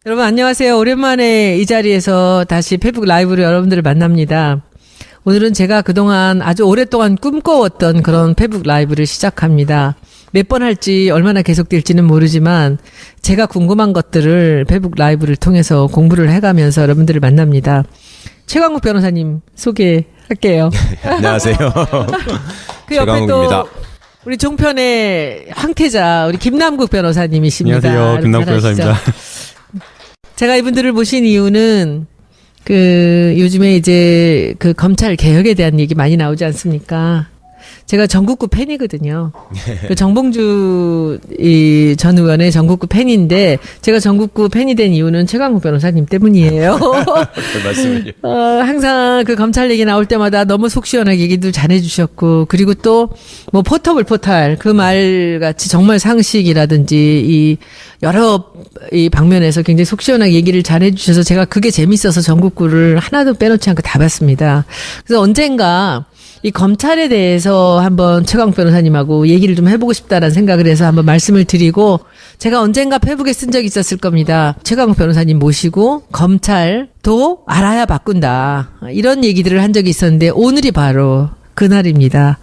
여러분 안녕하세요. 오랜만에 이 자리에서 다시 페북 라이브로 여러분들을 만납니다. 오늘은 제가 그동안 아주 오랫동안 꿈꿔왔던 그런 페북 라이브를 시작합니다. 몇 번 할지 얼마나 계속될지는 모르지만 제가 궁금한 것들을 페북 라이브를 통해서 공부를 해가면서 여러분들을 만납니다. 최강욱 변호사님 소개할게요. 안녕하세요. 그 옆에 또 우리 종편의 황태자 우리 김남국 변호사님이십니다. 안녕하세요. 김남국 변호사입니다. 제가 이분들을 모신 이유는 요즘에 이제 검찰 개혁에 대한 얘기 많이 나오지 않습니까? 제가 전국구 팬이거든요. 정봉주 전 의원의 전국구 팬인데 제가 전국구 팬이 된 이유는 최강욱 변호사님 때문이에요. 말씀을요. 항상 검찰 얘기 나올 때마다 너무 속 시원하게 얘기도 잘해주셨고 그리고 또 뭐 포터블 포탈 그 말 같이 정말 상식이라든지 이 여러 이 방면에서 굉장히 속 시원하게 얘기를 잘해주셔서 제가 그게 재밌어서 전국구를 하나도 빼놓지 않고 다 봤습니다. 그래서 언젠가 이 검찰에 대해서 한번 최강욱 변호사님하고 얘기를 좀 해보고 싶다라는 생각을 해서 한번 말씀을 드리고 제가 언젠가 페북에 쓴 적이 있었을 겁니다. 최강욱 변호사님 모시고 검찰도 알아야 바꾼다. 이런 얘기들을 한 적이 있었는데 오늘이 바로 그날입니다.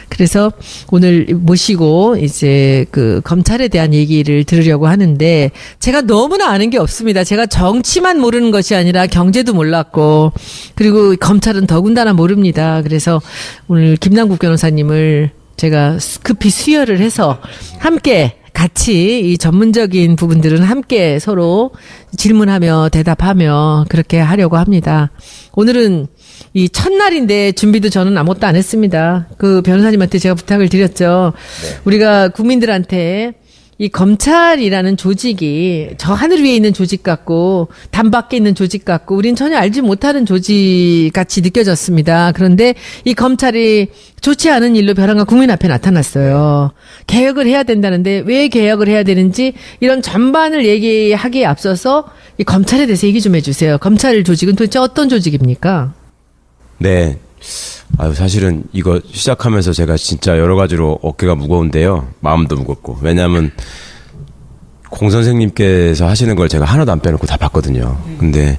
그래서 오늘 모시고 이제 검찰에 대한 얘기를 들으려고 하는데 제가 너무나 아는 게 없습니다. 제가 정치만 모르는 것이 아니라 경제도 몰랐고 그리고 검찰은 더군다나 모릅니다. 그래서 오늘 김남국 변호사님을 제가 급히 수혈을 해서 함께 같이 이 전문적인 부분들은 함께 서로 질문하며 대답하며 그렇게 하려고 합니다. 오늘은 이 첫날인데 준비도 저는 아무것도 안 했습니다. 변호사님한테 제가 부탁을 드렸죠. 네. 우리가 국민들한테 이 검찰이라는 조직이 저 하늘 위에 있는 조직 같고 담 밖에 있는 조직 같고 우린 전혀 알지 못하는 조직 같이 느껴졌습니다. 그런데 이 검찰이 좋지 않은 일로 벼랑간 국민 앞에 나타났어요. 개혁을 해야 된다는데 왜 개혁을 해야 되는지 이런 전반을 얘기하기에 앞서서 이 검찰에 대해서 얘기 좀 해주세요. 검찰 조직은 도대체 어떤 조직입니까? 네. 사실은 이거 시작하면서 제가 진짜 여러 가지로 어깨가 무거운데요. 마음도 무겁고. 왜냐하면 공 선생님께서 하시는 걸 제가 하나도 안 빼놓고 다 봤거든요. 근데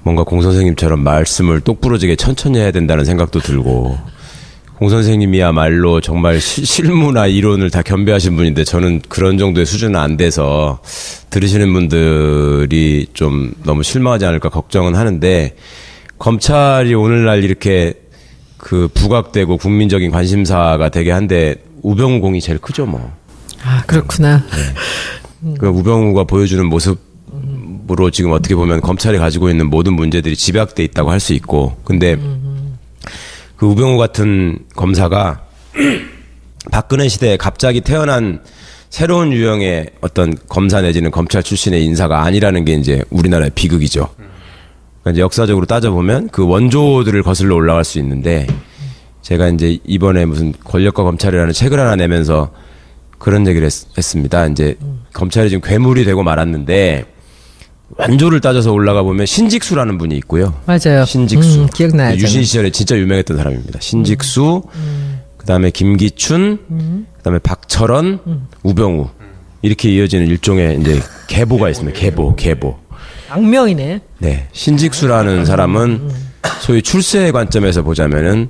뭔가 공 선생님처럼 말씀을 똑부러지게 천천히 해야 된다는 생각도 들고 공 선생님이야말로 정말 실무나 이론을 다 겸비하신 분인데 저는 그런 정도의 수준은 안 돼서 들으시는 분들이 좀 너무 실망하지 않을까 걱정은 하는데 검찰이 오늘날 이렇게 부각되고 국민적인 관심사가 되게 한데 우병우 공이 제일 크죠, 뭐. 아, 그렇구나. 네. 우병우가 보여주는 모습으로 지금 어떻게 보면 검찰이 가지고 있는 모든 문제들이 집약돼 있다고 할 수 있고, 근데 우병우 같은 검사가 박근혜 시대에 갑자기 태어난 새로운 유형의 어떤 검사 내지는 검찰 출신의 인사가 아니라는 게 이제 우리나라의 비극이죠. 이제 역사적으로 따져보면 그 원조들을 거슬러 올라갈 수 있는데 제가 이제 이번에 무슨 권력과 검찰이라는 책을 하나 내면서 그런 얘기를 했습니다. 이제 검찰이 지금 괴물이 되고 말았는데 원조를 따져서 올라가 보면 신직수라는 분이 있고요. 맞아요. 신직수. 기억나요. 유신 시절에 진짜 유명했던 사람입니다. 신직수, 그다음에 김기춘, 그다음에 박철원, 우병우 이렇게 이어지는 일종의 이제 계보가 있습니다. 계보. 악명이네. 네. 신직수라는 사람은 소위 출세의 관점에서 보자면은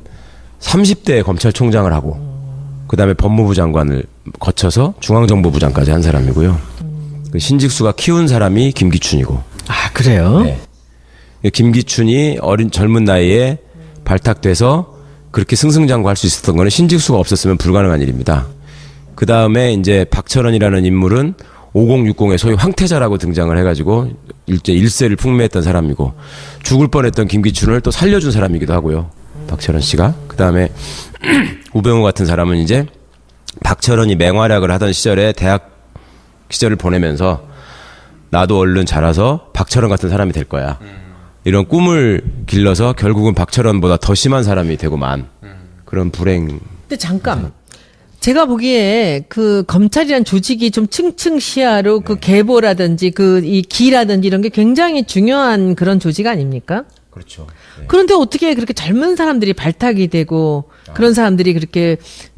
30대에 검찰총장을 하고 그다음에 법무부 장관을 거쳐서 중앙정보부장까지 한 사람이고요. 그 신직수가 키운 사람이 김기춘이고. 아, 그래요? 네. 김기춘이 젊은 나이에 발탁돼서 그렇게 승승장구할 수 있었던 거는 신직수가 없었으면 불가능한 일입니다. 그다음에 이제 박철원이라는 인물은 5060의 소위 황태자라고 등장을 해가지고 일세를 풍미했던 사람이고 죽을 뻔했던 김기춘을 또 살려준 사람이기도 하고요. 박철원 씨가. 그다음에 우병우 같은 사람은 이제 박철원이 맹활약을 하던 시절에 대학 시절을 보내면서 나도 얼른 자라서 박철원 같은 사람이 될 거야. 이런 꿈을 길러서 결국은 박철원보다 더 심한 사람이 되고만 그런 불행. 근데 잠깐. 제가 보기에 그 검찰이란 조직이 좀 층층시야로 그 계보라든지 그 이 기라든지 이런 게 굉장히 중요한 그런 조직 아닙니까? 그렇죠. 그런데 어떻게 그렇게 젊은 사람들이 발탁이 되고 그런 사람들이 그렇게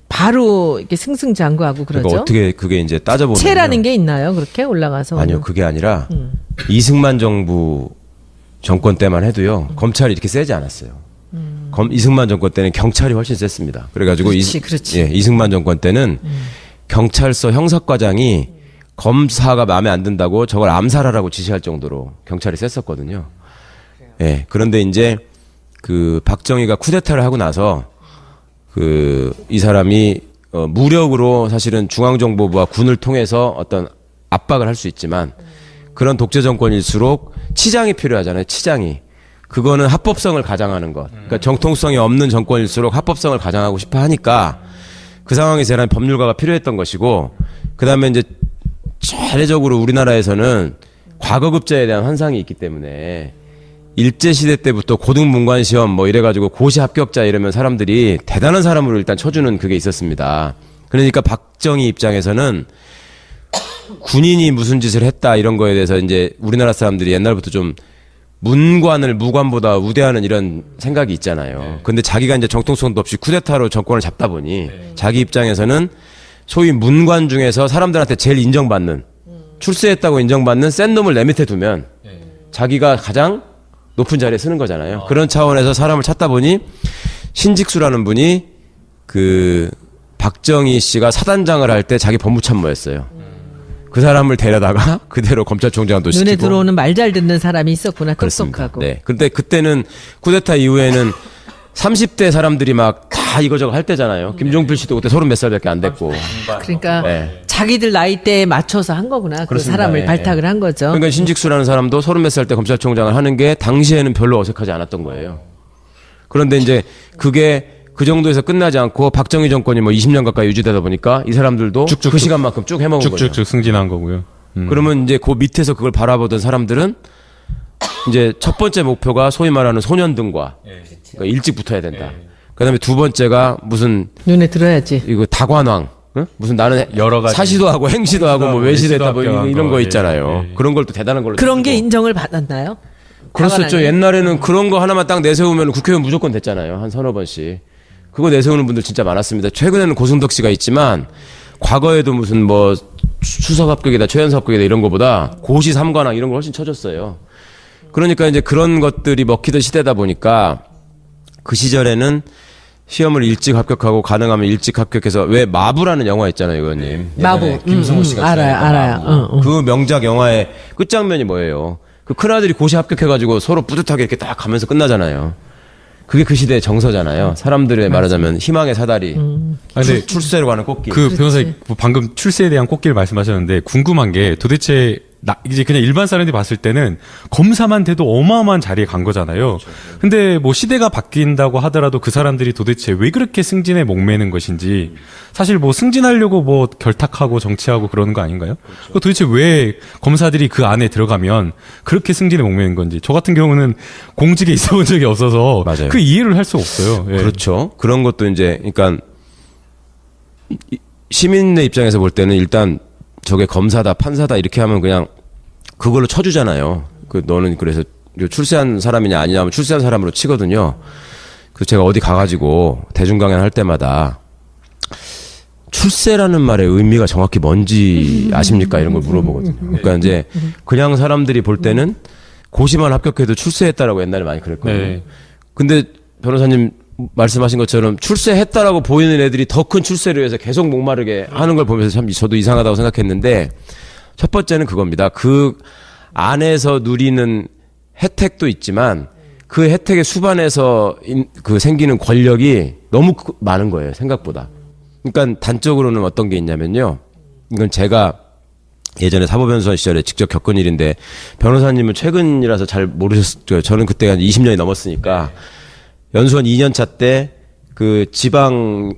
바로 이렇게 승승장구하고 그러죠? 그러니까 어떻게 그게 이제 따져보면 체라는 게 있나요? 그렇게 올라가서? 아니요, 그게 아니라 이승만 정부 정권 때만 해도요 검찰이 이렇게 세지 않았어요. 이승만 정권 때는 경찰이 훨씬 셌습니다. 그래가지고 그렇지. 이승만 정권 때는 경찰서 형사과장이 검사가 마음에 안 든다고 저걸 암살하라고 지시할 정도로 경찰이 셌었거든요. 예. 그런데 이제 그 박정희가 쿠데타를 하고 나서 이 사람이 무력으로 사실은 중앙정보부와 군을 통해서 어떤 압박을 할 수 있지만 그런 독재 정권일수록 치장이 필요하잖아요. 치장이. 그거는 합법성을 가장하는 것. 그러니까 정통성이 없는 정권일수록 합법성을 가장하고 싶어 하니까 그 상황에서 대한 법률가가 필요했던 것이고 그다음에 이제 차례적으로 우리나라에서는 과거급제에 대한 환상이 있기 때문에 일제시대 때부터 고등문관시험 뭐 이래가지고 고시 합격자 이러면 사람들이 대단한 사람으로 일단 쳐주는 그게 있었습니다. 그러니까 박정희 입장에서는 군인이 무슨 짓을 했다 이런 거에 대해서 이제 우리나라 사람들이 옛날부터 좀 문관을 무관보다 우대하는 이런 생각이 있잖아요. 근데 자기가 이제 정통성도 없이 쿠데타로 정권을 잡다 보니 자기 입장에서는 소위 문관 중에서 사람들한테 제일 인정받는 출세했다고 인정받는 센 놈을 내 밑에 두면 자기가 가장 높은 자리에 쓰는 거잖아요. 그런 차원에서 사람을 찾다 보니 신직수라는 분이 그 박정희 씨가 사단장을 할 때 자기 법무참모였어요. 그 사람을 데려다가 그대로 검찰총장도 시키고. 눈에 들어오는 말 잘 듣는 사람이 있었구나. 그렇습니다. 똑똑하고. 네. 근데 그때는 쿠데타 이후에는 30대 사람들이 막 다 이거저거 할 때잖아요. 김종필 씨도 그때 30 몇 살밖에 안 됐고. 그러니까 네. 자기들 나이대에 맞춰서 한 거구나. 그 그렇습니다. 사람을 예, 발탁을 한 거죠. 그러니까 신직수라는 사람도 30 몇 살 때 검찰총장을 하는 게 당시에는 별로 어색하지 않았던 거예요. 그런데 이제 그게 그 정도에서 끝나지 않고 박정희 정권이 뭐 20년 가까이 유지되다 보니까 이 사람들도 그 시간만큼 쭉 해먹은 거죠. 쭉쭉쭉 승진한 거고요. 그러면 이제 그 밑에서 그걸 바라보던 사람들은 이제 첫 번째 목표가 소위 말하는 소년등과 그러니까 일찍 붙어야 된다. 그다음에 두 번째가 무슨 눈에 들어야지. 이거 다관왕 응? 무슨 나는 여러 가지 사시도 하고 행시도 하고 뭐 외시도 했다 뭐 이런 거 있잖아요. 예. 그런 걸 또 대단한 걸로 그런 게 느끼고. 인정을 받았나요? 그랬었죠. 다관왕이? 옛날에는 그런 거 하나만 딱 내세우면 국회의원 무조건 됐잖아요. 한 서너 번씩. 그거 내세우는 분들 진짜 많았습니다. 최근에는 고승덕 씨가 있지만 과거에도 무슨 뭐 수석 합격이다 최연소 합격이다 이런 거보다 고시 3관왕 이런 걸 훨씬 쳐줬어요. 그러니까 이제 그런 것들이 먹히던 시대다 보니까 그 시절에는 시험을 일찍 합격하고 가능하면 일찍 합격해서 왜 마부라는 영화 있잖아요, 의원님. 마부. 김승호 씨가 알아요. 그 명작 영화의 끝장면이 뭐예요? 그 큰아들이 고시 합격해가지고 서로 뿌듯하게 이렇게 딱 가면서 끝나잖아요. 그게 그 시대의 정서잖아요. 사람들의 말하자면 희망의 사다리. 근데 출세로 가는 꽃길. 그 변호사님 방금 출세에 대한 꽃길 말씀하셨는데 궁금한 게 도대체 이제 그냥 일반 사람들이 봤을 때는 검사만 돼도 어마어마한 자리에 간 거잖아요. 근데 뭐 시대가 바뀐다고 하더라도 그 사람들이 도대체 왜 그렇게 승진에 목매는 것인지 사실 뭐 승진하려고 뭐 결탁하고 정치하고 그러는 거 아닌가요? 그 도대체 왜 검사들이 그 안에 들어가면 그렇게 승진에 목매는 건지 저 같은 경우는 공직에 있어 본 적이 없어서 맞아요. 그 이해를 할 수가 없어요. 예. 그렇죠. 그런 것도 이제 그러니까 시민의 입장에서 볼 때는 일단 저게 검사다 판사다 이렇게 하면 그냥 그걸로 쳐주잖아요. 그 너는 그래서 출세한 사람이냐 아니냐 하면 출세한 사람으로 치거든요. 그래서 제가 어디 가가지고 대중 강연 할 때마다 출세라는 말의 의미가 정확히 뭔지 아십니까 이런 걸 물어보거든요. 그러니까 이제 그냥 사람들이 볼 때는 고시만 합격해도 출세했다라고 옛날에 많이 그랬거든요. 네. 근데 변호사님 말씀하신 것처럼 출세했다라고 보이는 애들이 더 큰 출세를 위해서 계속 목마르게 하는 걸 보면서 참 저도 이상하다고 생각했는데 첫 번째는 그겁니다. 그 안에서 누리는 혜택도 있지만 그 혜택의 수반에서 그 생기는 권력이 너무 많은 거예요. 생각보다. 그러니까 단적으로는 어떤 게 있냐면요. 이건 제가 예전에 사법연수원 시절에 직접 겪은 일인데 변호사님은 최근이라서 잘 모르셨죠. 저는 그때 한 20년이 넘었으니까 연수원 2년차 때 그 지방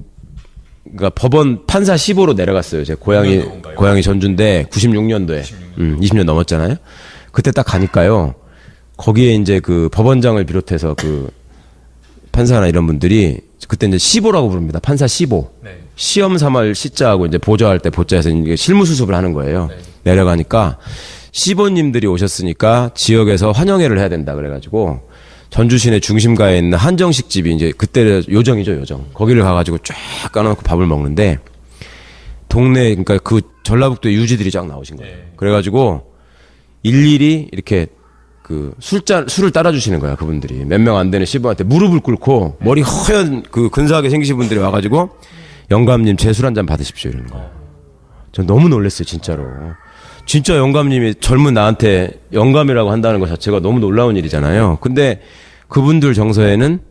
그러니까 법원 판사 15로 내려갔어요. 제 고향이 전주인데 96년도에 20년 넘었잖아요. 그때 딱 가니까요. 거기에 이제 그 법원장을 비롯해서 그 판사나 이런 분들이 그때 이제 15라고 부릅니다. 판사 15. 시험 삼할 시자하고 이제 보조할 때 보자에서 이게 실무 수습을 하는 거예요. 내려가니까 시보님들이 오셨으니까 지역에서 환영회를 해야 된다 그래가지고 전주 시내 중심가에 있는 한정식 집이 이제 그때 요정이죠, 요정. 거기를 가가지고 쫙 까놓고 밥을 먹는데 동네 그러니까 그 전라북도의 유지들이 쫙 나오신 거예요. 그래가지고 일일이 이렇게 그 술을 따라주시는 거야, 그분들이. 몇 명 안 되는 시부한테 무릎을 꿇고 머리 허연 그 근사하게 생기신 분들이 와가지고 영감님 제 술 한 잔 받으십시오 이러는 거야. 전 너무 놀랐어요, 진짜로. 진짜 영감님이 젊은 나한테 영감이라고 한다는 것 자체가 너무 놀라운 일이잖아요. 근데 그분들 정서에는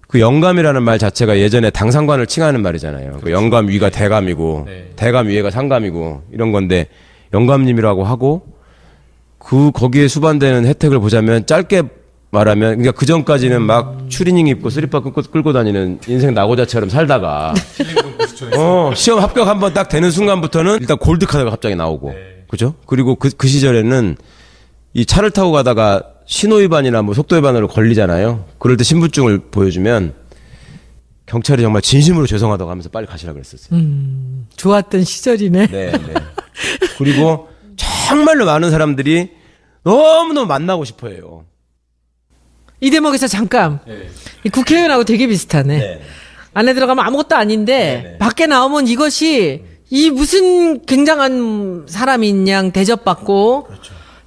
그 영감이라는 말 자체가 예전에 당상관을 칭하는 말이잖아요. 그 영감 위가 대감이고 대감 위에가 상감이고 이런 건데 영감님이라고 하고 거기에 수반되는 혜택을 보자면 짧게 말하면 그러니까 그 전까지는 막 추리닝 입고 쓰리빠 끌고 다니는 인생 낙오자처럼 살다가 시험 합격 한번 딱 되는 순간부터는 일단 골드카드가 갑자기 나오고 그죠? 그리고 그 시절에는 이 차를 타고 가다가 신호위반이나 뭐 속도위반으로 걸리잖아요. 그럴 때 신분증을 보여주면 경찰이 정말 진심으로 죄송하다고 하면서 빨리 가시라 그랬었어요. 좋았던 시절이네. 네, 네. 그리고 정말로 많은 사람들이 너무너무 만나고 싶어 해요. 이 대목에서 잠깐. 이 국회의원하고 되게 비슷하네. 네. 안에 들어가면 아무것도 아닌데 밖에 나오면 이것이 이 무슨 굉장한 사람인 양 대접받고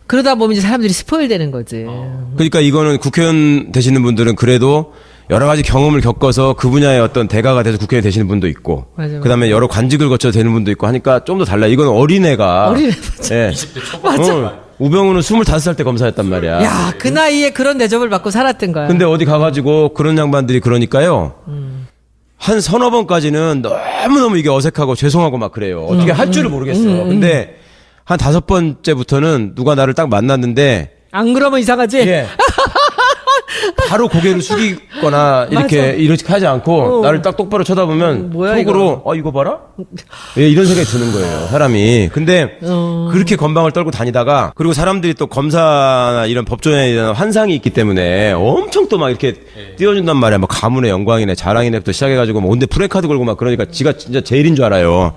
그러다 보면 이제 사람들이 스포일되는 거지. 그러니까 이거는 국회의원 되시는 분들은 그래도 여러 가지 경험을 겪어서 그 분야의 어떤 대가가 돼서 국회의원 되시는 분도 있고, 맞아. 그다음에 여러 관직을 거쳐 되는 분도 있고 하니까 좀 더 달라. 이건 어린애가 어린애 맞아. 예. 20대 초반. 우병우는 25살 때 검사했단 말이야. 야, 그 나이에 그런 대접을 받고 살았던 거야. 근데 어디 가가지고 그런 양반들이 그러니까요. 한 서너 번까지는 너무너무 이게 어색하고 죄송하고 막 그래요. 어떻게 할 줄을 모르겠어. 근데 한 5번째부터는 누가 나를 딱 만났는데 안 그러면 이상하지? 예. 바로 고개를 숙이거나 이렇게 하지 않고 나를 딱 똑바로 쳐다보면 뭐야, 속으로 이거 봐라? 예, 이런 생각이 드는 거예요, 사람이. 근데 그렇게 건방을 떨고 다니다가 그리고 사람들이 또 검사나 이런 법조인에 대한 환상이 있기 때문에 엄청 또 막 이렇게 띄워준단 말이야. 뭐 가문의 영광이네 자랑이네부터 시작해가지고 뭐 온데 프레카드 걸고 막 그러니까 지가 진짜 제일인 줄 알아요.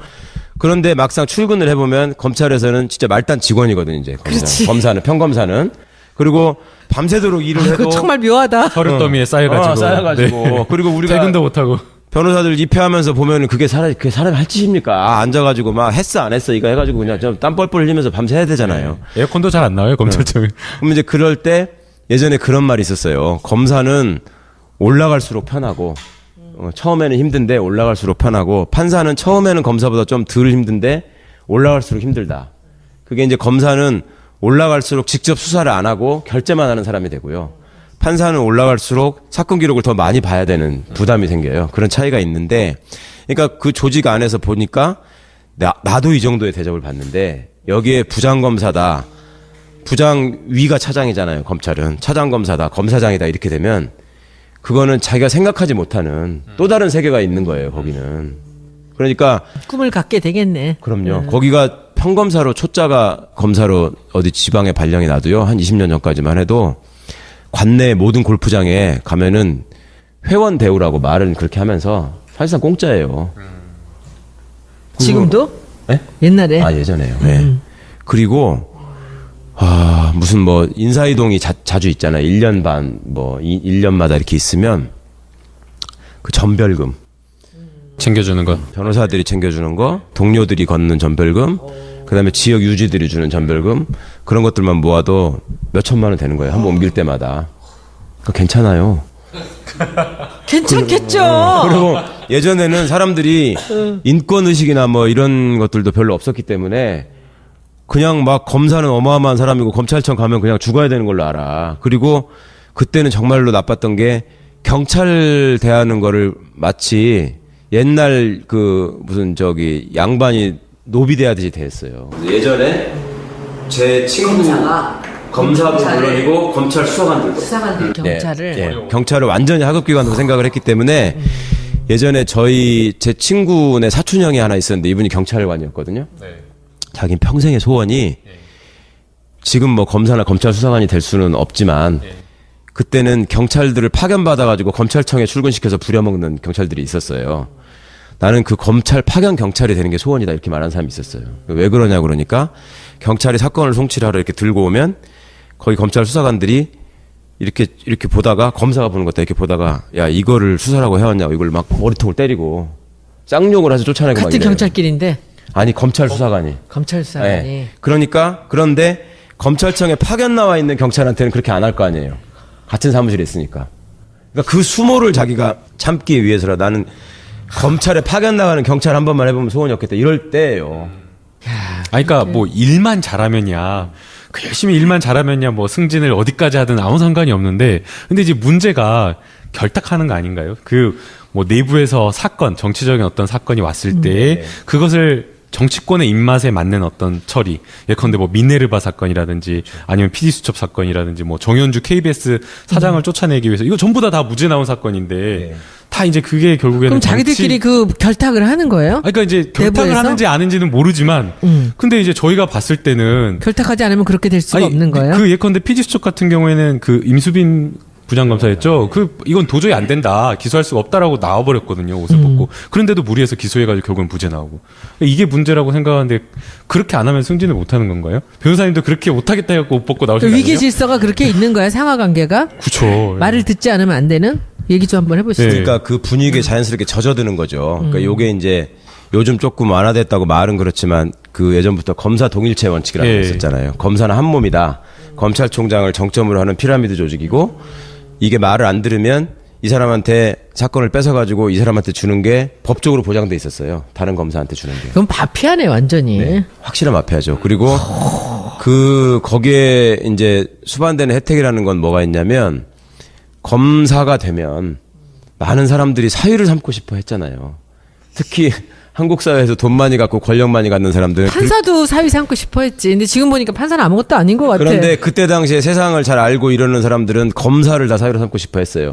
그런데 막상 출근을 해보면 검찰에서는 진짜 말단 직원이거든 이제 검사는 평검사는. 그리고 밤새도록 일을 해도 정말 묘하다. 서류더미에 쌓여가지고. 네. 그리고 우리가 퇴근도 못하고 변호사들 입회하면서 보면은 그게 사람이 할 짓입니까? 앉아가지고 막 했어 안 했어 이거 해가지고 그냥 좀 땀 뻘뻘 흘리면서 밤새 해야 되잖아요. 에어컨도 잘 안 나와요 검찰청은. 그럼 이제 그럴 때 예전에 그런 말이 있었어요. 검사는 올라갈수록 편하고 처음에는 힘든데 올라갈수록 편하고 판사는 처음에는 검사보다 좀 덜 힘든데 올라갈수록 힘들다. 그게 이제 검사는 올라갈수록 직접 수사를 안 하고 결재만 하는 사람이 되고요. 판사는 올라갈수록 사건 기록을 더 많이 봐야 되는 부담이 생겨요. 그런 차이가 있는데, 그러니까 그 조직 안에서 보니까 나도 이 정도의 대접을 받는데 여기에 부장검사다, 부장 위가 차장이잖아요. 검찰은 차장검사다, 검사장이다 이렇게 되면 그거는 자기가 생각하지 못하는 또 다른 세계가 있는 거예요. 거기는. 그러니까 꿈을 갖게 되겠네. 그럼요. 거기가 평검사로 초짜가 검사로 어디 지방에 발령이 나도요. 한 20년 전까지만 해도 관내 모든 골프장에 가면은 회원 대우라고 말은 그렇게 하면서 사실상 공짜예요. 지금도? 네? 옛날에? 예전에요. 네. 그리고 무슨 뭐 인사이동이 자주 있잖아요. 1년 반, 1년마다 이렇게 있으면 그 전별금. 챙겨주는 거. 변호사들이 챙겨주는 거, 동료들이 걷는 전별금, 그다음에 지역 유지들이 주는 전별금, 그런 것들만 모아도 몇 천만 원 되는 거예요. 한번 옮길 때마다. 괜찮아요. 괜찮겠죠. 그리고 예전에는 사람들이 인권의식이나 뭐 이런 것들도 별로 없었기 때문에 그냥 막 검사는 어마어마한 사람이고 검찰청 가면 그냥 죽어야 되는 걸로 알아. 그리고 그때는 정말로 나빴던 게 경찰 대하는 거를 마치 옛날 무슨 양반이 노비 대하듯이 대했어요. 예전에 제 친구 검사도 물론이고 검찰 수사관들도 경찰을 경찰을 완전히 하급기관으로 생각을 했기 때문에 예전에 제 친구네 사촌 형이 하나 있었는데 이분이 경찰관이었거든요. 자기는 평생의 소원이 지금 뭐 검사나 검찰 수사관이 될 수는 없지만 그때는 경찰들을 파견받아가지고 검찰청에 출근시켜서 부려먹는 경찰들이 있었어요. 나는 그 검찰 파견 경찰이 되는 게 소원이다 이렇게 말하는 사람이 있었어요. 왜 그러냐 그러니까 경찰이 사건을 송치하러 이렇게 들고 오면 거기 검찰 수사관들이 이렇게 보다가 검사가 보는 것다 이렇게 보다가 야 이거를 수사라고 해왔냐고 이걸 막 머리통을 때리고 쌍욕을 해서 쫓아내고 막 같은 이래요. 경찰끼리인데 아니 검찰 수사관이. 검찰 수사관이. 네. 그런데 검찰청에 파견 나와 있는 경찰한테는 그렇게 안 할 거 아니에요. 같은 사무실에 있으니까. 그러니까 그 수모를 자기가 참기 위해서라 나는 검찰에 파견 나가는 경찰 한 번만 해보면 소원이 없겠다. 이럴 때예요. 그러니까 뭐 일만 잘하면야 그 열심히 일만 잘하면야 뭐 승진을 어디까지 하든 아무 상관이 없는데 근데 이제 문제가 결탁하는 거 아닌가요? 그 뭐 내부에서 사건 정치적인 어떤 사건이 왔을 때 그것을 정치권의 입맛에 맞는 어떤 처리, 예컨대 뭐 미네르바 사건이라든지 아니면 PD수첩 사건이라든지 뭐 정현주 KBS 사장을 쫓아내기 위해서 이거 전부 다 무죄 나온 사건인데 다 이제 그게 결국에는 그럼 자기들끼리 그 결탁을 하는 거예요? 그러니까 이제 결탁을 내부에서? 하는지 아닌지는 모르지만 근데 이제 저희가 봤을 때는 결탁하지 않으면 그렇게 될 수가 없는 거예요? 그 예컨대 PD수첩 같은 경우에는 그 임수빈 부장검사였죠. 이건 도저히 안 된다. 기소할 수가 없다라고 나와버렸거든요. 옷을 벗고. 그런데도 무리해서 기소해가지고 결국은 무죄 나오고. 이게 문제라고 생각하는데 그렇게 안 하면 승진을 못 하는 건가요? 변호사님도 그렇게 못하겠다 해갖고 옷 벗고 나올 수 있나요? 위계 질서가 그렇게 있는 거야, 상하 관계가? 그쵸. 말을 듣지 않으면 안 되는? 얘기 좀 한번 해보시죠. 네. 그러니까 그 분위기에 자연스럽게 젖어드는 거죠. 그러니까 요게 이제 요즘 조금 완화됐다고 말은 그렇지만 그 예전부터 검사 동일체 원칙이라는 게 있었잖아요. 검사는 한 몸이다. 검찰총장을 정점으로 하는 피라미드 조직이고 이게 말을 안 들으면 이 사람한테 사건을 뺏어가지고 이 사람한테 주는 게 법적으로 보장돼 있었어요. 다른 검사한테 주는 게. 그럼 마피아네, 완전히. 네, 확실한 마피아죠. 그리고 거기에 이제 수반되는 혜택이라는 건 뭐가 있냐면 검사가 되면 많은 사람들이 사유를 삼고 싶어 했잖아요. 특히 한국 사회에서 돈 많이 갖고 권력 많이 갖는 사람들은 판사도 사위 삼고 싶어 했지. 근데 지금 보니까 판사는 아무것도 아닌 것 같아. 그런데 그때 당시에 세상을 잘 알고 이러는 사람들은 검사를 다 사유로 삼고 싶어 했어요.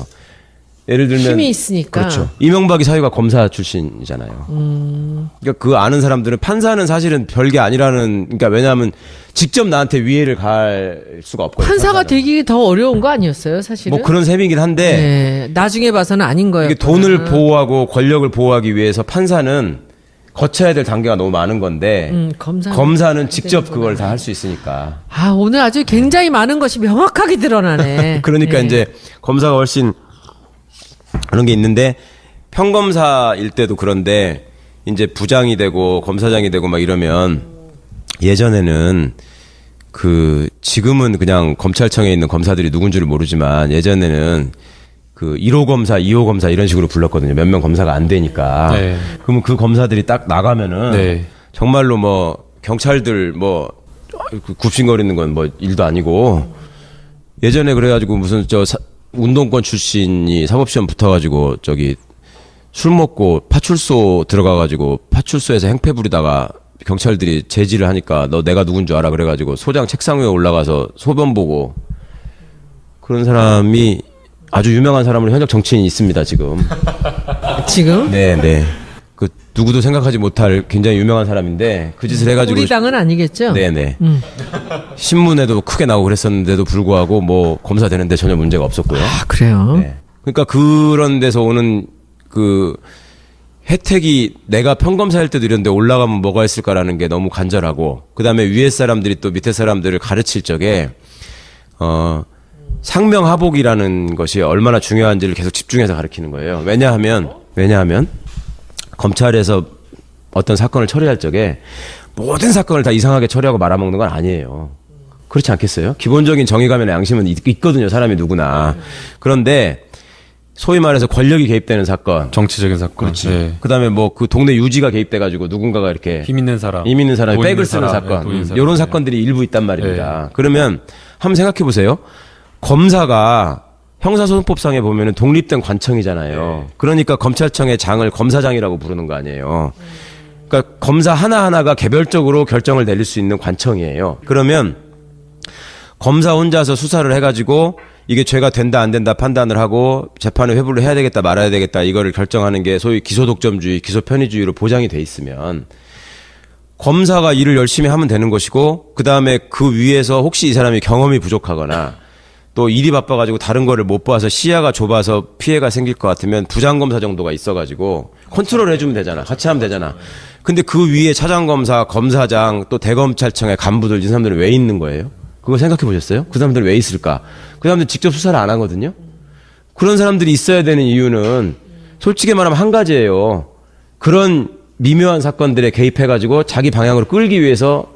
예를 들면 힘이 있으니까. 그렇죠. 이명박이 사유가 검사 출신이잖아요. 그러니까 그 아는 사람들은 판사는 사실은 별게 아니라는 그러니까 왜냐하면 직접 나한테 위해를 가할 수가 없거든요. 판사가 판사는. 되기 더 어려운 거 아니었어요, 사실은? 뭐 그런 셈이긴 한데 네, 나중에 봐서는 아닌 거예요. 이게 돈을 보호하고 권력을 보호하기 위해서 판사는 거쳐야 될 단계가 너무 많은 건데 검사는 직접 그걸 다 할 수 있으니까. 아, 오늘 아주 굉장히 많은 것이 명확하게 드러나네. 그러니까 네. 이제 검사가 훨씬 그런 게 있는데 평검사일 때도 그런데 이제 부장이 되고 검사장이 되고 막 이러면 예전에는 그 지금은 그냥 검찰청에 있는 검사들이 누군지를 모르지만 예전에는 그 1호 검사, 2호 검사 이런 식으로 불렀거든요. 몇 명 검사가 안 되니까. 네. 그러면 그 검사들이 딱 나가면은 네. 정말로 뭐 경찰들 뭐 굽신거리는 건 뭐 일도 아니고 예전에 그래가지고 무슨 운동권 출신이 사법시험 붙어가지고 저기 술 먹고 파출소 들어가가지고 파출소에서 행패 부리다가 경찰들이 제지를 하니까 너 내가 누군 줄 알아 그래가지고 소장 책상 위에 올라가서 소변 보고 그런 사람이 아주 유명한 사람으로 현역 정치인이 있습니다 지금. 지금? 네. 그 누구도 생각하지 못할 굉장히 유명한 사람인데 그 짓을 해가지고 우리 당은 아니겠죠? 네네. 신문에도 크게 나오고 그랬었는데도 불구하고 뭐 검사 되는데 전혀 문제가 없었고요. 아, 그래요? 네. 그러니까 그런 데서 오는 그 혜택이 내가 평검사일 때도 이런데 올라가면 뭐가 있을까라는 게 너무 간절하고 그다음에 위에 사람들이 또 밑에 사람들을 가르칠 적에 상명하복이라는 것이 얼마나 중요한지를 계속 집중해서 가르치는 거예요. 왜냐하면 검찰에서 어떤 사건을 처리할 적에 모든 사건을 다 이상하게 처리하고 말아먹는 건 아니에요. 그렇지 않겠어요? 기본적인 정의감이나 양심은 있거든요. 사람이 누구나. 그런데 소위 말해서 권력이 개입되는 사건. 정치적인 사건. 그렇지. 네. 그다음에 뭐 그 동네 유지가 개입돼가지고 누군가가 이렇게 힘 있는 사람이 백을 있는 쓰는 사람, 사건. 돈 있는 사람. 이런 사건들이 일부 있단 말입니다. 그러면 한번 생각해 보세요. 검사가 형사소송법상에 보면은 독립된 관청이잖아요. 그러니까 검찰청의 장을 검사장이라고 부르는 거 아니에요. 그러니까 검사 하나하나가 개별적으로 결정을 내릴 수 있는 관청이에요. 그러면 검사 혼자서 수사를 해가지고 이게 죄가 된다 안 된다 판단을 하고 재판을 회부를 해야 되겠다 말아야 되겠다 이거를 결정하는 게 소위 기소독점주의, 기소편의주의로 보장이 돼 있으면 검사가 일을 열심히 하면 되는 것이고 그다음에 그 위에서 혹시 이 사람이 경험이 부족하거나 또 일이 바빠가지고 다른 거를 못 봐서 시야가 좁아서 피해가 생길 것 같으면 부장검사 정도가 있어가지고 컨트롤 해주면 되잖아. 같이 하면 되잖아. 근데 그 위에 차장검사, 검사장, 또 대검찰청의 간부들 이 사람들은 왜 있는 거예요? 그거 생각해 보셨어요? 그 사람들은 왜 있을까? 그 사람들 직접 수사를 안 하거든요. 그런 사람들이 있어야 되는 이유는 솔직히 말하면 한 가지예요. 그런 미묘한 사건들에 개입해가지고 자기 방향으로 끌기 위해서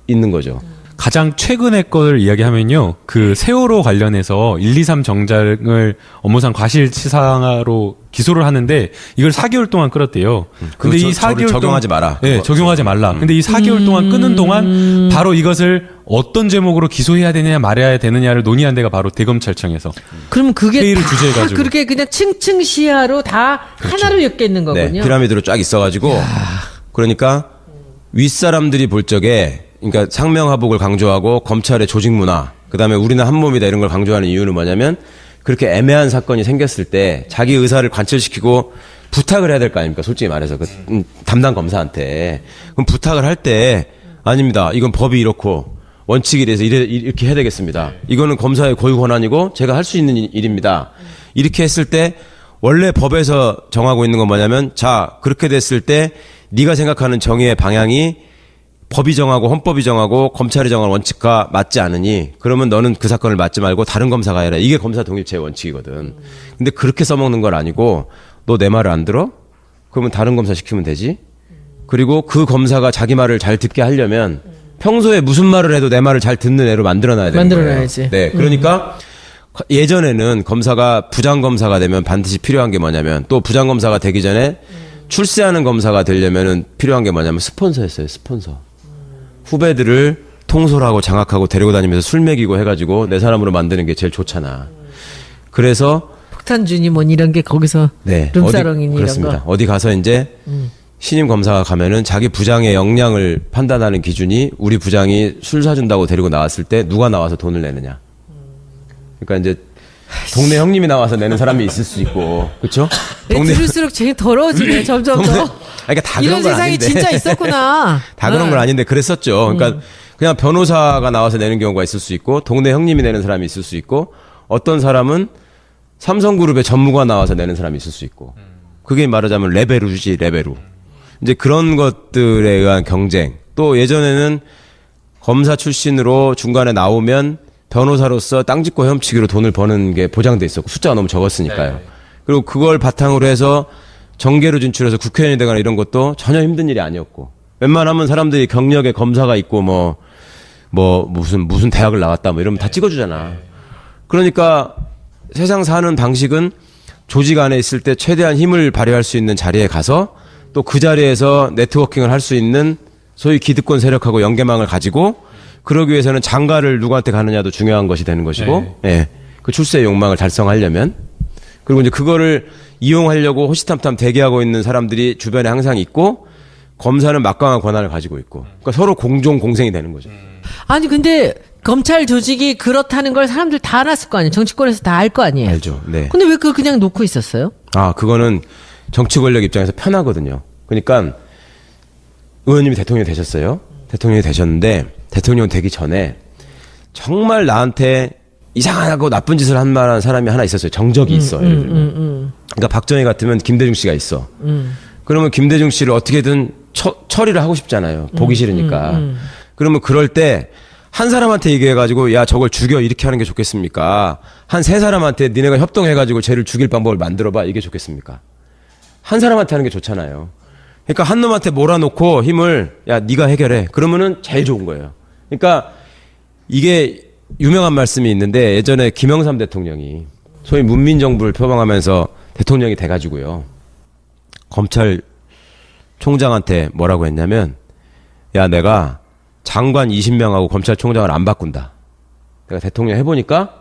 있는 거죠. 가장 최근의 걸 이야기하면요. 그 세월호 관련해서 123 정장을 업무상 과실치사로 기소를 하는데 이걸 4개월 동안 끌었대요. 근데 이 4개월 적용하지 마라. 네, 적용하지 말라. 근데 이 4개월 동안 끄는 동안 바로 이것을 어떤 제목으로 기소해야 되느냐 말아야 되느냐를 논의한 데가 바로 대검찰청에서. 그럼 그게 회의를 다 주재해가지고. 그렇게 그냥 층층 시야로 다 하나로 엮여 있는 거군요. 네, 피라미드로 쫙 있어가지고 그러니까 윗사람들이 볼 적에 그러니까 상명하복을 강조하고 검찰의 조직 문화, 그다음에 우리는 한 몸이다 이런 걸 강조하는 이유는 뭐냐면 그렇게 애매한 사건이 생겼을 때 자기 의사를 관철시키고 부탁을 해야 될 거 아닙니까? 솔직히 말해서 그 담당 검사한테 그럼 부탁을 할 때 아닙니다. 이건 법이 이렇고 원칙에 대해서 이렇게 해야 되겠습니다. 이거는 검사의 고유 권한이고 제가 할 수 있는 일입니다. 이렇게 했을 때 원래 법에서 정하고 있는 건 뭐냐면 자 그렇게 됐을 때 네가 생각하는 정의의 방향이 법이 정하고 헌법이 정하고 검찰이 정한 원칙과 맞지 않으니 그러면 너는 그 사건을 맡지 말고 다른 검사가 해라. 이게 검사 독립체의 원칙이거든. 근데 그렇게 써먹는 건 아니고 너 내 말을 안 들어? 그러면 다른 검사 시키면 되지. 그리고 그 검사가 자기 말을 잘 듣게 하려면 평소에 무슨 말을 해도 내 말을 잘 듣는 애로 만들어놔야 되는 거예요. 만들어놔야지. 네, 그러니까 예전에는 검사가 부장검사가 되면 반드시 필요한 게 뭐냐면 또 부장검사가 되기 전에 출세하는 검사가 되려면 필요한 게 뭐냐면 스폰서였어요. 스폰서. 후배들을 통솔하고 장악하고 데리고 다니면서 술 먹이고 해가지고 내 사람으로 만드는 게 제일 좋잖아. 그래서 폭탄주니 뭐 이런 게 거기서 네, 룸사롱이니 이런 그렇습니다. 거. 어디 가서 이제 신임 검사가 가면은 자기 부장의 역량을 판단하는 기준이 우리 부장이 술 사준다고 데리고 나왔을 때 누가 나와서 돈을 내느냐. 그러니까 이제 동네 형님이 나와서 내는 사람이 있을 수 있고, 그렇죠? 들을수록 제일 더러워지네 점점 더. 그러니까 다 이런 그런 건 세상이 아닌데. 진짜 있었구나. 다 그런 건 아닌데 그랬었죠. 그러니까 그냥 변호사가 나와서 내는 경우가 있을 수 있고 동네 형님이 내는 사람이 있을 수 있고 어떤 사람은 삼성그룹의 전무가 나와서 내는 사람이 있을 수 있고 그게 말하자면 레베루지 레베루. 이제 그런 것들에 의한 경쟁. 또 예전에는 검사 출신으로 중간에 나오면 변호사로서 땅짓고 헤엄치기로 돈을 버는 게 보장돼 있었고 숫자가 너무 적었으니까요. 네. 그리고 그걸 바탕으로 해서 정계로 진출해서 국회의원이 되거나 이런 것도 전혀 힘든 일이 아니었고 웬만하면 사람들이 경력에 검사가 있고 무슨 대학을 나왔다 뭐 이러면 다 찍어주잖아. 그러니까 세상 사는 방식은 조직 안에 있을 때 최대한 힘을 발휘할 수 있는 자리에 가서 또 그 자리에서 네트워킹을 할 수 있는 소위 기득권 세력하고 연계망을 가지고 그러기 위해서는 장가를 누구한테 가느냐도 중요한 것이 되는 것이고 예. 그 출세의 욕망을 달성하려면 그리고 이제 그거를 이용하려고 호시탐탐 대기하고 있는 사람들이 주변에 항상 있고 검사는 막강한 권한을 가지고 있고 그러니까 서로 공종 공생이 되는 거죠. 아니 근데 검찰 조직이 그렇다는 걸 사람들 다 알았을 거 아니에요. 정치권에서 다 알 거 아니에요. 알죠. 네. 근데 왜 그걸 그냥 놓고 있었어요? 아 그거는 정치 권력 입장에서 편하거든요. 그러니까 의원님이 대통령이 되셨어요. 대통령이 되셨는데 대통령 되기 전에 정말 나한테 이상하고 나쁜 짓을 한 만한 사람이 하나 있었어요. 정적이 있어. 예를 들면. 그러니까 박정희 같으면 김대중 씨가 있어. 그러면 김대중 씨를 어떻게든 처리를 하고 싶잖아요. 보기 싫으니까. 그러면 그럴 때 한 사람한테 얘기해가지고 야 저걸 죽여 이렇게 하는 게 좋겠습니까? 한 세 사람한테 니네가 협동해가지고 쟤를 죽일 방법을 만들어봐 이게 좋겠습니까? 한 사람한테 하는 게 좋잖아요. 그러니까 한 놈한테 몰아놓고 힘을 야 네가 해결해. 그러면은 제일 좋은 거예요. 그러니까 이게 유명한 말씀이 있는데 예전에 김영삼 대통령이 소위 문민정부를 표방하면서 대통령이 돼가지고요. 검찰 총장한테 뭐라고 했냐면 야 내가 장관 20명하고 검찰총장을 안 바꾼다. 내가 대통령 해보니까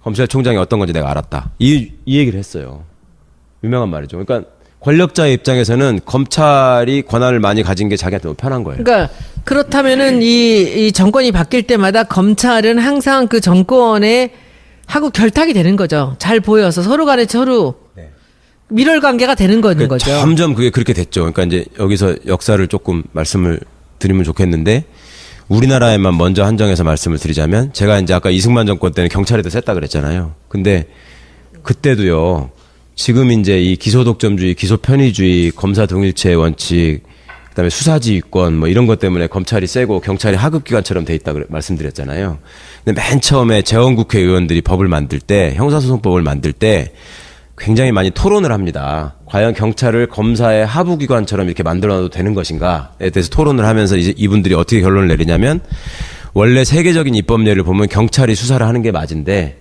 검찰총장이 어떤 건지 내가 알았다. 이 얘기를 했어요. 유명한 말이죠. 그러니까 권력자의 입장에서는 검찰이 권한을 많이 가진 게 자기한테 너무 편한 거예요. 그러니까 그렇다면은 이 정권이 바뀔 때마다 검찰은 항상 그 정권에 하고 결탁이 되는 거죠. 잘 보여서 서로 간에 서로 밀월 관계가 되는 거는 거죠. 점점 그게 그렇게 됐죠. 그러니까 이제 여기서 역사를 조금 말씀을 드리면 좋겠는데 우리나라에만 먼저 한정해서 말씀을 드리자면 제가 이제 아까 이승만 정권 때는 경찰이 더 셌다 그랬잖아요. 근데 그때도요. 지금 이제 이 기소독점주의, 기소편의주의, 검사 동일체의 원칙, 그다음에 수사지휘권 뭐 이런 것 때문에 검찰이 세고 경찰이 하급기관처럼 돼 있다 말씀드렸잖아요. 근데 맨 처음에 재원국회의원들이 법을 만들 때, 형사소송법을 만들 때 굉장히 많이 토론을 합니다. 과연 경찰을 검사의 하부기관처럼 이렇게 만들어놔도 되는 것인가에 대해서 토론을 하면서 이제 이분들이 어떻게 결론을 내리냐면 원래 세계적인 입법례를 보면 경찰이 수사를 하는 게 맞은데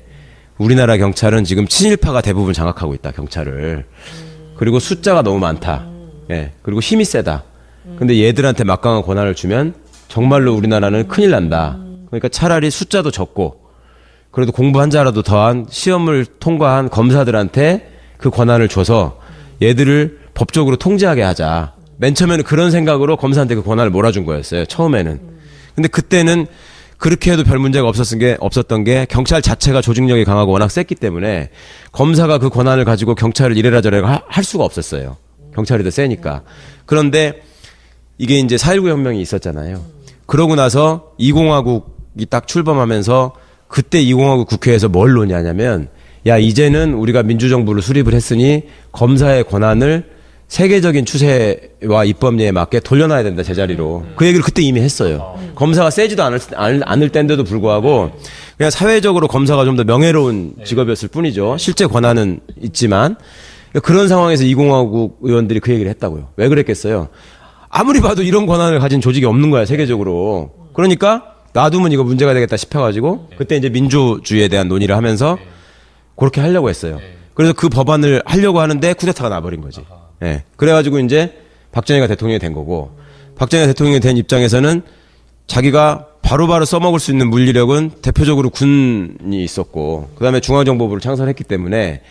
우리나라 경찰은 지금 친일파가 대부분 장악하고 있다, 경찰을. 그리고 숫자가 너무 많다. 예. 그리고 힘이 세다. 근데 얘들한테 막강한 권한을 주면 정말로 우리나라는 큰일 난다. 그러니까 차라리 숫자도 적고 그래도 공부 한 자라도 더한 시험을 통과한 검사들한테 그 권한을 줘서 얘들을 법적으로 통제하게 하자. 맨 처음에는 그런 생각으로 검사한테 그 권한을 몰아준 거였어요. 처음에는. 근데 그때는 그렇게 해도 별 문제가 없었던 게 경찰 자체가 조직력이 강하고 워낙 셌기 때문에 검사가 그 권한을 가지고 경찰을 이래라 저래라 할 수가 없었어요. 경찰이 더 세니까. 그런데 이게 이제 4.19 혁명이 있었잖아요. 그러고 나서 2공화국이 딱 출범하면서 그때 2공화국 국회에서 뭘 논의하냐면 야, 이제는 우리가 민주정부를 수립을 했으니 검사의 권한을 세계적인 추세와 입법례에 맞게 돌려놔야 된다, 제자리로. 그 얘기를 그때 이미 했어요. 검사가 세지도 않을 때인데도 불구하고 그냥 사회적으로 검사가 좀 더 명예로운 직업이었을 뿐이죠. 실제 권한은 있지만. 그런 상황에서 2공화국 의원들이 그 얘기를 했다고요. 왜 그랬겠어요? 아무리 봐도 이런 권한을 가진 조직이 없는 거야, 세계적으로. 그러니까 놔두면 이거 문제가 되겠다 싶어가지고 그때 이제 민주주의에 대한 논의를 하면서 그렇게 하려고 했어요. 그래서 그 법안을 하려고 하는데 쿠데타가 나버린 거지. 예. 그래가지고 이제 박정희가 대통령이 된 거고, 박정희가 대통령이 된 입장에서는 자기가 바로바로 써먹을 수 있는 물리력은 대표적으로 군이 있었고, 그 다음에 중앙정보부를 창설했기 때문에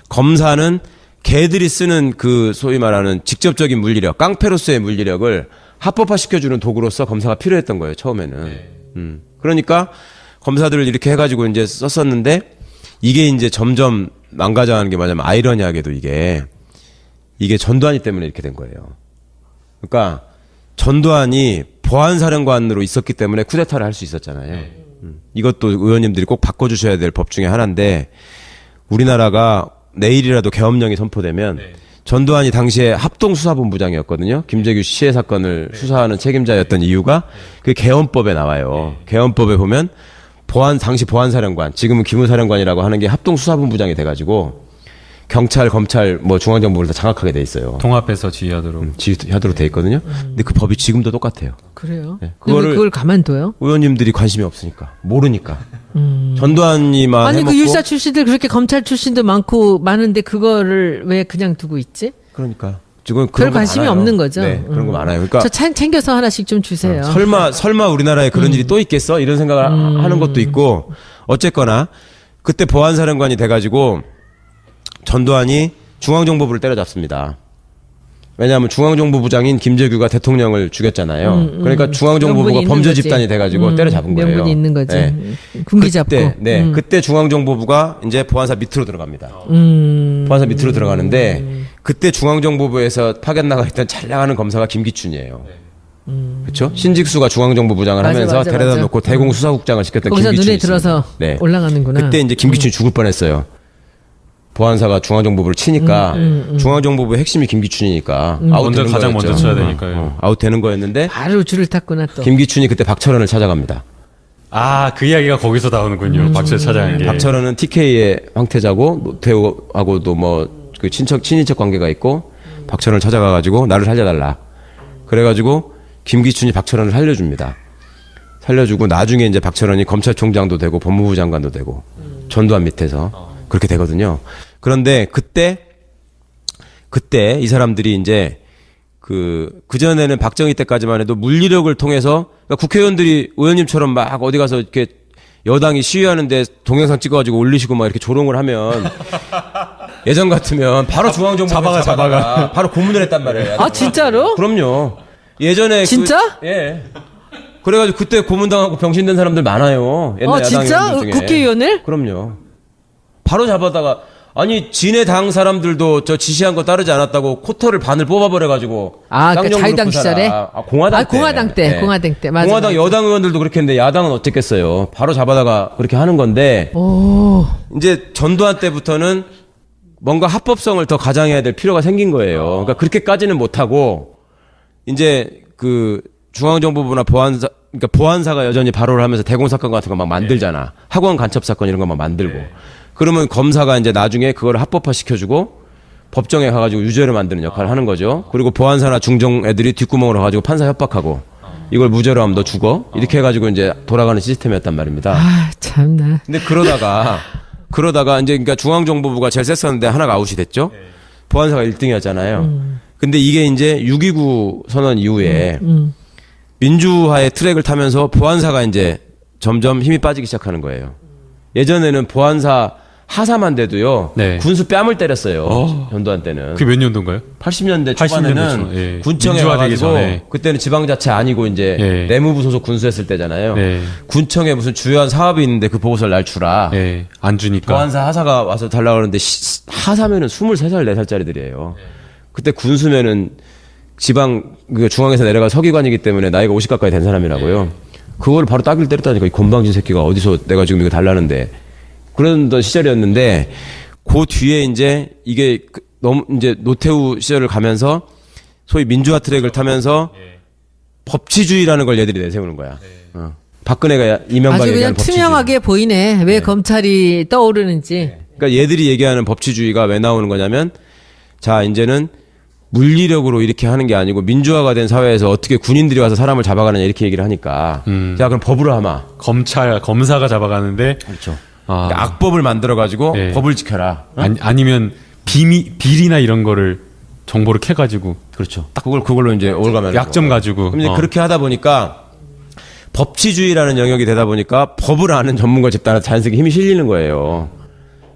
검사는 걔들이 쓰는 그 소위 말하는 직접적인 물리력, 깡패로서의 물리력을 합법화시켜주는 도구로서 검사가 필요했던 거예요, 처음에는. 그러니까 검사들을 이렇게 해가지고 이제 썼었는데, 이게 이제 점점 망가져가는 게 뭐냐면 아이러니하게도 이게 전두환이 때문에 이렇게 된 거예요. 그러니까 전두환이 보안사령관으로 있었기 때문에 쿠데타를 할 수 있었잖아요. 이것도 의원님들이 꼭 바꿔주셔야 될 법 중에 하나인데, 우리나라가 내일이라도 계엄령이 선포되면 전두환이 당시에 합동수사본부장이었거든요. 김재규 시해 사건을 수사하는 책임자였던 이유가 그 계엄법에 나와요. 계엄법에 보면 당시 보안사령관, 지금은 기무사령관이라고 하는 게 합동수사본부장이 돼가지고 경찰, 검찰, 뭐 중앙정보를 다 장악하게 돼 있어요. 통합해서 지휘하도록. 지휘하도록 돼 있거든요. 근데 그 법이 지금도 똑같아요. 그래요? 네. 그걸 가만둬요? 의원님들이 관심이 없으니까, 모르니까. 전두환이만 아니, 해먹고. 그 율사 출신들 그렇게 검찰 출신도 많은데 그거를 왜 그냥 두고 있지? 그러니까. 지금 별 그런 거 관심이 많아요. 없는 거죠. 네, 그런 거 많아요. 그러니까 저 챙겨서 하나씩 좀 주세요. 설마 우리나라에 그런 일이 또 있겠어? 이런 생각을 하는 것도 있고, 어쨌거나 그때 보안사령관이 돼가지고 전두환이 중앙정보부를 때려잡습니다. 왜냐하면 중앙정보부장인 김재규가 대통령을 죽였잖아요. 그러니까 중앙정보부가 명분이 범죄 있는 거지. 집단이 돼가지고 때려잡은 거예요. 명분이 있는 거지. 네. 군기 잡고. 그때 중앙정보부가 이제 보안사 밑으로 들어갑니다. 보안사 밑으로 들어가는데 그때 중앙정보부에서 파견 나가 있던 잘 나가는 검사가 김기춘이에요. 그렇죠? 신직수가 중앙정보부장을 하면서 데려다 놓고 대공수사국장을 시켰던 거기서 김기춘이 눈에 들어서 네. 올라가는구나. 그때 이제 김기춘이 죽을 뻔했어요. 보안사가 중앙정보부를 치니까 중앙정보부의 핵심이 김기춘이니까 먼저 가장 먼저 쳐야 되니까요. 아웃되는 거였는데 바로 줄을 탔구나 또. 김기춘이 그때 박철원을 찾아갑니다. 아, 그 이야기가 거기서 나오는군요. 박철 찾아간 게. 박철원은 TK의 황태자고 노태우하고도 뭐 그 친인척 관계가 있고 박철원을 찾아가가지고 나를 살려달라. 그래가지고 김기춘이 박철원을 살려줍니다. 살려주고 나중에 이제 박철원이 검찰총장도 되고 법무부 장관도 되고 전두환 밑에서 그렇게 되거든요. 그런데 그때 이 사람들이 이제 그전에는 박정희 때까지만 해도 물리력을 통해서, 그러니까 국회의원들이 의원님처럼 막 어디 가서 이렇게 여당이 시위하는데 동영상 찍어가지고 올리시고 막 이렇게 조롱을 하면 예전 같으면 바로 중앙정보부에 잡아가 바로 고문을 했단 말이에요. 아, 진짜로? 그럼요. 예전에 진짜? 예. 그래가지고 그때 고문당하고 병신된 사람들 많아요. 옛날 야당 진짜? 의원들 중에. 국회의원을? 그럼요. 바로 잡아다가 아니 진해 당 사람들도 저 지시한 거 따르지 않았다고 코터를 반을 뽑아버려가지고 그러니까 자유당 시절에? 공화당 때. 공화당 때, 네. 공화당 때. 맞아, 공화당 맞아. 여당 의원들도 그렇게 했는데 야당은 어쨌겠어요. 바로 잡아다가 그렇게 하는 건데 오. 이제 전두환 때부터는 뭔가 합법성을 더 가장해야 될 필요가 생긴 거예요. 그러니까 그렇게까지는 못하고 이제 그 중앙정보부나 그러니까 보안사가 여전히 발호를 하면서 대공사건 같은 거 막 만들잖아. 학원 간첩 사건 이런 거 막 만들고. 그러면 검사가 이제 나중에 그거를 합법화 시켜주고 법정에 가가지고 유죄를 만드는 역할을 하는 거죠. 그리고 보안사나 중정 애들이 뒷구멍으로 가가지고 판사 협박하고 이걸 무죄로 하면 너 죽어. 이렇게 해가지고 이제 돌아가는 시스템이었단 말입니다. 아, 참나. 근데 그러다가 이제 그러니까 중앙정보부가 제일 셌었는데 하나가 아웃이 됐죠. 보안사가 1등이었잖아요. 근데 이게 이제 6.29 선언 이후에 민주화의 트랙을 타면서 보안사가 이제 점점 힘이 빠지기 시작하는 거예요. 예전에는 보안사 하사만 돼도요. 네. 군수 뺨을 때렸어요. 전두환 때는. 그게 몇 년도인가요? 80년대 80년대 초반에는 초, 예. 군청에 민주화되기 가가지고 전에. 그때는 지방자치 아니고 이제 예. 내무부 소속 군수했을 때잖아요. 네. 군청에 무슨 주요한 사업이 있는데 그 보고서를 날 주라. 예. 안 주니까. 보안사 하사가 와서 달라고 그러는데 하사면은 23살, 4살짜리들이에요. 그때 군수면은 지방 그 중앙에서 내려가 서기관이기 때문에 나이가 50 가까이 된 사람이라고요. 그걸 바로 따귀를 때렸다니까 이 건방진 새끼가 어디서 내가 지금 이거 달라는데 그런 시절이었는데 그 뒤에 이제 이게 너무 이제 노태우 시절을 가면서 소위 민주화 트랙을 타면서 법치주의라는 걸 얘들이 내세우는 거야. 박근혜가 이명박이 아주 그냥 얘기하는 법치주의. 투명하게 보이네. 왜 검찰이 떠오르는지. 그러니까 얘들이 얘기하는 법치주의가 왜 나오는 거냐면 자 이제는 물리력으로 이렇게 하는 게 아니고 민주화가 된 사회에서 어떻게 군인들이 와서 사람을 잡아가느냐 이렇게 얘기를 하니까 자 그럼 법으로 하마. 검사가 잡아가는데. 그렇죠. 아. 그러니까 악법을 만들어가지고 네. 법을 지켜라. 아니면 비리나 이런 거를 정보를 캐가지고. 그렇죠. 딱 그걸로 이제 올가면 약점 가지고. 그럼 이제 그렇게 하다 보니까 법치주의라는 영역이 되다 보니까 법을 아는 전문가 집단한테 자연스럽게 힘이 실리는 거예요.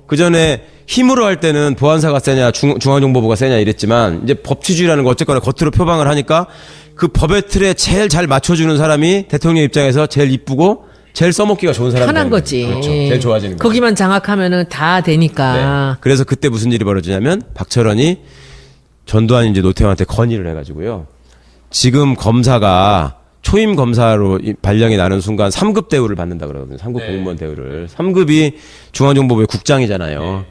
그 전에 힘으로 할 때는 보안사가 세냐 중앙정보부가 세냐 이랬지만 이제 법치주의라는 거 어쨌거나 겉으로 표방을 하니까 그 법의 틀에 제일 잘 맞춰주는 사람이 대통령 입장에서 제일 이쁘고 제일 써먹기가 좋은 사람이 편한 되는 거지. 거죠. 그렇죠. 제일 좋아지는 거죠. 거기만 장악하면은 다 되니까. 네. 그래서 그때 무슨 일이 벌어지냐면 박철원이 전두환 이제 노태우한테 건의를 해가지고요. 지금 검사가 초임 검사로 발령이 나는 순간 3급 대우를 받는다 그러거든요. 3급 공무원 대우를. 3급이 중앙정보부의 국장이잖아요.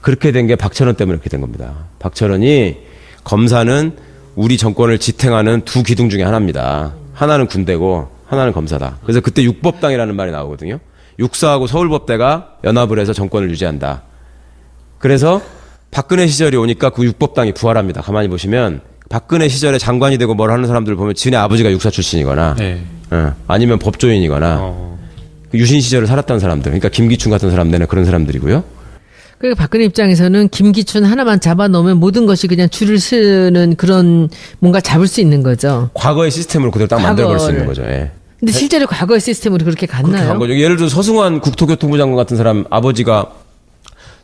그렇게 된 게 박철원 때문에 그렇게 된 겁니다. 박철원이 검사는 우리 정권을 지탱하는 두 기둥 중에 하나입니다. 하나는 군대고 하나는 검사다. 그래서 그때 육법당이라는 말이 나오거든요. 육사하고 서울법대가 연합을 해서 정권을 유지한다. 그래서 박근혜 시절이 오니까 그 육법당이 부활합니다. 가만히 보시면 박근혜 시절에 장관이 되고 뭘 하는 사람들 보면 지네 아버지가 육사 출신이거나 네. 아니면 법조인이거나 유신 시절을 살았던 사람들. 그러니까 김기춘 같은 사람들은 그런 사람들이고요. 그리고 박근혜 입장에서는 김기춘 하나만 잡아놓으면 모든 것이 그냥 줄을 서는 그런 뭔가 잡을 수 있는 거죠. 과거의 시스템으로 그대로 딱 만들어볼 수 있는 거죠. 예. 근데 실제로 과거의 시스템으로 그렇게 그렇게 갔나요? 간 거죠. 예를 들어 서승환 국토교통부 장관 같은 사람 아버지가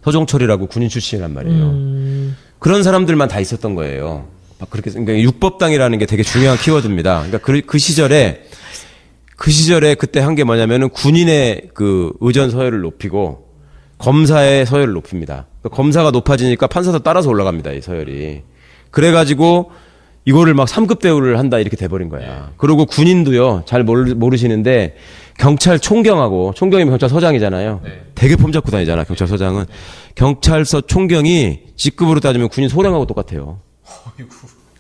서종철이라고 군인 출신이란 말이에요. 그런 사람들만 다 있었던 거예요. 막 그렇게 그러니까 육법당이라는 게 되게 중요한 키워드입니다. 그러니까 그 시절에 그때 한 게 뭐냐면은 군인의 그 의전 서열을 높이고 검사의 서열을 높입니다. 그러니까 검사가 높아지니까 판사도 따라서 올라갑니다. 이 서열이. 그래가지고 이거를 막 3급 대우를 한다 이렇게 돼버린 거야. 그리고 군인도요. 잘 모르시는데 경찰 총경하고 총경이면 경찰서장이잖아요. 되게 폼 잡고 다니잖아. 경찰서장은. 경찰서 총경이 직급으로 따지면 군인 소령하고 똑같아요.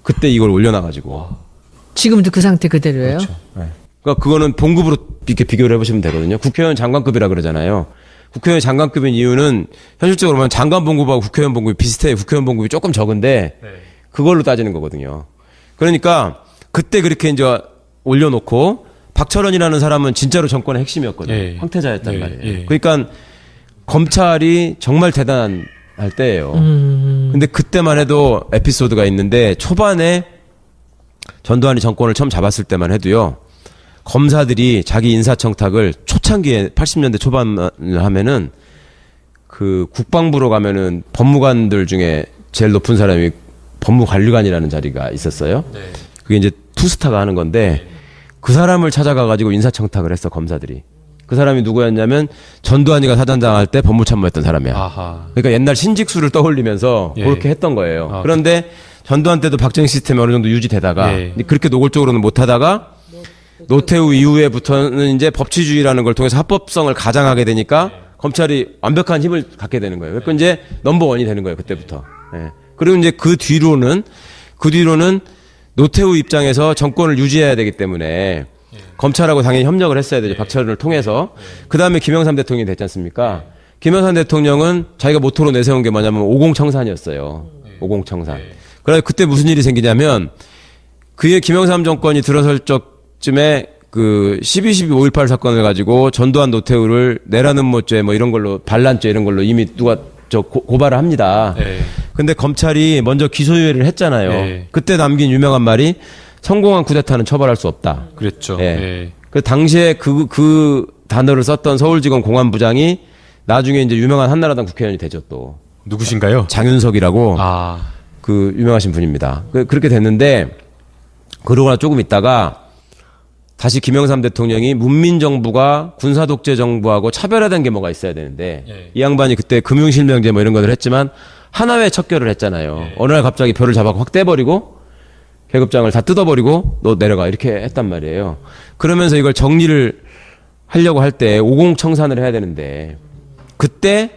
그때 이걸 올려놔가지고. 지금도 그 상태 그대로예요? 그러니까 그거는 봉급으로 이렇게 비교를 해보시면 되거든요. 국회의원 장관급이라 그러잖아요. 국회의원 장관급인 이유는 현실적으로 보면 장관 봉급하고 국회의원 봉급이 비슷해요. 국회의원 봉급이 조금 적은데 그걸로 따지는 거거든요. 그러니까 그때 그렇게 이제 올려놓고 박철원이라는 사람은 진짜로 정권의 핵심이었거든요. 예. 황태자였단 말이에요. 예. 그러니까 검찰이 정말 대단할 때예요. 근데 그때만 해도 에피소드가 있는데 초반에 전두환이 정권을 처음 잡았을 때만 해도요. 검사들이 자기 인사청탁을 초창기에 80년대 초반을 하면은 그 국방부로 가면은 법무관들 중에 제일 높은 사람이 법무관리관이라는 자리가 있었어요. 그게 이제 투스타가 하는 건데 그 사람을 찾아가 가지고 인사청탁을 했어 검사들이. 그 사람이 누구였냐면 전두환이가 사단장할 때 법무참모했던 사람이야. 아하. 그러니까 옛날 신직수를 떠올리면서 예. 그렇게 했던 거예요. 아, 그런데 전두환 때도 박정희 시스템이 어느 정도 유지되다가 예. 그렇게 노골적으로는 못하다가 노태우 이후에부터는 이제 법치주의라는 걸 통해서 합법성을 가장하게 되니까 검찰이 완벽한 힘을 갖게 되는 거예요. 그러니까 이제 넘버원이 되는 거예요. 그때부터. 예. 그리고 이제 그 뒤로는 노태우 입장에서 정권을 유지해야 되기 때문에 검찰하고 당연히 협력을 했어야 되죠. 박철원을 통해서. 그 다음에 김영삼 대통령이 됐지 않습니까? 김영삼 대통령은 자기가 모토로 내세운 게 뭐냐면 오공청산이었어요. 오공청산. 그래서 그때 무슨 일이 생기냐면 그의 김영삼 정권이 들어설 적쯤에 그 12.12 5.18 사건을 가지고 전두환 노태우를 내라는 못죄 뭐 이런 걸로 반란죄 이런 걸로 이미 누가 고발을 합니다. 네. 근데 검찰이 먼저 기소유예를 했잖아요. 네. 그때 남긴 유명한 말이 성공한 쿠데타는 처벌할 수 없다. 그랬죠. 예. 예. 그 당시에 그 단어를 썼던 서울지검 공안부장이 나중에 이제 유명한 한나라당 국회의원이 되죠 또. 누구신가요? 장윤석이라고 아. 그 유명하신 분입니다. 그렇게 됐는데 그러고 나 조금 있다가 다시 김영삼 대통령이 문민정부가 군사독재정부하고 차별화된 게 뭐가 있어야 되는데 예. 이 양반이 그때 금융실명제 뭐 이런 것들 했지만 하나회 척결을 했잖아요. 예. 어느 날 갑자기 표를 잡아서 확 떼버리고 계급장을 다 뜯어버리고 너 내려가 이렇게 했단 말이에요. 그러면서 이걸 정리를 하려고 할 때 오공청산을 해야 되는데 그때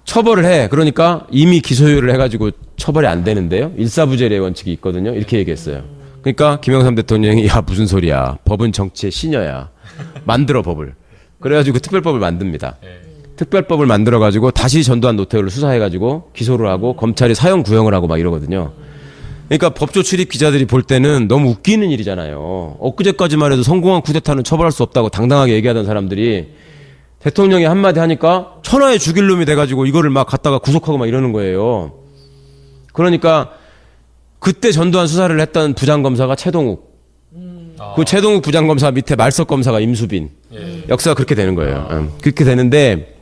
처벌을 해. 그러니까 이미 기소유예를 해가지고 처벌이 안 되는데요. 일사부재리의 원칙이 있거든요. 이렇게 얘기했어요. 그러니까 김영삼 대통령이 야 무슨 소리야. 법은 정치의 신여야. 만들어 법을. 그래가지고 특별법을 만듭니다. 특별법을 만들어가지고 다시 전두환 노태우를 수사해가지고 기소를 하고 검찰이 사형 구형을 하고 막 이러거든요. 그러니까 법조 출입 기자들이 볼 때는 너무 웃기는 일이잖아요. 엊그제까지만 해도 성공한 쿠데타는 처벌할 수 없다고 당당하게 얘기하던 사람들이 대통령이 한마디 하니까 천하의 죽일 놈이 돼가지고 이거를 막 갖다가 구속하고 막 이러는 거예요. 그러니까 그때 전두환 수사를 했던 부장검사가 최동욱. 그 최동욱 부장검사 밑에 말석검사가 임수빈. 역사가 그렇게 되는 거예요. 그렇게 되는데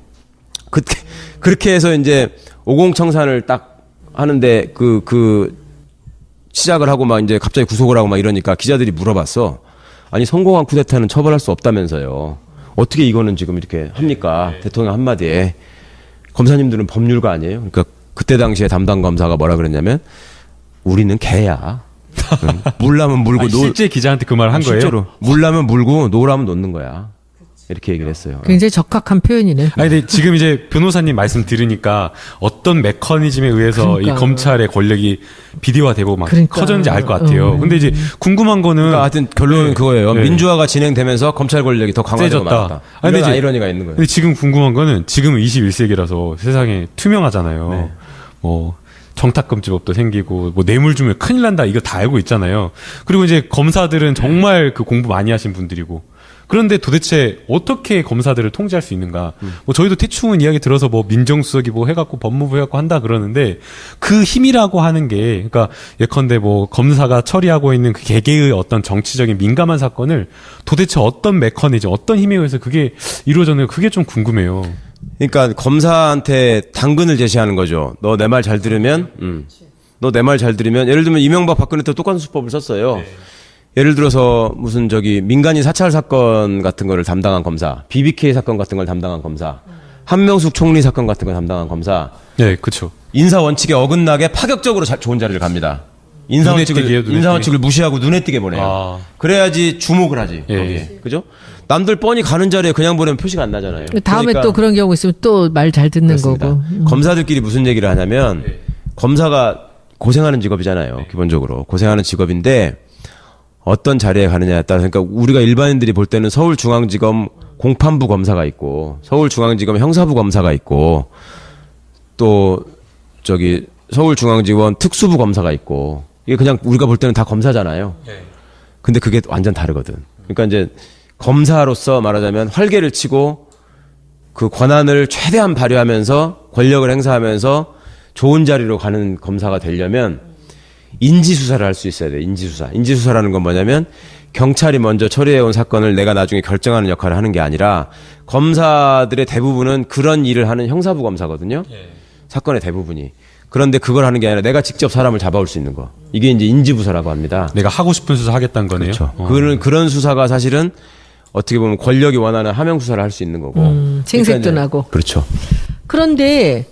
그렇게 해서 이제 오공청산을 딱 하는데 시작을 하고 막 이제 갑자기 구속을 하고 막 이러니까 기자들이 물어봤어. 아니 성공한 쿠데타는 처벌할 수 없다면서요. 어떻게 이거는 지금 이렇게 합니까? 대통령 한마디에. 검사님들은 법률가 아니에요? 그러니까 그때 당시에 담당 검사가 뭐라 그랬냐면 우리는 개야. 물라면 물고 아니, 실제 기자한테 그 말을 한 거예요? 실제로. 물라면 물고 노라면 놓는 거야. 이렇게 얘기를 했어요. 굉장히 적합한 표현이네. 아니, 근데 지금 이제 변호사님 말씀 들으니까 어떤 메커니즘에 의해서 그러니까. 이 검찰의 권력이 비디오화되고 막 그러니까. 커졌는지 알 것 같아요. 근데 이제 궁금한 거는 그러니까 하여튼 결론은 네. 그거예요. 네. 민주화가 진행되면서 검찰 권력이 더 강화되고 세졌다. 말았다. 아니, 근데 이런 이제- 아이러니가 있는 거예요. 근데 지금 궁금한 거는 지금은 21세기라서 세상에 투명하잖아요. 네. 뭐 정탁금지법도 생기고 뭐 뇌물 주면 큰일 난다 이거 다 알고 있잖아요. 그리고 이제 검사들은 정말 그 공부 많이 하신 분들이고 그런데 도대체 어떻게 검사들을 통제할 수 있는가? 뭐 저희도 대충은 이야기 들어서 뭐 민정수석이 뭐 해갖고 법무부 해갖고 한다 그러는데 그 힘이라고 하는 게 그러니까 예컨대 뭐 검사가 처리하고 있는 그 개개의 어떤 정치적인 민감한 사건을 도대체 어떤 메커니즘, 어떤 힘에 의해서 그게 이루어졌는가 그게 좀 궁금해요. 그러니까 검사한테 당근을 제시하는 거죠. 너 내 말 잘 들으면, 너 내 말 잘 들으면, 예를 들면 이명박 박근혜 때 똑같은 수법을 썼어요. 예를 들어서 무슨 민간인 사찰 사건 같은 거를 담당한 검사, BBK 사건 같은 걸 담당한 검사, 한명숙 총리 사건 같은 걸 담당한 검사, 네, 그렇죠. 인사 원칙에 어긋나게 파격적으로 좋은 자리를 갑니다. 인사 눈에 띄게요, 눈에 원칙을 무시하고 눈에 띄게 보내요. 아. 그래야지 주목을 하지. 예. 거기에. 그죠? 남들 뻔히 가는 자리에 그냥 보내면 표시가 안 나잖아요. 다음에 그러니까 또 그런 경우 있으면 또 말 잘 듣는 그렇습니다. 거고. 검사들끼리 무슨 얘기를 하냐면 검사가 고생하는 직업이잖아요. 기본적으로 고생하는 직업인데 어떤 자리에 가느냐에 따라서 그러니까 우리가 일반인들이 볼 때는 서울중앙지검 공판부 검사가 있고 서울중앙지검 형사부 검사가 있고 또 서울중앙지검 특수부 검사가 있고 이게 그냥 우리가 볼 때는 다 검사잖아요. 근데 그게 완전 다르거든. 그러니까 이제 검사로서 말하자면 활개를 치고 그 권한을 최대한 발휘하면서 권력을 행사하면서 좋은 자리로 가는 검사가 되려면 인지수사를 할 수 있어야 돼. 인지수사. 인지수사라는 건 뭐냐면 경찰이 먼저 처리해온 사건을 내가 나중에 결정하는 역할을 하는 게 아니라 검사들의 대부분은 그런 일을 하는 형사부 검사거든요. 사건의 대부분이. 그런데 그걸 하는 게 아니라 내가 직접 사람을 잡아올 수 있는 거. 이게 이제 인지부사라고 합니다. 내가 하고 싶은 수사 하겠다는 거네요. 그렇죠. 어. 그런 수사가 사실은 어떻게 보면 권력이 원하는 하명 수사를 할 수 있는 거고. 생색도 그러니까 이제- 나고. 그렇죠. 그런데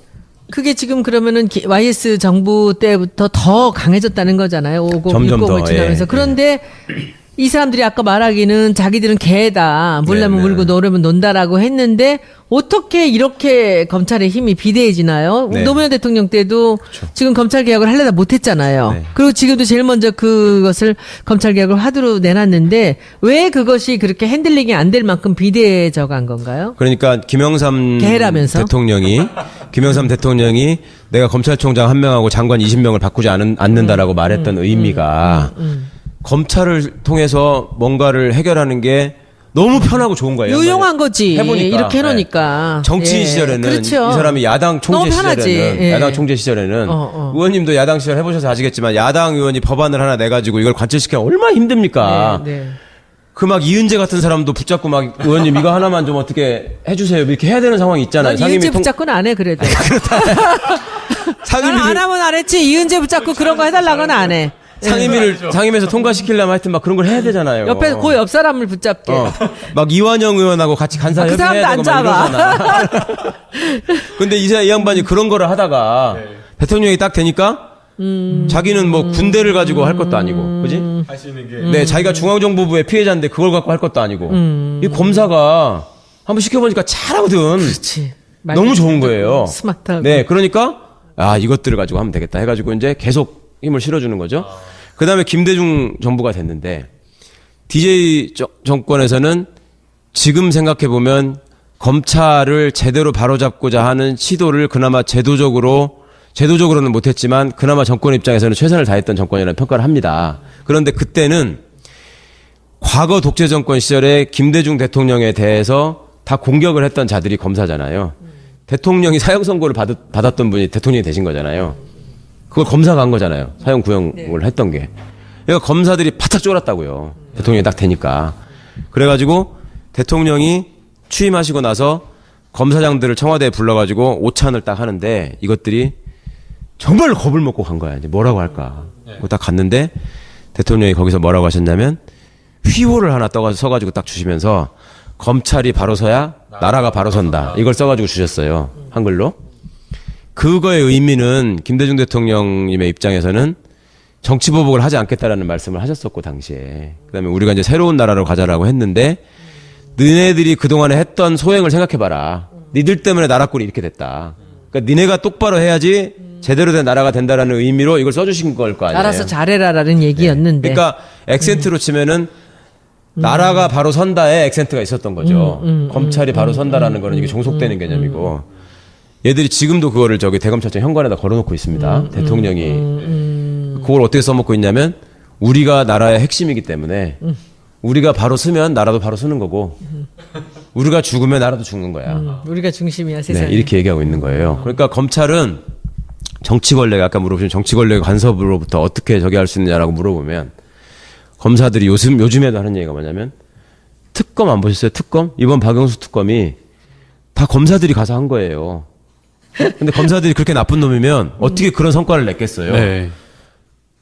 그게 지금 그러면은 YS 정부 때부터 더 강해졌다는 거잖아요. 50, 점점 60을 더, 지나면서. 예, 그런데 이 사람들이 아까 말하기는 자기들은 개다. 물려면 네, 네. 물고 노려면 논다라고 했는데 어떻게 이렇게 검찰의 힘이 비대해지나요? 네. 노무현 대통령 때도 지금 검찰 개혁을 하려다 못했잖아요. 네. 그리고 지금도 제일 먼저 그것을 검찰 개혁을 화두로 내놨는데 왜 그것이 그렇게 핸들링이 안 될 만큼 비대해져 간 건가요? 그러니까 김영삼 개라면서? 김영삼 대통령이 내가 검찰총장 1명하고 장관 20명을 바꾸지 않는다라고 말했던 의미가 검찰을 통해서 뭔가를 해결하는 게 너무 편하고 좋은 거예요. 유용한 거지. 해보니까. 이렇게 해놓으니까. 네. 정치인 예. 시절에는 그렇죠. 이 사람이 야당 총재 너무 편하지. 시절에는 예. 야당 총재 시절에는 어. 의원님도 야당 시절 해보셔서 아시겠지만 야당 의원이 법안을 하나 내가지고 이걸 관철시키면 얼마나 힘듭니까? 네. 그 막 이은재 같은 사람도 붙잡고 막 의원님 이거 하나만 좀 어떻게 해주세요 이렇게 해야 되는 상황이 있잖아요. 난 이은재 붙잡고는 안 해 그래도. 상임위를 안 하면 안 했지. 이은재 붙잡고 그런 거 해달라고는 안 해. 상임위에서 통과시키려면 하여튼 막 그런 걸 해야 되잖아요. 옆에 그 옆 사람을 붙잡게. 막 이완영 의원하고 같이 간사 그 협의해야 사람도 되고 안 막 잡아. 이러잖아. 근데 이 양반이 그런 거를 하다가 대통령이 딱 되니까 자기는 뭐 군대를 가지고 할 것도 아니고, 그지? 할 수 있는 게 네, 자기가 중앙정보부의 피해자인데 그걸 갖고 할 것도 아니고. 이 검사가 한번 시켜보니까 잘하거든. 그렇지. 너무 좋은 거예요. 스마트하고. 네, 그러니까 이것들을 가지고 하면 되겠다 해가지고 이제 계속 힘을 실어주는 거죠. 그 다음에 김대중 정부가 됐는데 DJ 정권에서는 지금 생각해 보면 검찰을 제대로 바로잡고자 하는 시도를 그나마 제도적으로는 못했지만 그나마 정권 입장에서는 최선을 다했던 정권이라는 평가를 합니다. 그런데 그때는 과거 독재 정권 시절에 김대중 대통령에 대해서 다 공격을 했던 자들이 검사잖아요. 대통령이 사형 선고를 받았던 분이 대통령이 되신 거잖아요. 그걸 검사가 한 거잖아요. 사형 구형을 했던 게. 그러니까 검사들이 바짝 쫄았다고요. 대통령이 딱 되니까. 그래가지고 대통령이 취임하시고 나서 검사장들을 청와대에 불러가지고 오찬을 딱 하는데 이것들이 정말 겁을 먹고 간 거야. 이제 뭐라고 할까. 딱 갔는데 대통령이 거기서 뭐라고 하셨냐면 휘호를 하나 써가지고 딱 주시면서 검찰이 바로 서야 나라가 바로 선다. 이걸 써가지고 주셨어요. 한글로. 그거의 의미는 김대중 대통령님의 입장에서는 정치보복을 하지 않겠다라는 말씀을 하셨었고 당시에. 그다음에 우리가 이제 새로운 나라로 가자라고 했는데 너네들이 그동안에 했던 소행을 생각해봐라. 니들 때문에 나라 꼴이 이렇게 됐다. 그러니까 니네가 똑바로 해야지 제대로 된 나라가 된다라는 의미로 이걸 써주신 걸 거 아니에요. 알아서 잘해라라는 얘기였는데. 그러니까 액센트로 치면은 나라가 바로 선다에 액센트가 있었던 거죠. 검찰이 바로 선다라는 거는 이게 종속되는 개념이고. 얘들이 지금도 그거를 대검찰청 현관에다 걸어놓고 있습니다. 대통령이. 그걸 어떻게 써먹고 있냐면 우리가 나라의 핵심이기 때문에 우리가 바로 쓰면 나라도 바로 쓰는 거고 우리가 죽으면 나라도 죽는 거야. 우리가 중심이야 세상에. 네, 이렇게 얘기하고 있는 거예요. 그러니까 검찰은 정치 권력, 아까 물어보신 정치 권력의 간섭으로부터 어떻게 할 수 있느냐라고 물어보면 검사들이 요즘에도 하는 얘기가 뭐냐면 특검 안 보셨어요? 특검? 이번 박영수 특검이 다 검사들이 가서 한 거예요. 근데 검사들이 그렇게 나쁜 놈이면 어떻게 그런 성과를 냈겠어요? 네.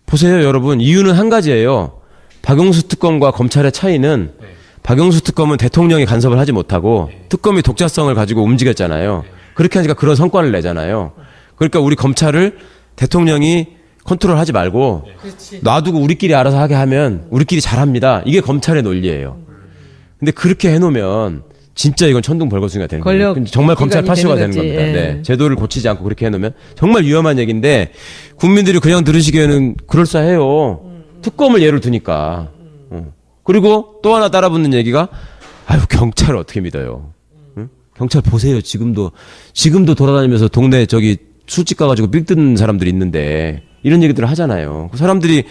보세요, 여러분. 이유는 한 가지예요. 박영수 특검과 검찰의 차이는 박영수 특검은 대통령이 간섭을 하지 못하고 특검이 독자성을 가지고 움직였잖아요. 그렇게 하니까 그런 성과를 내잖아요. 그러니까 우리 검찰을 대통령이 컨트롤하지 말고 놔두고 우리끼리 알아서 하게 하면 우리끼리 잘합니다. 이게 검찰의 논리예요. 근데 그렇게 해놓으면 진짜 이건 천둥벌거숭이가 되는 거예요. 정말 검찰 파쇼가 되는 겁니다. 예. 네. 제도를 고치지 않고 그렇게 해놓으면 정말 위험한 얘기인데 국민들이 그냥 들으시기에는 그럴싸해요. 특검을 예를 두니까. 그리고 또 하나 따라붙는 얘기가 경찰을 어떻게 믿어요? 응? 경찰 보세요. 지금도 돌아다니면서 동네 술집 가가지고 삑 뜯는 사람들이 있는데 이런 얘기들을 하잖아요. 그 사람들이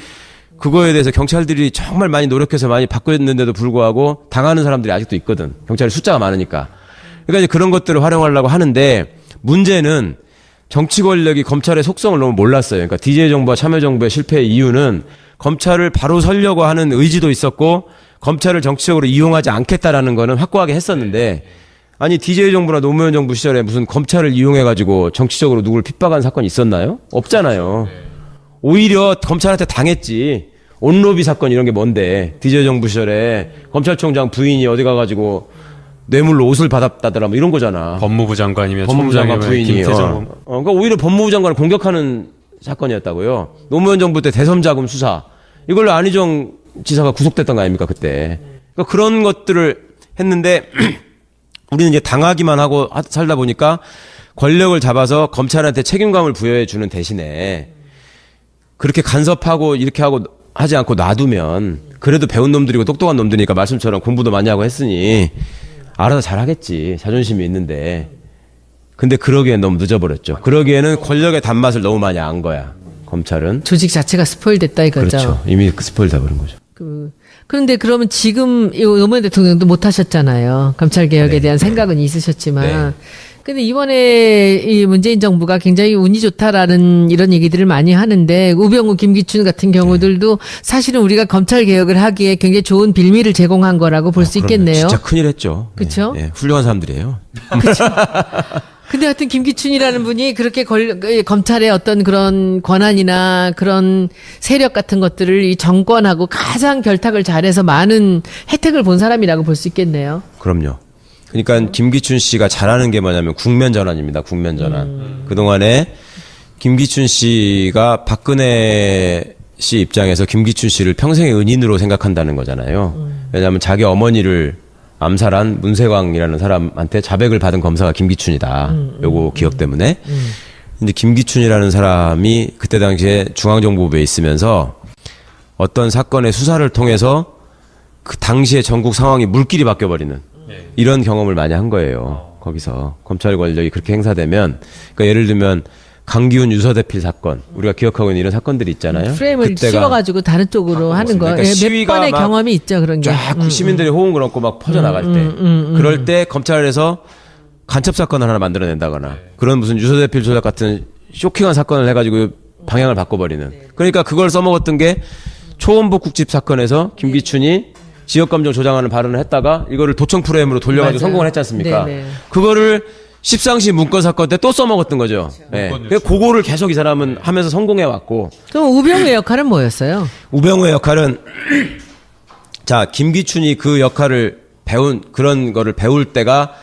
그거에 대해서 경찰들이 정말 많이 노력해서 많이 바꿨는데도 불구하고 당하는 사람들이 아직도 있거든. 경찰이 숫자가 많으니까. 그러니까 이제 그런 것들을 활용하려고 하는데 문제는 정치 권력이 검찰의 속성을 너무 몰랐어요. 그러니까 DJ 정부와 참여정부의 실패의 이유는 검찰을 바로 서려고 하는 의지도 있었고 검찰을 정치적으로 이용하지 않겠다라는 거는 확고하게 했었는데 아니 DJ 정부나 노무현 정부 시절에 무슨 검찰을 이용해가지고 정치적으로 누구를 핍박한 사건이 있었나요? 없잖아요. 오히려 검찰한테 당했지. 온로비 사건 이런 게 뭔데? 디제 정부 시절에 검찰총장 부인이 어디 가가지고 뇌물로 옷을 받았다더라 뭐 이런 거잖아. 법무부 장관이면 법무부 장관 총장이면 부인이. 김태정. 그러니까 오히려 법무부 장관을 공격하는 사건이었다고요. 노무현 정부 때 대선자금 수사. 이걸로 안희정 지사가 구속됐던 거 아닙니까, 그때. 그러니까 그런 것들을 했는데 우리는 이제 당하기만 하고 살다 보니까 권력을 잡아서 검찰한테 책임감을 부여해 주는 대신에 그렇게 간섭하고 이렇게 하고 하지 않고 놔두면 그래도 배운 놈들이고 똑똑한 놈들이니까 말씀처럼 공부도 많이 하고 했으니 알아서 잘하겠지. 자존심이 있는데. 근데 그러기엔 너무 늦어버렸죠. 그러기에는 권력의 단맛을 너무 많이 안 거야. 검찰은. 조직 자체가 스포일됐다 이거죠. 그렇죠. 이미 스포일 다 버린 거죠. 그런데 그러면 지금 노무현 대통령도 못 하셨잖아요. 검찰 개혁에 대한 생각은 있으셨지만. 근데 이번에 이 문재인 정부가 굉장히 운이 좋다라는 이런 얘기들을 많이 하는데 우병우, 김기춘 같은 경우들도 사실은 우리가 검찰 개혁을 하기에 굉장히 좋은 빌미를 제공한 거라고 볼 수 있겠네요. 진짜 큰일 했죠. 그쵸? 네, 훌륭한 사람들이에요. 근데 하여튼 김기춘이라는 분이 그렇게 검찰의 어떤 그런 권한이나 그런 세력 같은 것들을 이 정권하고 가장 결탁을 잘해서 많은 혜택을 본 사람이라고 볼 수 있겠네요. 그럼요. 그러니까 김기춘 씨가 잘하는 게 뭐냐면 국면 전환입니다. 국면 전환. 그동안에 김기춘 씨가 박근혜 씨 입장에서 김기춘 씨를 평생의 은인으로 생각한다는 거잖아요. 왜냐하면 자기 어머니를 암살한 문세광이라는 사람한테 자백을 받은 검사가 김기춘이다. 요거 기억 때문에. 근데 김기춘이라는 사람이 그때 당시에 중앙정보부에 있으면서 어떤 사건의 수사를 통해서 그 당시의 전국 상황이 물길이 바뀌어버리는 이런 경험을 많이 한 거예요. 거기서 검찰 권력이 그렇게 행사되면, 그러니까 예를 들면 강기훈 유서대필 사건, 우리가 기억하고 있는 이런 사건들이 있잖아요. 프레임을 씌워가지고 다른 쪽으로 하는 거. 그러니까 몇 번의 경험이 있죠, 그런 게. 쫙 시민들이 호응을 얻고 막 퍼져나갈 때, 그럴 때 검찰에서 간첩 사건을 하나 만들어낸다거나 그런 무슨 유서대필 조작 같은 쇼킹한 사건을 해가지고 방향을 바꿔버리는. 그러니까 그걸 써먹었던 게 초원복 국집 사건에서 김기춘이 지역감정 조장하는 발언을 했다가 이거를 도청 프레임으로 돌려가지고 맞아요. 성공을 했지 않습니까? 네네. 그거를 십상시 문건 사건 때 또 써먹었던 거죠. 네. 그거를 계속 이 사람은 하면서 성공해왔고. 그럼 우병우의 역할은 뭐였어요? 우병우의 역할은 자, 김기춘이 그 역할을 그런 거를 배울 때가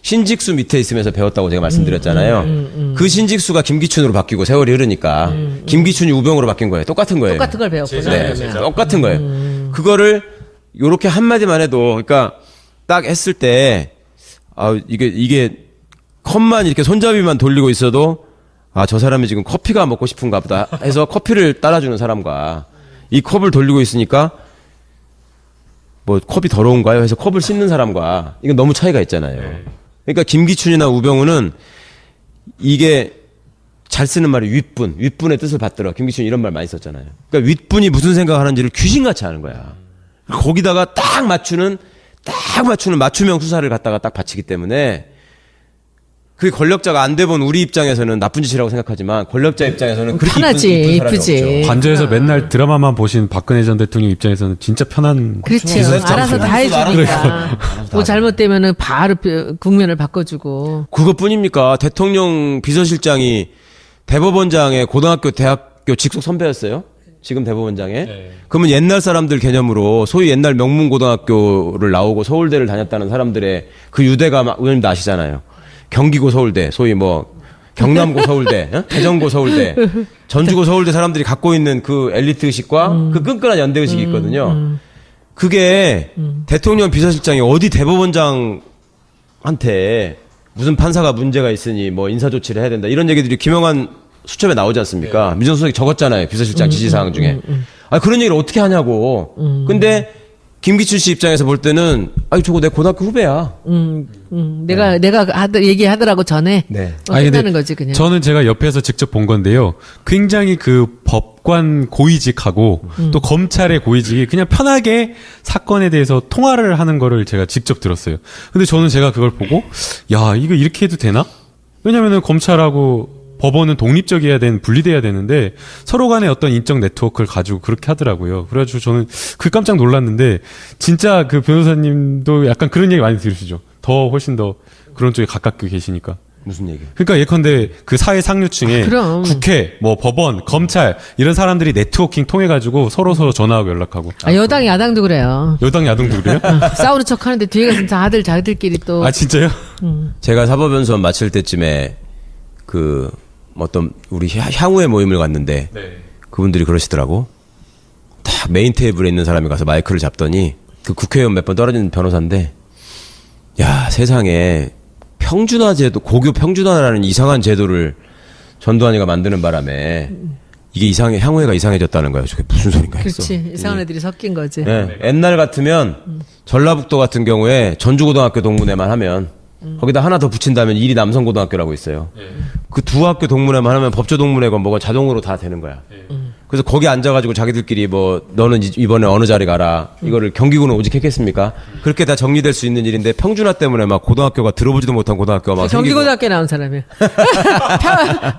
신직수 밑에 있으면서 배웠다고 제가 말씀드렸잖아요. 그 신직수가 김기춘으로 바뀌고 세월이 흐르니까 김기춘이 우병우로 바뀐 거예요. 똑같은 거예요. 똑같은 걸 배웠구나. 네, 그러면. 똑같은 거예요. 그거를 요렇게 한마디만 해도, 그러니까 딱 했을 때, 이게 컵만 이렇게 손잡이만 돌리고 있어도, 저 사람이 지금 커피가 먹고 싶은가 보다 해서 커피를 따라주는 사람과 이 컵을 돌리고 있으니까, 뭐 컵이 더러운가요? 해서 컵을 씻는 사람과 이건 너무 차이가 있잖아요. 그러니까 김기춘이나 우병우는 이게 잘 쓰는 말이 윗분의 뜻을 받들어. 김기춘이 이런 말 많이 썼잖아요. 그러니까 윗분이 무슨 생각을 하는지를 귀신같이 하는 거야. 거기다가 딱 맞추는 맞춤형 수사를 갖다가 딱 바치기 때문에 그게 권력자가 안 돼본 우리 입장에서는 나쁜 짓이라고 생각하지만 권력자 입장에서는 그렇게 편하지, 이쁜 사람이 이쁘지. 없죠. 관저에서 맨날 드라마만 보신 박근혜 전 대통령 입장에서는 진짜 편한. 그렇죠. 알아서 다 해주니까. 뭐 잘못되면은 바로 국면을 바꿔주고. 그것뿐입니까? 대통령 비서실장이 대법원장의 고등학교, 대학교 직속 선배였어요. 지금 대법원장에. 그러면 옛날 사람들 개념으로 소위 옛날 명문고등학교를 나오고 서울대를 다녔다는 사람들의 그 유대가 의원님도 아시잖아요. 경기고 서울대, 소위 뭐 경남고 서울대, 대전고 서울대, 전주고 서울대 사람들이 갖고 있는 그 엘리트 의식과 그 끈끈한 연대 의식이 있거든요. 그게 대통령 비서실장이 어디 대법원장한테 무슨 판사가 문제가 있으니 뭐 인사조치를 해야 된다 이런 얘기들이 김영환 수첩에 나오지 않습니까? 민정수석이 적었잖아요. 비서실장 지시사항 중에. 그런 얘기를 어떻게 하냐고. 근데 김기춘 씨 입장에서 볼 때는 저거 내 고등학교 후배야. 내가 얘기하더라고 전에. 네. 끝나는 거지 그냥. 저는 제가 옆에서 직접 본 건데요. 굉장히 그 법관 고위직하고 또 검찰의 고위직이 그냥 편하게 사건에 대해서 통화를 하는 거를 제가 직접 들었어요. 근데 저는 제가 그걸 보고 야, 이거 이렇게 해도 되나? 왜냐면은 검찰하고 법원은 독립적이어야 분리돼야 되는데 서로 간의 어떤 인적 네트워크를 가지고 그렇게 하더라고요. 그래가지고 저는 그 깜짝 놀랐는데 진짜 그 변호사님도 약간 그런 얘기 많이 들으시죠. 훨씬 더 그런 쪽에 가깝게 계시니까. 무슨 얘기? 그러니까 예컨대 그 사회 상류층에 그럼. 국회, 뭐 법원, 검찰 이런 사람들이 네트워킹 통해 가지고 서로 전화하고 연락하고. 여당 야당도 그래요. 여당 야당도 그래요? 싸우는 척하는데 뒤에 가서 다들 자기들끼리 또 아 진짜요? 제가 사법연수원 마칠 때쯤에 그 어떤 우리 향후의 모임을 갔는데 네. 그분들이 그러시더라고. 딱 메인 테이블에 있는 사람이 가서 마이크를 잡더니 그 국회의원 몇 번 떨어진 변호사인데, 야 세상에 평준화 제도, 고교 평준화라는 이상한 제도를 전두환이가 만드는 바람에 이게 향후회가 이상해졌다는 거예요. 저게 무슨 소린가 했어. 그렇지. 이상한 애들이 섞인 거지. 네. 옛날 같으면 전라북도 같은 경우에 전주고등학교 동문회만 하면 거기다 하나 더 붙인다면 일이 남성고등학교라고 있어요. 그 두 학교 동문회만 하면 법조동문회건 뭐건 자동으로 다 되는 거야. 그래서 거기 앉아가지고 자기들끼리 뭐 너는 이번에 어느 자리 가라. 이거를 경기고는 오직했겠습니까? 그렇게 다 정리될 수 있는 일인데 평준화 때문에 막 고등학교가 들어보지도 못한 고등학교가 막 경기고등학교 나온 사람이야.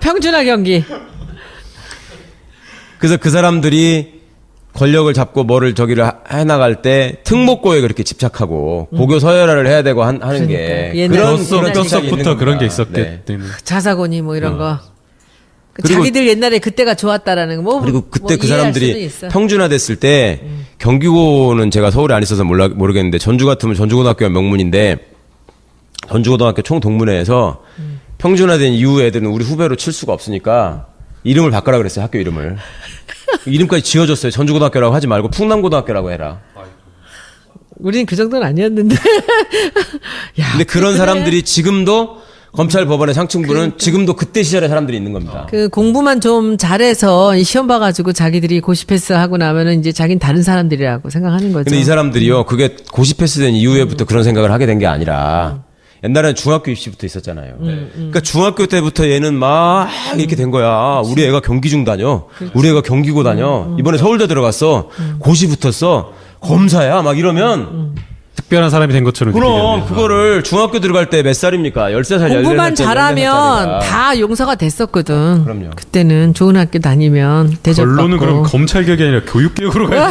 평준화 경기. 그래서 그 사람들이 권력을 잡고 뭐를 저기를 해나갈 때 특목고에 그렇게 집착하고 고교 서열화를 해야 되고 하는 게 옛날 그런 옛날 뼛속부터 그런 게 네. 있었기 때문에. 자사고니 뭐 이런 거. 그리고- 자기들 옛날에 그때가 좋았다라는 거. 뭐, 그리고 그때 뭐 그 이해할 수는 사람들이 있어. 평준화 됐을 때 경기고는 제가 서울에 안 있어서 모르겠는데 전주 같으면 전주고등학교가 명문인데 전주고등학교 총동문회에서 평준화된 이후 애들은 우리 후배로 칠 수가 없으니까 이름을 바꾸라 그랬어요. 학교 이름을. 이름까지 지어줬어요. 전주고등학교라고 하지 말고 풍남고등학교라고 해라. 우리는 그 정도는 아니었는데. 야, 근데 그런 사람들이 지금도 검찰 법원의 상층부는 지금도 그때 시절의 사람들이 있는 겁니다. 그 공부만 좀 잘해서 이 시험 봐가지고 자기들이 고시패스 하고 나면은 이제 자기는 다른 사람들이라고 생각하는 거죠. 근데 이 사람들이요, 그게 고시패스된 이후에부터 그런 생각을 하게 된 게 아니라, 옛날에는 중학교 입시부터 있었잖아요. 그러니까 중학교 때부터 얘는 막 이렇게 된 거야. 우리 애가 경기중 다녀. 우리 애가 경기고 다녀. 이번에 서울대 들어갔어. 고시 붙었어. 검사야. 막 이러면. 특별한 사람이 된 것처럼 그럼 느끼겠네요. 그거를 중학교 들어갈 때 몇 살입니까? 13살, 14살. 공부만 잘하면 다 용서가 됐었거든. 그럼요. 그때는 좋은 학교 다니면 대접받고. 결론은 그럼 검찰개혁이 아니라 교육개혁으로 가야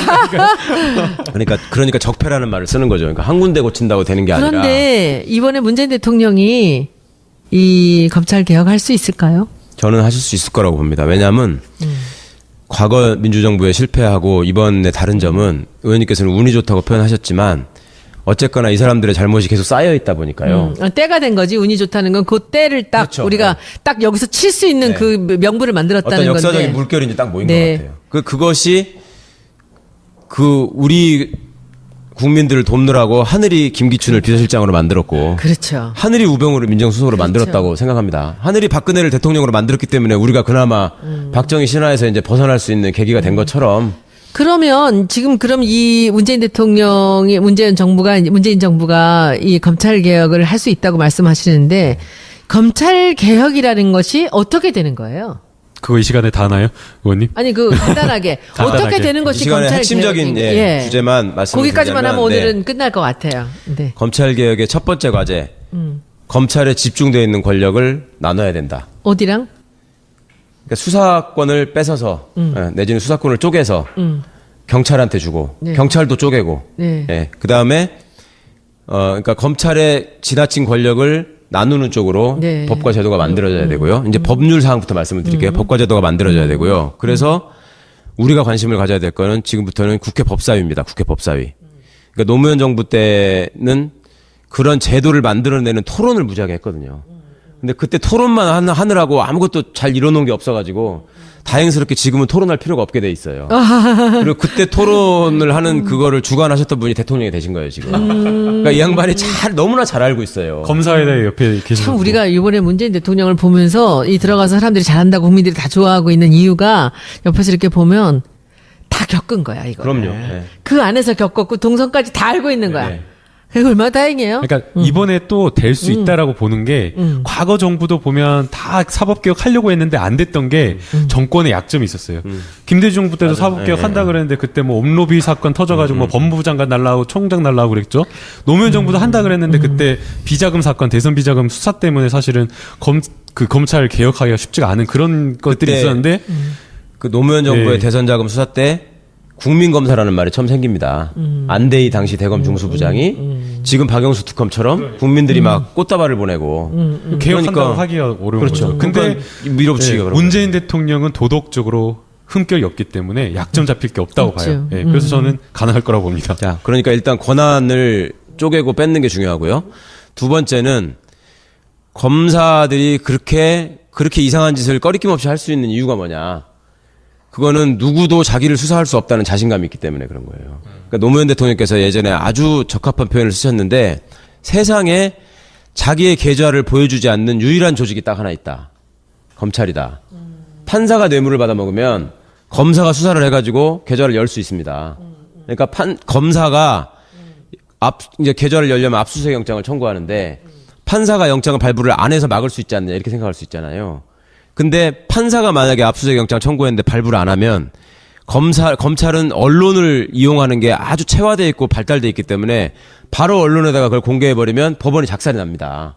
되니까. 그러니까 적폐라는 말을 쓰는 거죠. 그러니까 한 군데 고친다고 되는 게 아니라. 그런데 이번에 문재인 대통령이 이 검찰 개혁할 수 있을까요? 저는 하실 수 있을 거라고 봅니다. 왜냐하면 과거 민주정부에 실패하고 이번에 다른 점은 의원님께서는 운이 좋다고 표현하셨지만 어쨌거나 이 사람들의 잘못이 계속 쌓여 있다 보니까요. 때가 된 거지. 운이 좋다는 건 그 때를 딱 그렇죠. 우리가 딱 여기서 칠 수 있는 네. 그 명분을 만들었다는 어떤 역사적인 건데. 물결이 이제 딱 모인 네. 것 같아요. 그것이 우리 국민들을 돕느라고 하늘이 김기춘을 비서실장으로 만들었고 그렇죠. 하늘이 우병우를 민정수석으로 만들었다고 생각합니다. 하늘이 박근혜를 대통령으로 만들었기 때문에 우리가 그나마 박정희 신화에서 이제 벗어날 수 있는 계기가 된 것처럼 그러면 지금 그럼 이 문재인 정부가 이 검찰 개혁을 할 수 있다고 말씀하시는데 검찰 개혁이라는 것이 어떻게 되는 거예요? 그거 이 시간에 다 하나요, 의원님? 아니 간단하게 간단하게. 어떻게 되는 이 것이 시간에 검찰 핵심적인 개혁인가? 주제만 말씀드리자면 거기까지만 하면 오늘은 끝날 것 같아요. 네. 검찰 개혁의 첫 번째 과제 검찰에 집중되어 있는 권력을 나눠야 된다. 어디랑? 그러니까 수사권을 뺏어서 내지는 수사권을 쪼개서 경찰한테 주고 네. 경찰도 쪼개고 네. 예. 그다음에 그러니까 검찰의 지나친 권력을 나누는 쪽으로 네. 법과 제도가 만들어져야 되고요. 이제 법률 사항부터 말씀을 드릴게요. 법과 제도가 만들어져야 되고요. 그래서 우리가 관심을 가져야 될 거는 지금부터는 국회 법사위입니다. 국회 법사위. 그러니까 노무현 정부 때는 그런 제도를 만들어내는 토론을 무지하게 했거든요. 근데 그때 토론만 하느라고 아무것도 잘 이뤄놓은 게 없어가지고 다행스럽게 지금은 토론할 필요가 없게 돼 있어요. 그리고 그때 토론을 하는 그거를 주관하셨던 분이 대통령이 되신 거예요, 지금. 그러니까 이 양반이 너무나 잘 알고 있어요. 검사에 옆에 계신 참 분. 우리가 이번에 문재인 대통령을 보면서 이 들어가서 사람들이 잘한다고 국민들이 다 좋아하고 있는 이유가 옆에서 이렇게 보면 다 겪은 거야, 이거. 그럼요. 네. 그 안에서 겪었고 동선까지 다 알고 있는 거야. 네. 그게 얼마나 다행이에요. 그러니까 이번에 또 될 수 있다라고 보는 게 과거 정부도 보면 다 사법개혁 하려고 했는데 안 됐던 게 정권의 약점이 있었어요. 김대중 정부 때도 사법개혁 한다 그랬는데 그때 뭐 업로비 사건 터져가지고 뭐 법무부 장관 날라오고 총장 날라오고 그랬죠. 노무현 정부도 한다 그랬는데 그때 비자금 사건 대선 비자금 수사 때문에 사실은 검찰 개혁하기가 쉽지가 않은 그런 것들이 그때 있었는데 그 노무현 정부의 네. 대선 자금 수사 때 국민검사라는 말이 처음 생깁니다. 안대희 당시 대검 중수부장이 지금 박영수 특검처럼 국민들이 막 꽃다발을 보내고 개혁한다고 그러니까 하기가 어려운 그렇죠. 거죠. 근데 그러니까 밀어붙이기가 그런 문재인 대통령은 도덕적으로 흠결이 없기 때문에 약점 잡힐 게 없다고 없죠. 봐요. 예, 그래서 저는 가능할 거라고 봅니다. 자, 그러니까 일단 권한을 쪼개고 뺏는 게 중요하고요. 두 번째는 검사들이 그렇게 이상한 짓을 꺼리낌 없이 할 수 있는 이유가 뭐냐. 그거는 누구도 자기를 수사할 수 없다는 자신감이 있기 때문에 그런 거예요. 그러니까 노무현 대통령께서 예전에 아주 적합한 표현을 쓰셨는데 세상에 자기의 계좌를 보여주지 않는 유일한 조직이 딱 하나 있다. 검찰이다. 판사가 뇌물을 받아먹으면 검사가 수사를 해가지고 계좌를 열 수 있습니다. 그러니까 검사가 이제 계좌를 열려면 압수수색 영장을 청구하는데 판사가 영장을 발부를 안 해서 막을 수 있지 않느냐 이렇게 생각할 수 있잖아요. 근데 판사가 만약에 압수수색 영장 청구했는데 발부를 안 하면 검찰은 언론을 이용하는 게 아주 체화되어 있고 발달되어 있기 때문에 바로 언론에다가 그걸 공개해버리면 법원이 작살이 납니다.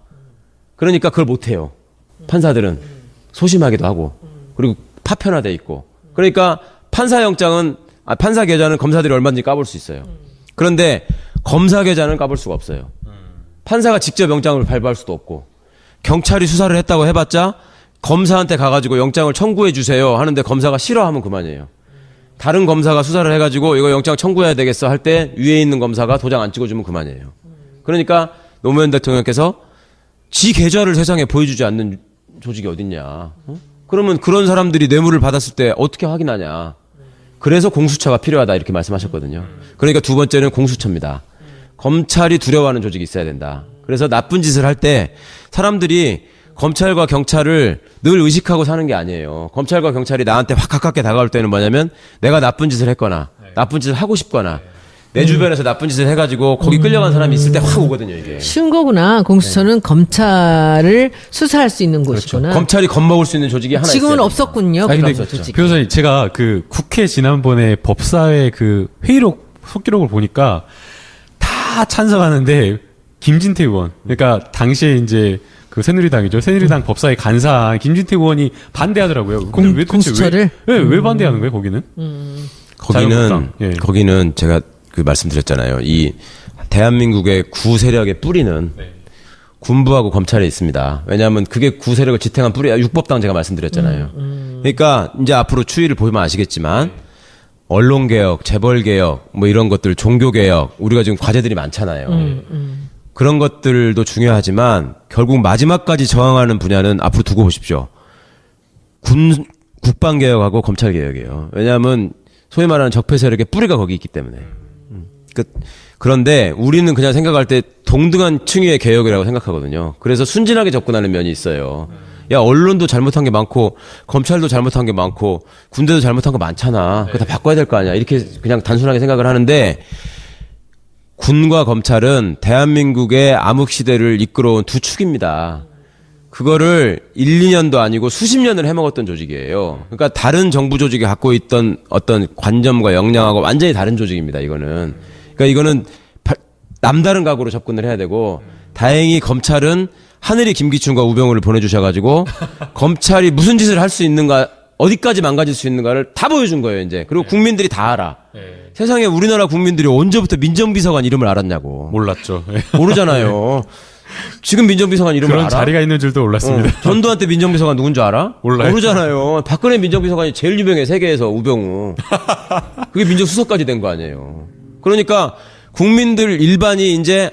그러니까 그걸 못해요. 판사들은 소심하기도 하고 그리고 파편화되어 있고 그러니까 판사 계좌는 검사들이 얼마든지 까볼 수 있어요. 그런데 검사 계좌는 까볼 수가 없어요. 판사가 직접 영장을 발부할 수도 없고 경찰이 수사를 했다고 해봤자 검사한테 가가지고 영장을 청구해 주세요 하는데 검사가 싫어하면 그만이에요. 다른 검사가 수사를 해가지고 이거 영장 청구해야 되겠어 할 때 위에 있는 검사가 도장 안 찍어주면 그만이에요. 그러니까 노무현 대통령께서 지 계좌를 세상에 보여주지 않는 조직이 어딨냐. 그러면 그런 사람들이 뇌물을 받았을 때 어떻게 확인하냐. 그래서 공수처가 필요하다 이렇게 말씀하셨거든요. 그러니까 두 번째는 공수처입니다. 검찰이 두려워하는 조직이 있어야 된다. 그래서 나쁜 짓을 할 때 사람들이 검찰과 경찰을 늘 의식하고 사는 게 아니에요. 검찰과 경찰이 나한테 확 가깝게 다가올 때는 뭐냐면 내가 나쁜 짓을 했거나 나쁜 짓을 하고 싶거나 내 주변에서 나쁜 짓을 해가지고 거기 끌려간 사람이 있을 때 확 오거든요, 이게. 쉬운 거구나. 공수처는 검찰을 수사할 수 있는 곳이구나. 검찰이 겁먹을 수 있는 조직이 하나 있어요. 지금은 없었군요. 아니, 그런 근데 조직이. 변호사님 제가 그 국회 지난번에 법사위 그 회의록 속기록을 보니까 다 찬성하는데 김진태 의원 그러니까 당시에 이제 그 새누리당이죠. 새누리당 법사위 간사 김진태 의원이 반대하더라고요. 공수처를? 왜 반대하는 거예요, 거기는? 자유한국당. 예. 거기는 제가 그 말씀드렸잖아요. 이 대한민국의 구세력의 뿌리는 군부하고 검찰에 있습니다. 왜냐하면 그게 구세력을 지탱한 뿌리야. 육법당 제가 말씀드렸잖아요. 그러니까 이제 앞으로 추이를 보면 아시겠지만 언론개혁, 재벌개혁, 뭐 이런 것들, 종교개혁, 우리가 지금 과제들이 많잖아요. 그런 것들도 중요하지만 결국 마지막까지 저항하는 분야는 앞으로 두고 보십시오. 국방개혁하고 검찰개혁이에요. 왜냐하면 소위 말하는 적폐 세력의 뿌리가 거기 있기 때문에. 그런데 우리는 그냥 생각할 때 동등한 층위의 개혁이라고 생각하거든요. 그래서 순진하게 접근하는 면이 있어요. 야, 언론도 잘못한 게 많고 검찰도 잘못한 게 많고 군대도 잘못한 거 많잖아. 그거 다 바꿔야 될 거 아니야. 이렇게 그냥 단순하게 생각을 하는데 군과 검찰은 대한민국의 암흑시대를 이끌어온 두 축입니다. 그거를 1, 2년도 아니고 수십 년을 해먹었던 조직이에요. 그러니까 다른 정부 조직이 갖고 있던 어떤 관점과 역량하고 완전히 다른 조직입니다. 이거는. 그러니까 이거는 남다른 각오로 접근을 해야 되고 다행히 검찰은 하늘이 김기춘과 우병우를 보내주셔가지고 검찰이 무슨 짓을 할 수 있는가 어디까지 망가질 수 있는가를 다 보여준 거예요, 이제. 그리고 국민들이 다 알아. 세상에 우리나라 국민들이 언제부터 민정비서관 이름을 알았냐고. 몰랐죠. 모르잖아요. 지금 민정비서관 이름을 그런 알아? 자리가 있는 줄도 몰랐습니다. 전두환 때 민정비서관 누군 줄 알아? 몰라요. 모르잖아요. 박근혜 민정비서관이 제일 유명해, 세계에서. 우병우. 그게 민정수석까지 된 거 아니에요. 그러니까 국민들 일반이 이제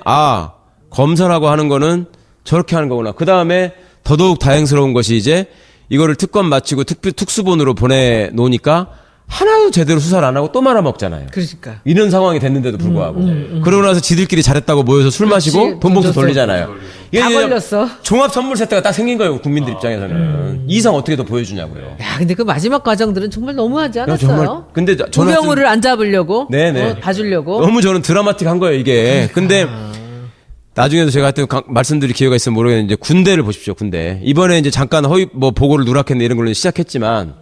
검사라고 하는 거는 저렇게 하는 거구나. 그 다음에 더더욱 다행스러운 것이 이제 이거를 특검 마치고 특수본으로 보내놓으니까 하나도 제대로 수사를 안 하고 또 말아먹잖아요. 그러니까. 이런 상황이 됐는데도 불구하고. 그러고 나서 지들끼리 잘했다고 모여서 술 마시고 돈 봉투 돌리잖아요. 다 걸렸어. 종합 선물 세트가 딱 생긴 거예요, 국민들 입장에서는. 이상 어떻게 더 보여주냐고요. 야, 근데 그 마지막 과정들은 정말 너무하지 않았어요? 정말. 근데 저는 우병우를 안 잡으려고, 네네. 봐주려고. 너무 저는 드라마틱한 거예요, 이게. 근데 나중에도 제가 하여튼 말씀드릴 기회가 있으면 모르겠는데 이제 군대를 보십시오, 군대. 이번에 이제 잠깐 보고를 누락했네 이런 걸로 시작했지만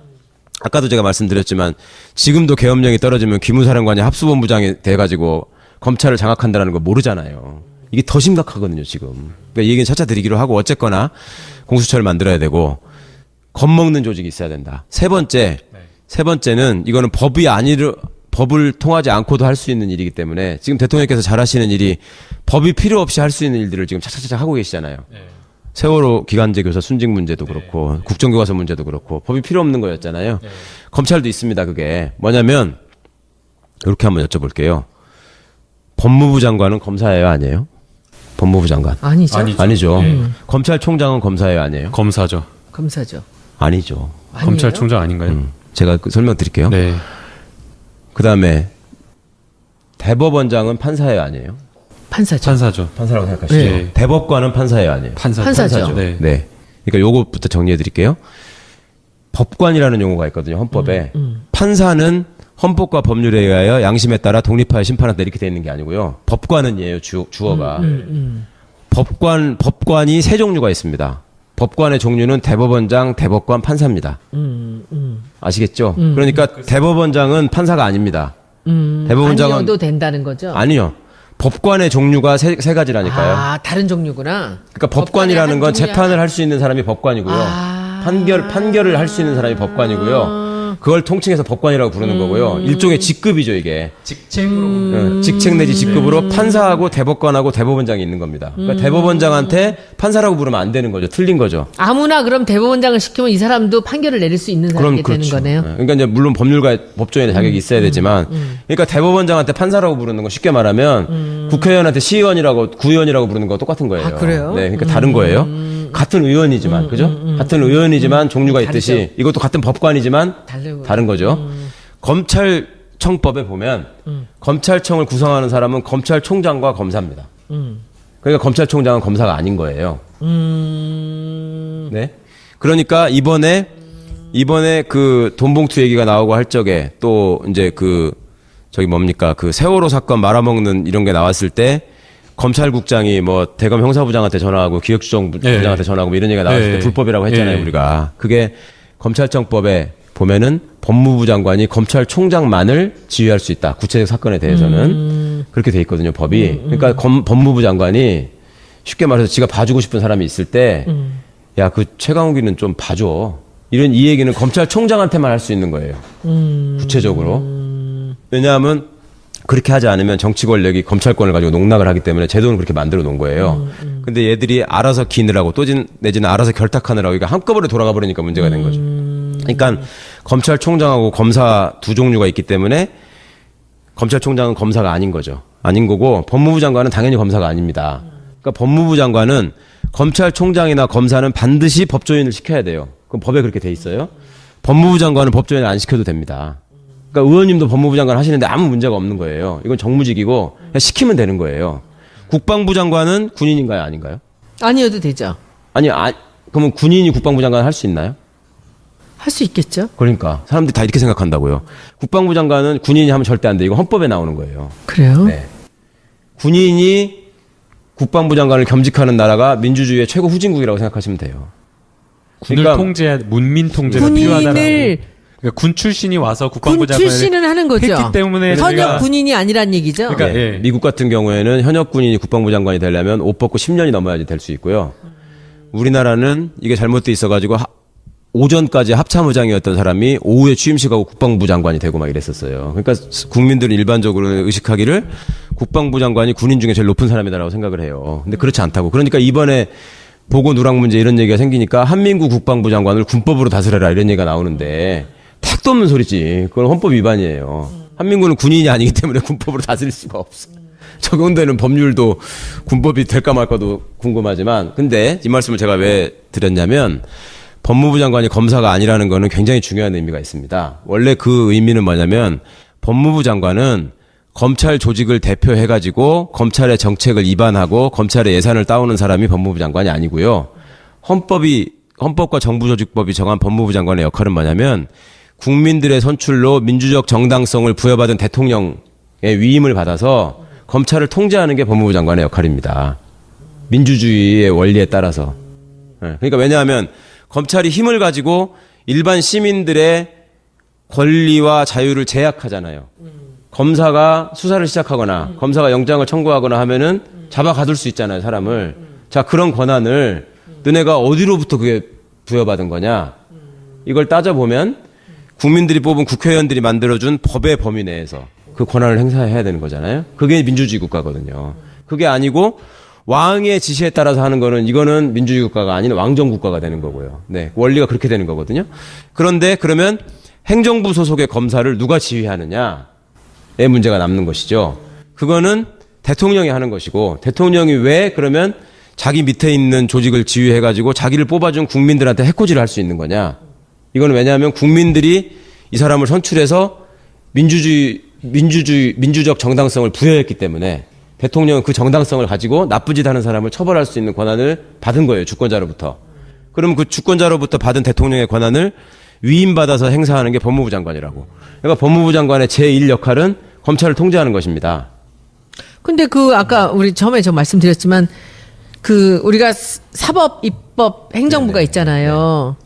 아까도 제가 말씀드렸지만 지금도 계엄령이 떨어지면 기무사령관이 합수본부장이 돼가지고 검찰을 장악한다는 거 모르잖아요. 이게 더 심각하거든요, 지금. 그러니까 이 얘기는 차차 드리기로 하고 어쨌거나 공수처를 만들어야 되고 겁먹는 조직이 있어야 된다. 세 번째는 이거는 법을 통하지 않고도 할 수 있는 일이기 때문에 지금 대통령께서 잘하시는 일이 법이 필요 없이 할 수 있는 일들을 지금 착착착 하고 계시잖아요. 세월호 기간제 교사 순직 문제도 그렇고 국정교과서 문제도 그렇고 법이 필요 없는 거였잖아요. 검찰도 있습니다. 그게 뭐냐면 이렇게 한번 여쭤볼게요. 법무부 장관은 검사예요, 아니에요? 법무부 장관. 아니죠. 아니죠. 검찰총장은 검사예요, 아니에요? 검사죠. 검사죠. 아니죠. 아니에요? 검찰총장 아닌가요? 제가 설명드릴게요. 네. 그다음에 대법원장은 판사예요, 아니에요? 판사죠. 판사죠. 판사라고 생각하시죠. 네. 대법관은 판사예요, 아니에요? 판사죠. 네. 네. 그러니까 요것부터 정리해 드릴게요. 법관이라는 용어가 있거든요, 헌법에. 판사는 헌법과 법률에 의하여 양심에 따라 독립하여 심판한다 이렇게 돼 있는 게 아니고요. 법관은 예요, 주어가. 법관이 세 종류가 있습니다. 법관의 종류는 대법원장, 대법관, 판사입니다. 아시겠죠? 그러니까 대법원장은 판사가 아닙니다. 대법원장은 아니어도 된다는 거죠. 아니요. 법관의 종류가 세 가지라니까요. 아, 다른 종류구나. 그러니까 법관이라는 건 법관의 한 종류야. 재판을 할 수 있는 사람이 법관이고요. 판결을 할 수 있는 사람이 법관이고요. 그걸 통칭해서 법관이라고 부르는 거고요. 일종의 직급이죠, 이게. 직책으로. 직책 내지 직급으로 판사하고 대법관하고 대법원장이 있는 겁니다. 그러니까 대법원장한테 판사라고 부르면 안 되는 거죠. 틀린 거죠. 아무나 그럼 대법원장을 시키면 이 사람도 판결을 내릴 수 있는 사람이 되는 거네요. 그러니까 이제 물론 법률가 법조인의 자격이 있어야 되지만, 그러니까 대법원장한테 판사라고 부르는 거 쉽게 말하면 국회의원한테 시의원이라고 구의원이라고 부르는 거 똑같은 거예요. 아, 그래요? 네, 그러니까 다른 거예요. 같은 의원이지만, 그죠? 같은 의원이지만 종류가 있듯이 다르죠. 이것도 같은 법관이지만 다른 거죠. 검찰청법에 보면 검찰청을 구성하는 사람은 검찰총장과 검사입니다. 그러니까 검찰총장은 검사가 아닌 거예요. 네. 그러니까 이번에 그 돈봉투 얘기가 나오고 할 적에 또 이제 저기 뭡니까 그 세월호 사건 말아먹는 이런 게 나왔을 때 검찰국장이 뭐 대검 형사부장한테 전화하고 기획수정부장한테 전화하고 뭐 이런 얘기가 나왔을 때 불법이라고 했잖아요, 우리가. 그게 검찰청법에 보면은 법무부 장관이 검찰총장만을 지휘할 수 있다. 구체적 사건에 대해서는 그렇게 돼 있거든요, 법이. 그러니까 법무부 장관이 쉽게 말해서 지가 봐주고 싶은 사람이 있을 때, 야, 그 최강욱이는 좀 봐줘. 이 얘기는 검찰총장한테만 할 수 있는 거예요. 구체적으로. 왜냐하면 그렇게 하지 않으면 정치 권력이 검찰권을 가지고 농락을 하기 때문에 제도는 그렇게 만들어 놓은 거예요. 근데 얘들이 알아서 기느라고 내지는 알아서 결탁하느라고 이게 한꺼번에 돌아가 버리니까 문제가 된 거죠. 그러니까 검찰총장하고 검사 두 종류가 있기 때문에 검찰총장은 검사가 아닌 거죠. 아닌 거고 법무부 장관은 당연히 검사가 아닙니다. 그러니까 법무부 장관은 검찰총장이나 검사는 반드시 법조인을 시켜야 돼요. 그럼 법에 그렇게 돼 있어요. 법무부 장관은 법조인을 안 시켜도 됩니다. 그러니까 의원님도 법무부 장관 하시는데 아무 문제가 없는 거예요. 이건 정무직이고 그냥 시키면 되는 거예요. 국방부 장관은 군인인가요, 아닌가요? 아니어도 되죠. 그러면 군인이 국방부 장관 할 수 있나요? 할 수 있겠죠. 그러니까 사람들이 다 이렇게 생각한다고요. 국방부 장관은 군인이 하면 절대 안 돼. 이거 헌법에 나오는 거예요. 그래요? 네. 군인이 국방부 장관을 겸직하는 나라가 민주주의의 최고 후진국이라고 생각하시면 돼요. 군을 통제, 문민 통제가 필요하다라고. 그러니까 군 출신이 와서 국방부 군 장관을 출신은 하는 거죠. 했기 때문에 현역 군인이 아니란 얘기죠. 그러니까 네. 예. 미국 같은 경우에는 현역 군인이 국방부 장관이 되려면 옷 벗고 10년이 넘어야지 될 수 있고요. 우리나라는 이게 잘못돼 있어가지고 오전까지 합참의장이었던 사람이 오후에 취임식하고 국방부 장관이 되고 막 이랬었어요. 그러니까 국민들은 일반적으로 의식하기를 국방부 장관이 군인 중에 제일 높은 사람이다라고 생각을 해요. 근데 그렇지 않다고. 그러니까 이번에 보고 누락 문제 이런 얘기가 생기니까 한민구 국방부 장관을 군법으로 다스려라 이런 얘기가 나오는데 택도 없는 소리지. 그건 헌법 위반이에요. 한민구는 군인이 아니기 때문에 군법으로 다스릴 수가 없어. 적용되는 법률도 군법이 될까 말까도 궁금하지만 근데 이 말씀을 제가 왜 드렸냐면 법무부 장관이 검사가 아니라는 거는 굉장히 중요한 의미가 있습니다. 원래 그 의미는 뭐냐면 법무부 장관은 검찰 조직을 대표해가지고 검찰의 정책을 입안하고 검찰의 예산을 따오는 사람이 법무부 장관이 아니고요. 헌법과 정부조직법이 정한 법무부 장관의 역할은 뭐냐면 국민들의 선출로 민주적 정당성을 부여받은 대통령의 위임을 받아서 검찰을 통제하는 게 법무부 장관의 역할입니다. 민주주의의 원리에 따라서. 그러니까 왜냐하면 검찰이 힘을 가지고 일반 시민들의 권리와 자유를 제약하잖아요. 검사가 수사를 시작하거나 검사가 영장을 청구하거나 하면은 잡아 가둘 수 있잖아요, 사람을. 자, 그런 권한을 너네가 어디로부터 그게 부여받은 거냐? 이걸 따져보면 국민들이 뽑은 국회의원들이 만들어준 법의 범위 내에서 그 권한을 행사해야 되는 거잖아요. 그게 민주주의 국가거든요. 그게 아니고 왕의 지시에 따라서 하는 거는 이거는 민주주의 국가가 아닌 왕정 국가가 되는 거고요. 네, 원리가 그렇게 되는 거거든요. 그런데 그러면 행정부 소속의 검사를 누가 지휘하느냐의 문제가 남는 것이죠. 그거는 대통령이 하는 것이고 대통령이 왜 그러면 자기 밑에 있는 조직을 지휘해가지고 자기를 뽑아준 국민들한테 해코지를 할 수 있는 거냐. 이거는 왜냐하면 국민들이 이 사람을 선출해서 민주적 정당성을 부여했기 때문에 대통령은 그 정당성을 가지고 나쁜 짓 하는 사람을 처벌할 수 있는 권한을 받은 거예요. 주권자로부터. 그럼 그 주권자로부터 받은 대통령의 권한을 위임받아서 행사하는 게 법무부 장관이라고. 그러니까 법무부 장관의 제1 역할은 검찰을 통제하는 것입니다. 근데 아까 우리 처음에 저 말씀드렸지만 우리가 사법, 입법, 행정부가 있잖아요.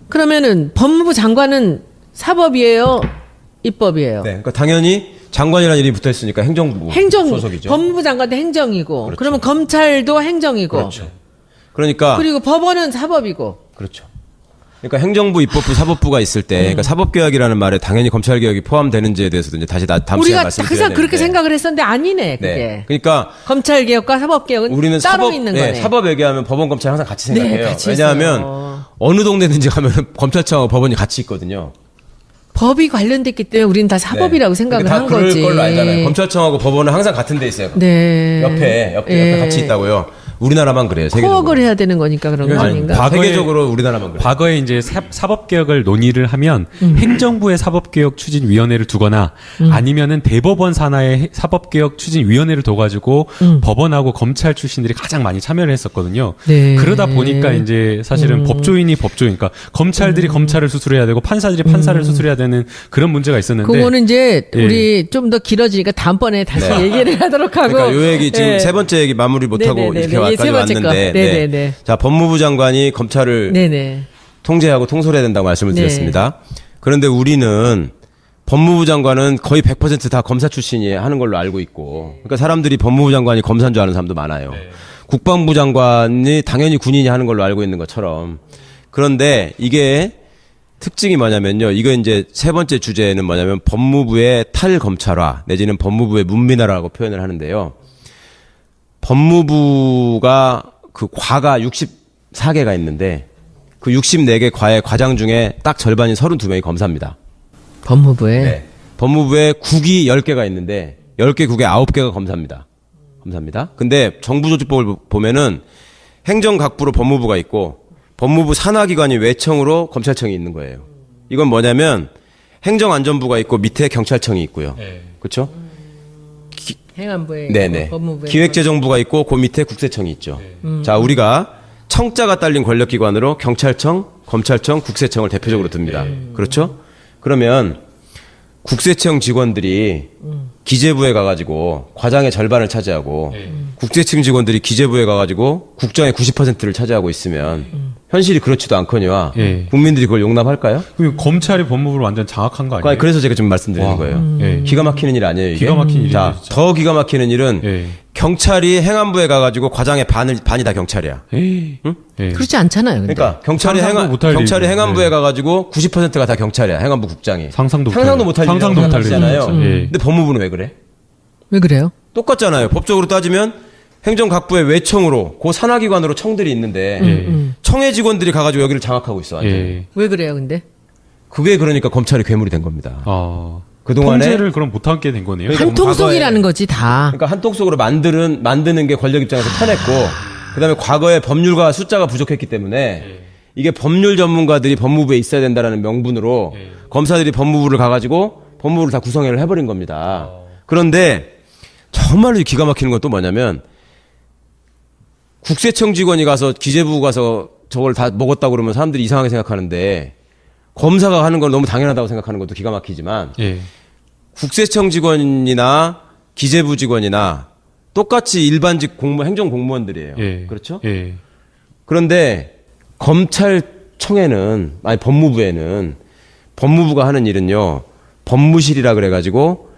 그러면은 법무부 장관은 사법이에요? 입법이에요? 네. 그러니까 당연히 장관이라는 이름이 붙어 있으니까 행정부 소속이죠. 법무부 장관도 행정이고. 그렇죠. 그러면 검찰도 행정이고. 그렇죠. 그러니까 그리고 법원은 사법이고. 그렇죠. 그러니까 행정부, 입법부, 사법부가 있을 때, 그러니까 사법개혁이라는 말에 당연히 검찰개혁이 포함되는지에 대해서도 이제 다시 다음 시간에 우리가 말씀드려야 항상 그렇게 되는데. 생각을 했었는데 아니네, 그게. 네. 그러니까 검찰개혁과 사법개혁은 우리는 따로 있는 거네. 사법 얘기하면 법원, 검찰 항상 같이 네, 생각해요. 같이 왜냐하면 있어요. 어느 동네든지 가면 검찰청하고 법원이 같이 있거든요. 법이 관련됐기 때문에 우리는 다 사법이라고 생각을 다 한 그럴 거지. 걸로 알잖아요. 검찰청하고 법원은 항상 같은 데 있어요. 네. 옆에 같이 있다고요. 우리나라만 그래요. 세계적으로. 코어를 해야 되는 거니까 그런 거 아닌가? 세계적으로 우리나라만 그래요. 과거에 이제 사법개혁을 논의를 하면 행정부의 사법개혁 추진위원회를 두거나 아니면은 대법원 산하의 사법개혁 추진위원회를 둬가지고 법원하고 검찰 출신들이 가장 많이 참여를 했었거든요. 네. 그러다 보니까 이제 사실은 법조인이 법조인, 그러니까 검찰들이 검찰을 수술해야 되고 판사들이 판사를 수술해야 되는 그런 문제가 있었는데. 그거는 이제 예. 우리 좀 더 길어지니까 다음번에 다시 얘기를 하도록 하고. 그러니까 요 얘기 지금 예. 세 번째 얘기 마무리 못하고 네네네네. 이렇게 예, 세 여기까지 번째 거. 왔는데. 네네네. 자, 법무부 장관이 검찰을 네네. 통제하고 통솔해야 된다고 말씀을 네. 드렸습니다. 그런데 우리는 법무부 장관은 거의 100% 다 검사 출신이 하는 걸로 알고 있고, 그러니까 사람들이 법무부 장관이 검사인 줄 아는 사람도 많아요. 국방부 장관이 당연히 군인이 하는 걸로 알고 있는 것처럼. 그런데 이게 특징이 뭐냐면요. 이거 이제 세 번째 주제는 뭐냐면 법무부의 탈검찰화 내지는 법무부의 문민화라고 표현을 하는데요. 법무부가 그 과가 64개가 있는데 그 64개 과의 과장 중에 딱 절반인 32명이 검사입니다. 법무부에. 네. 법무부에 국이 10개가 있는데 10개 국에 9개가 검사입니다. 검사입니다. 근데 정부조직법을 보면은 행정각부로 법무부가 있고 법무부 산하기관이 외청으로 검찰청이 있는 거예요. 이건 뭐냐면 행정안전부가 있고 밑에 경찰청이 있고요. 그렇죠? 행안부에. 네네. 법무부에. 기획재정부가 있고 그 밑에 국세청이 있죠. 자, 우리가 청자가 딸린 권력기관으로 경찰청, 검찰청, 국세청을 대표적으로 듭니다. 그렇죠? 그러면 국세청 직원들이 기재부에 가가지고 과장의 절반을 차지하고 국세청 직원들이 기재부에 가가지고 국정의 90%를 차지하고 있으면 현실이 그렇지도 않거니와 예. 국민들이 그걸 용납할까요? 그럼 검찰이 법무부를 완전 장악한 거 아니에요? 그래서 제가 지금 말씀드리는 와. 거예요. 예. 기가 막히는 일 아니에요, 이게? 기가 막힌 일이에요, 자, 진짜. 더 기가 막히는 일은 예. 경찰이 행안부에 가가지고 과장의 반이 다 경찰이야. 에이. 예. 그렇지 않잖아요. 근데. 그러니까 경찰이 상상도 못할 경찰이 일이죠. 행안부에 네. 가가지고 90%가 다 경찰이야. 행안부 국장이. 상상도 못할 상상도 못할 일이잖아요. 일이죠. 예. 근데 법무부는 왜 그래? 왜 그래요? 똑같잖아요. 법적으로 따지면 행정각부의 외청으로 그 산하기관으로 청들이 있는데 청해 직원들이 가가지고 여기를 장악하고 있어. 완전히. 예. 왜 그래요, 근데? 그게 그러니까 검찰이 괴물이 된 겁니다. 아. 그동안에 통제를 그럼 못하게 된 거네요. 그러니까 한통속이라는 거지, 다. 그러니까 한통속으로 만드는 게 권력 입장에서 편했고, 그다음에 과거에 법률가 숫자가 부족했기 때문에 이게 법률 전문가들이 법무부에 있어야 된다라는 명분으로 검사들이 법무부를 가가지고 법무부를 다 구성을 해버린 겁니다. 그런데 정말로 기가 막히는 건 또 뭐냐면 국세청 직원이 가서 기재부 가서 저걸 다 먹었다고 그러면 사람들이 이상하게 생각하는데 검사가 하는 건 너무 당연하다고 생각하는 것도 기가 막히지만 예. 국세청 직원이나 기재부 직원이나 똑같이 일반직 행정 공무원들이에요. 예. 그렇죠? 예. 그런데 검찰청에는 법무부에는 법무부가 하는 일은요. 법무실이라 그래가지고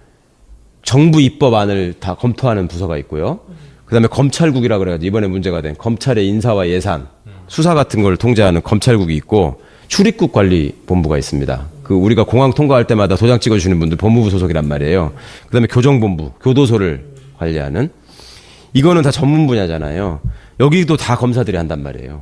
정부 입법안을 다 검토하는 부서가 있고요. 그다음에 검찰국이라 그래가지고 이번에 문제가 된 검찰의 인사와 예산, 수사 같은 걸 통제하는 검찰국이 있고 출입국 관리본부가 있습니다. 그 우리가 공항 통과할 때마다 도장 찍어주시는 분들 법무부 소속이란 말이에요. 그다음에 교정본부, 교도소를 관리하는 이거는 다 전문 분야잖아요. 여기도 다 검사들이 한단 말이에요.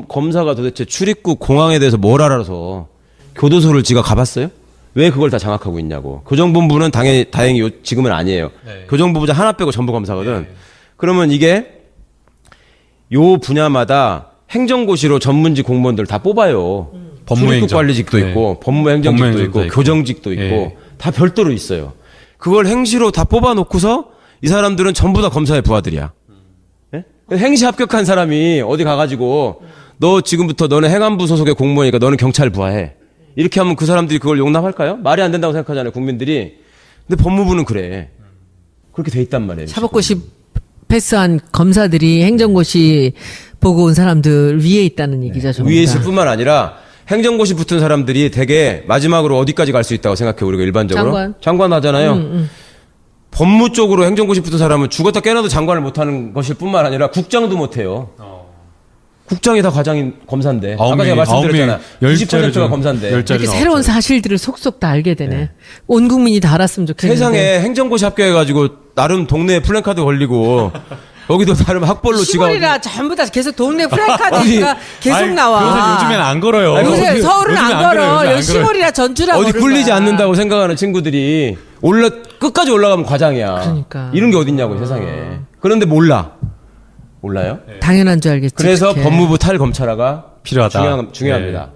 검사가 도대체 출입국 공항에 대해서 뭘 알아서 교도소를 지가 가봤어요? 왜 그걸 다 장악하고 있냐고. 교정본부는 다행히 지금은 아니에요. 네. 교정본부자 하나 빼고 전부 검사거든. 그러면 이게 요 분야마다 행정고시로 전문직 공무원들 다 뽑아요. 법무행정. 출입국 관리직도 네. 있고 법무행정직도 법무행정도 있고 있고. 교정직도 있고 네. 다 별도로 있어요. 그걸 행시로 다 뽑아놓고서 이 사람들은 전부 다 검사의 부하들이야. 예? 행시 합격한 사람이 어디 가가지고 너 지금부터 너는 행안부 소속의 공무원이니까 너는 경찰 부하해. 이렇게 하면 그 사람들이 그걸 용납할까요? 말이 안 된다고 생각하잖아요, 국민들이. 근데 법무부는 그래. 그렇게 돼 있단 말이에요. 사법고시 패스한 검사들이 행정고시 보고 온 사람들 위에 있다는 얘기죠. 전부 위에 다. 있을 뿐만 아니라 행정고시 붙은 사람들이 되게 마지막으로 어디까지 갈 수 있다고 생각해 우리가 일반적으로 장관. 하잖아요. 법무 쪽으로 행정고시 붙은 사람은 죽었다 깨어나도 장관을 못하는 것일 뿐만 아니라 국장도 못해요. 국장이 다 과장인 검사인데 아까 제가 말씀드렸잖아요. 90%가 검사인데. 이렇게 새로운 사실들을 속속 다 알게 되네. 온 국민이 다 알았으면 좋겠는데. 세상에 행정고시 합격해가지고 나름 동네에 플랜카드 걸리고 여기도 나름 학벌로 지가 시골이라 전부 다 계속 동네 플래카드가 계속 나와. 요즘엔 안 걸어요. 요새 서울은 요즘엔 안 안 걸어요. 요즘엔 걸어. 안 시골이라 전주라 어디 걸을 굴리지 거야. 않는다고 생각하는 친구들이 끝까지 올라가면 과장이야. 그러니까. 이런 게 어딨냐고 세상에. 그런데 몰라요? 당연한 줄 알겠지. 그래서 그렇게. 법무부 탈검찰화가 필요하다. 중요합니다.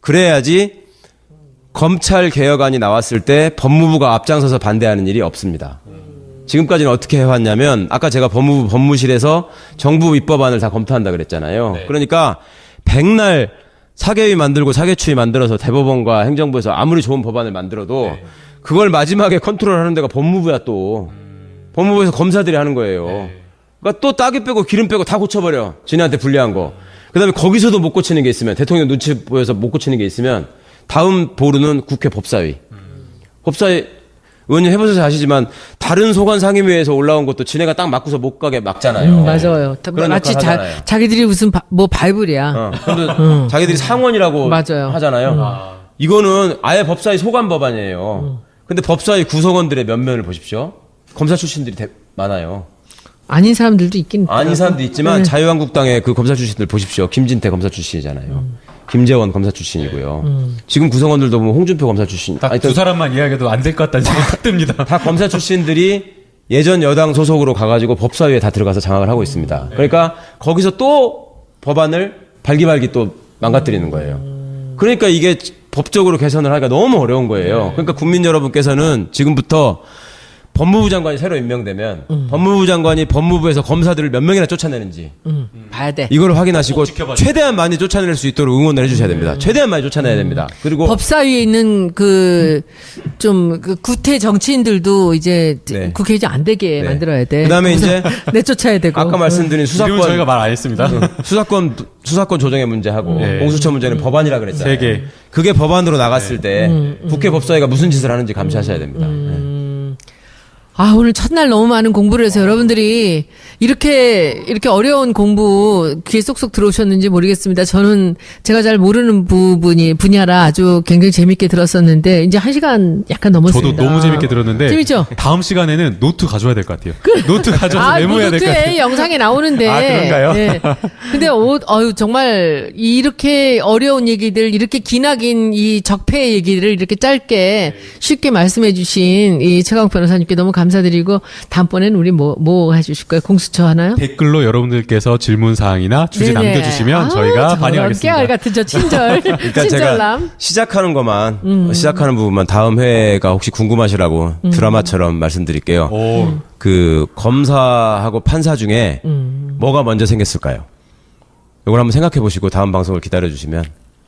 그래야지 검찰 개혁안이 나왔을 때 법무부가 앞장서서 반대하는 일이 없습니다. 지금까지는 어떻게 해왔냐면 아까 제가 법무부 법무실에서 정부 입법안을 다 검토한다 그랬잖아요. 그러니까 백날 사개위 만들고 사개추위 만들어서 대법원과 행정부에서 아무리 좋은 법안을 만들어도 그걸 마지막에 컨트롤하는 데가 법무부야 또. 법무부에서 검사들이 하는 거예요. 그러니까 또 따기 빼고 기름 빼고 다 고쳐버려. 지네한테 불리한 거. 그다음에 거기서도 못 고치는 게 있으면 대통령 눈치 보여서 못 고치는 게 있으면 다음 보루는 국회 법사위. 법사위 의원님 해보셔서 아시지만 다른 소관 상임위에서 올라온 것도 지네가 딱 막고서 못 가게 막잖아요. 맞아요. 그런 마치 역할 하잖아요. 자기들이 무슨 바이블이야. 근데 자기들이 상원이라고 맞아요. 하잖아요. 이거는 아예 법사위 소관 법안이에요. 근데 법사위 구성원들의 면면을 보십시오. 검사 출신들이 많아요. 아닌 사람들도 있긴 아닌 사람도 있지만 자유한국당의 그 검사 출신들 보십시오. 김진태 검사 출신이잖아요. 김재원 검사 출신이고요. 지금 구성원들도 보면 홍준표 검사 출신. 딱 두 사람만 이야기해도 안 될 것 같다는 생각이 딱 듭니다. 다 검사 출신들이 예전 여당 소속으로 가가지고 법사위에 다 들어가서 장악을 하고 있습니다. 그러니까 거기서 또 법안을 발기발기 또 망가뜨리는 거예요. 그러니까 이게 법적으로 개선을 하기가 너무 어려운 거예요. 그러니까 국민 여러분께서는 지금부터 법무부 장관이 새로 임명되면 법무부 장관이 법무부에서 검사들을 몇 명이나 쫓아내는지 봐야 돼. 이걸 확인하시고 지켜봐야 최대한 많이 쫓아낼 수 있도록 응원을 해주셔야 됩니다. 최대한 많이 쫓아내야 됩니다. 그리고 법사위에 있는 그 구태 정치인들도 이제 네. 국회의장 안 되게 네. 만들어야 돼. 그다음에 이제 내쫓아야 되고. 아까 말씀드린 이름은 저희가 말 안 했습니다. 수사권 조정의 문제하고 네. 공수처 문제는 법안이라 그랬잖아요. 세 개. 그게 법안으로 나갔을 때 국회 법사위가 무슨 짓을 하는지 감시하셔야 됩니다. 네. 아, 오늘 첫날 너무 많은 공부를 해서 여러분들이 이렇게 어려운 공부 귀에 쏙쏙 들어오셨는지 모르겠습니다. 저는 제가 잘 모르는 분야라 아주 굉장히 재밌게 들었었는데 이제 1시간 약간 넘었습니다. 저도 너무 재밌게 들었는데 재밌죠? 다음 시간에는 노트 가져와야 될 것 같아요. 노트 가져와서 아, 메모해야 될 것 같아요. 노트에 영상에 나오는데. 아, 그런가요? 네. 근데 정말 이렇게 어려운 얘기들, 이렇게 기나긴 이 적폐의 얘기들을 이렇게 짧게 쉽게 말씀해 주신 이 최강 변호사님께 너무 감사드리고 다음번에는 우리 뭐 해주실 거예요? 공수처 하나요? 댓글로 여러분들께서 질문 사항이나 주제 네네. 남겨주시면 아우, 저희가 저런 반영하겠습니다. 깨알 같은 저 친절, 일단 친절남. 제가 시작하는 것만 시작하는 부분만 다음 회가 혹시 궁금하시라고 드라마처럼 말씀드릴게요. 오, 그 검사하고 판사 중에 뭐가 먼저 생겼을까요? 이걸 한번 생각해 보시고 다음 방송을 기다려 주시면.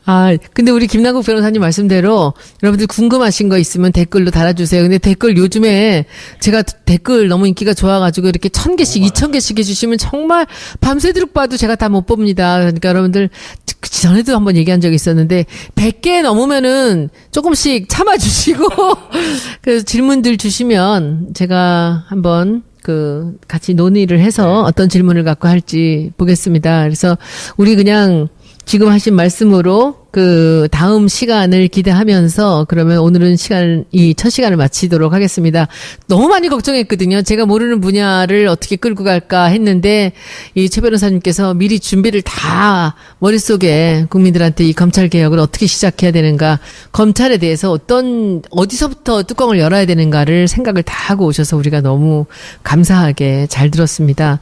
아, 근데 우리 김남국 변호사님 말씀대로 여러분들 궁금하신 거 있으면 댓글로 달아주세요. 근데 댓글 요즘에 제가 댓글 너무 인기가 좋아가지고 이렇게 1000개씩, 2000개씩 해주시면 정말 밤새도록 봐도 제가 다 못 봅니다. 그러니까 여러분들 전에도 한번 얘기한 적이 있었는데 100개 넘으면은 조금씩 참아주시고 그래서 질문들 주시면 제가 한번 같이 논의를 해서 어떤 질문을 갖고 할지 보겠습니다. 그래서 우리 그냥 지금 하신 말씀으로 그 다음 시간을 기대하면서 그러면 오늘은 이 첫 시간을 마치도록 하겠습니다. 너무 많이 걱정했거든요. 제가 모르는 분야를 어떻게 끌고 갈까 했는데 이 최 변호사님께서 미리 준비를 다 머릿속에 국민들한테 이 검찰 개혁을 어떻게 시작해야 되는가, 검찰에 대해서 어디서부터 뚜껑을 열어야 되는가를 생각을 다 하고 오셔서 우리가 너무 감사하게 잘 들었습니다.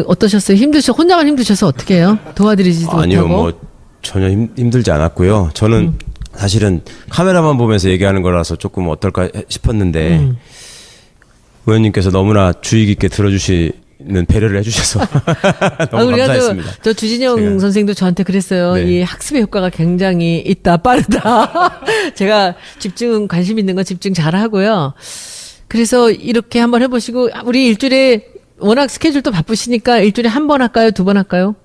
어떠셨어요? 혼자만 힘드셔서 어떻게 해요? 도와드리지도 아니요, 못하고. 뭐 전혀 힘들지 않았고요. 저는 사실은 카메라만 보면서 얘기하는 거라서 조금 어떨까 싶었는데 의원님께서 너무나 주의 깊게 들어주시는 배려를 해주셔서 너무 감사했습니다. 저 주진영 선생도 저한테 그랬어요. 네. 이 학습의 효과가 굉장히 있다, 빠르다. 제가 관심 있는 건 집중 잘 하고요. 그래서 이렇게 한번 해보시고, 우리 일주일에 워낙 스케줄도 바쁘시니까 일주일에 한 번 할까요? 두 번 할까요?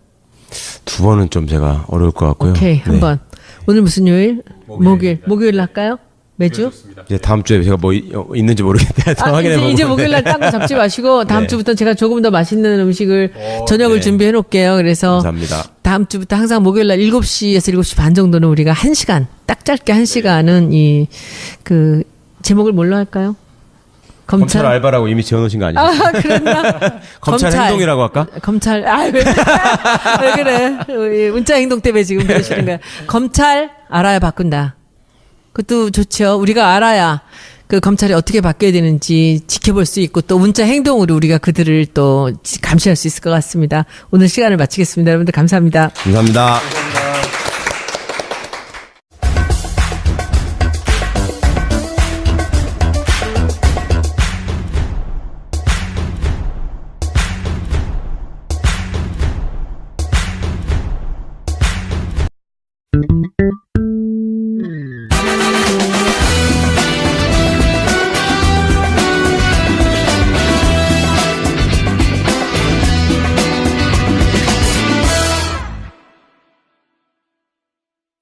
2번은 좀 제가 어려울 것 같고요. 오케이, 한 네. 번. 오늘 무슨 요일? 목요일 할까요? 매주? 이제 다음 주에 제가 뭐 있는지 모르겠는데 확인해보고. 이제 목요일 날 딴 거 잡지 마시고 다음 네. 주부터 제가 조금 더 맛있는 음식을 저녁을 네. 준비해 놓을게요. 그래서 감사합니다. 다음 주부터 항상 목요일 날 7시에서 7시 반 정도는 우리가 1시간, 딱 짧게 1시간은 제목을 뭘로 할까요? 검찰 알바라고 이미 지어놓으신 거 아니죠? 아, 그랬나? 검찰 행동이라고 할까? 왜 그래? 문자 행동 때문에 지금 그러시는 거야. 검찰 알아야 바꾼다. 그것도 좋죠. 우리가 알아야 그 검찰이 어떻게 바뀌어야 되는지 지켜볼 수 있고 또 문자 행동으로 우리가 그들을 또 감시할 수 있을 것 같습니다. 오늘 시간을 마치겠습니다. 여러분들 감사합니다. 감사합니다.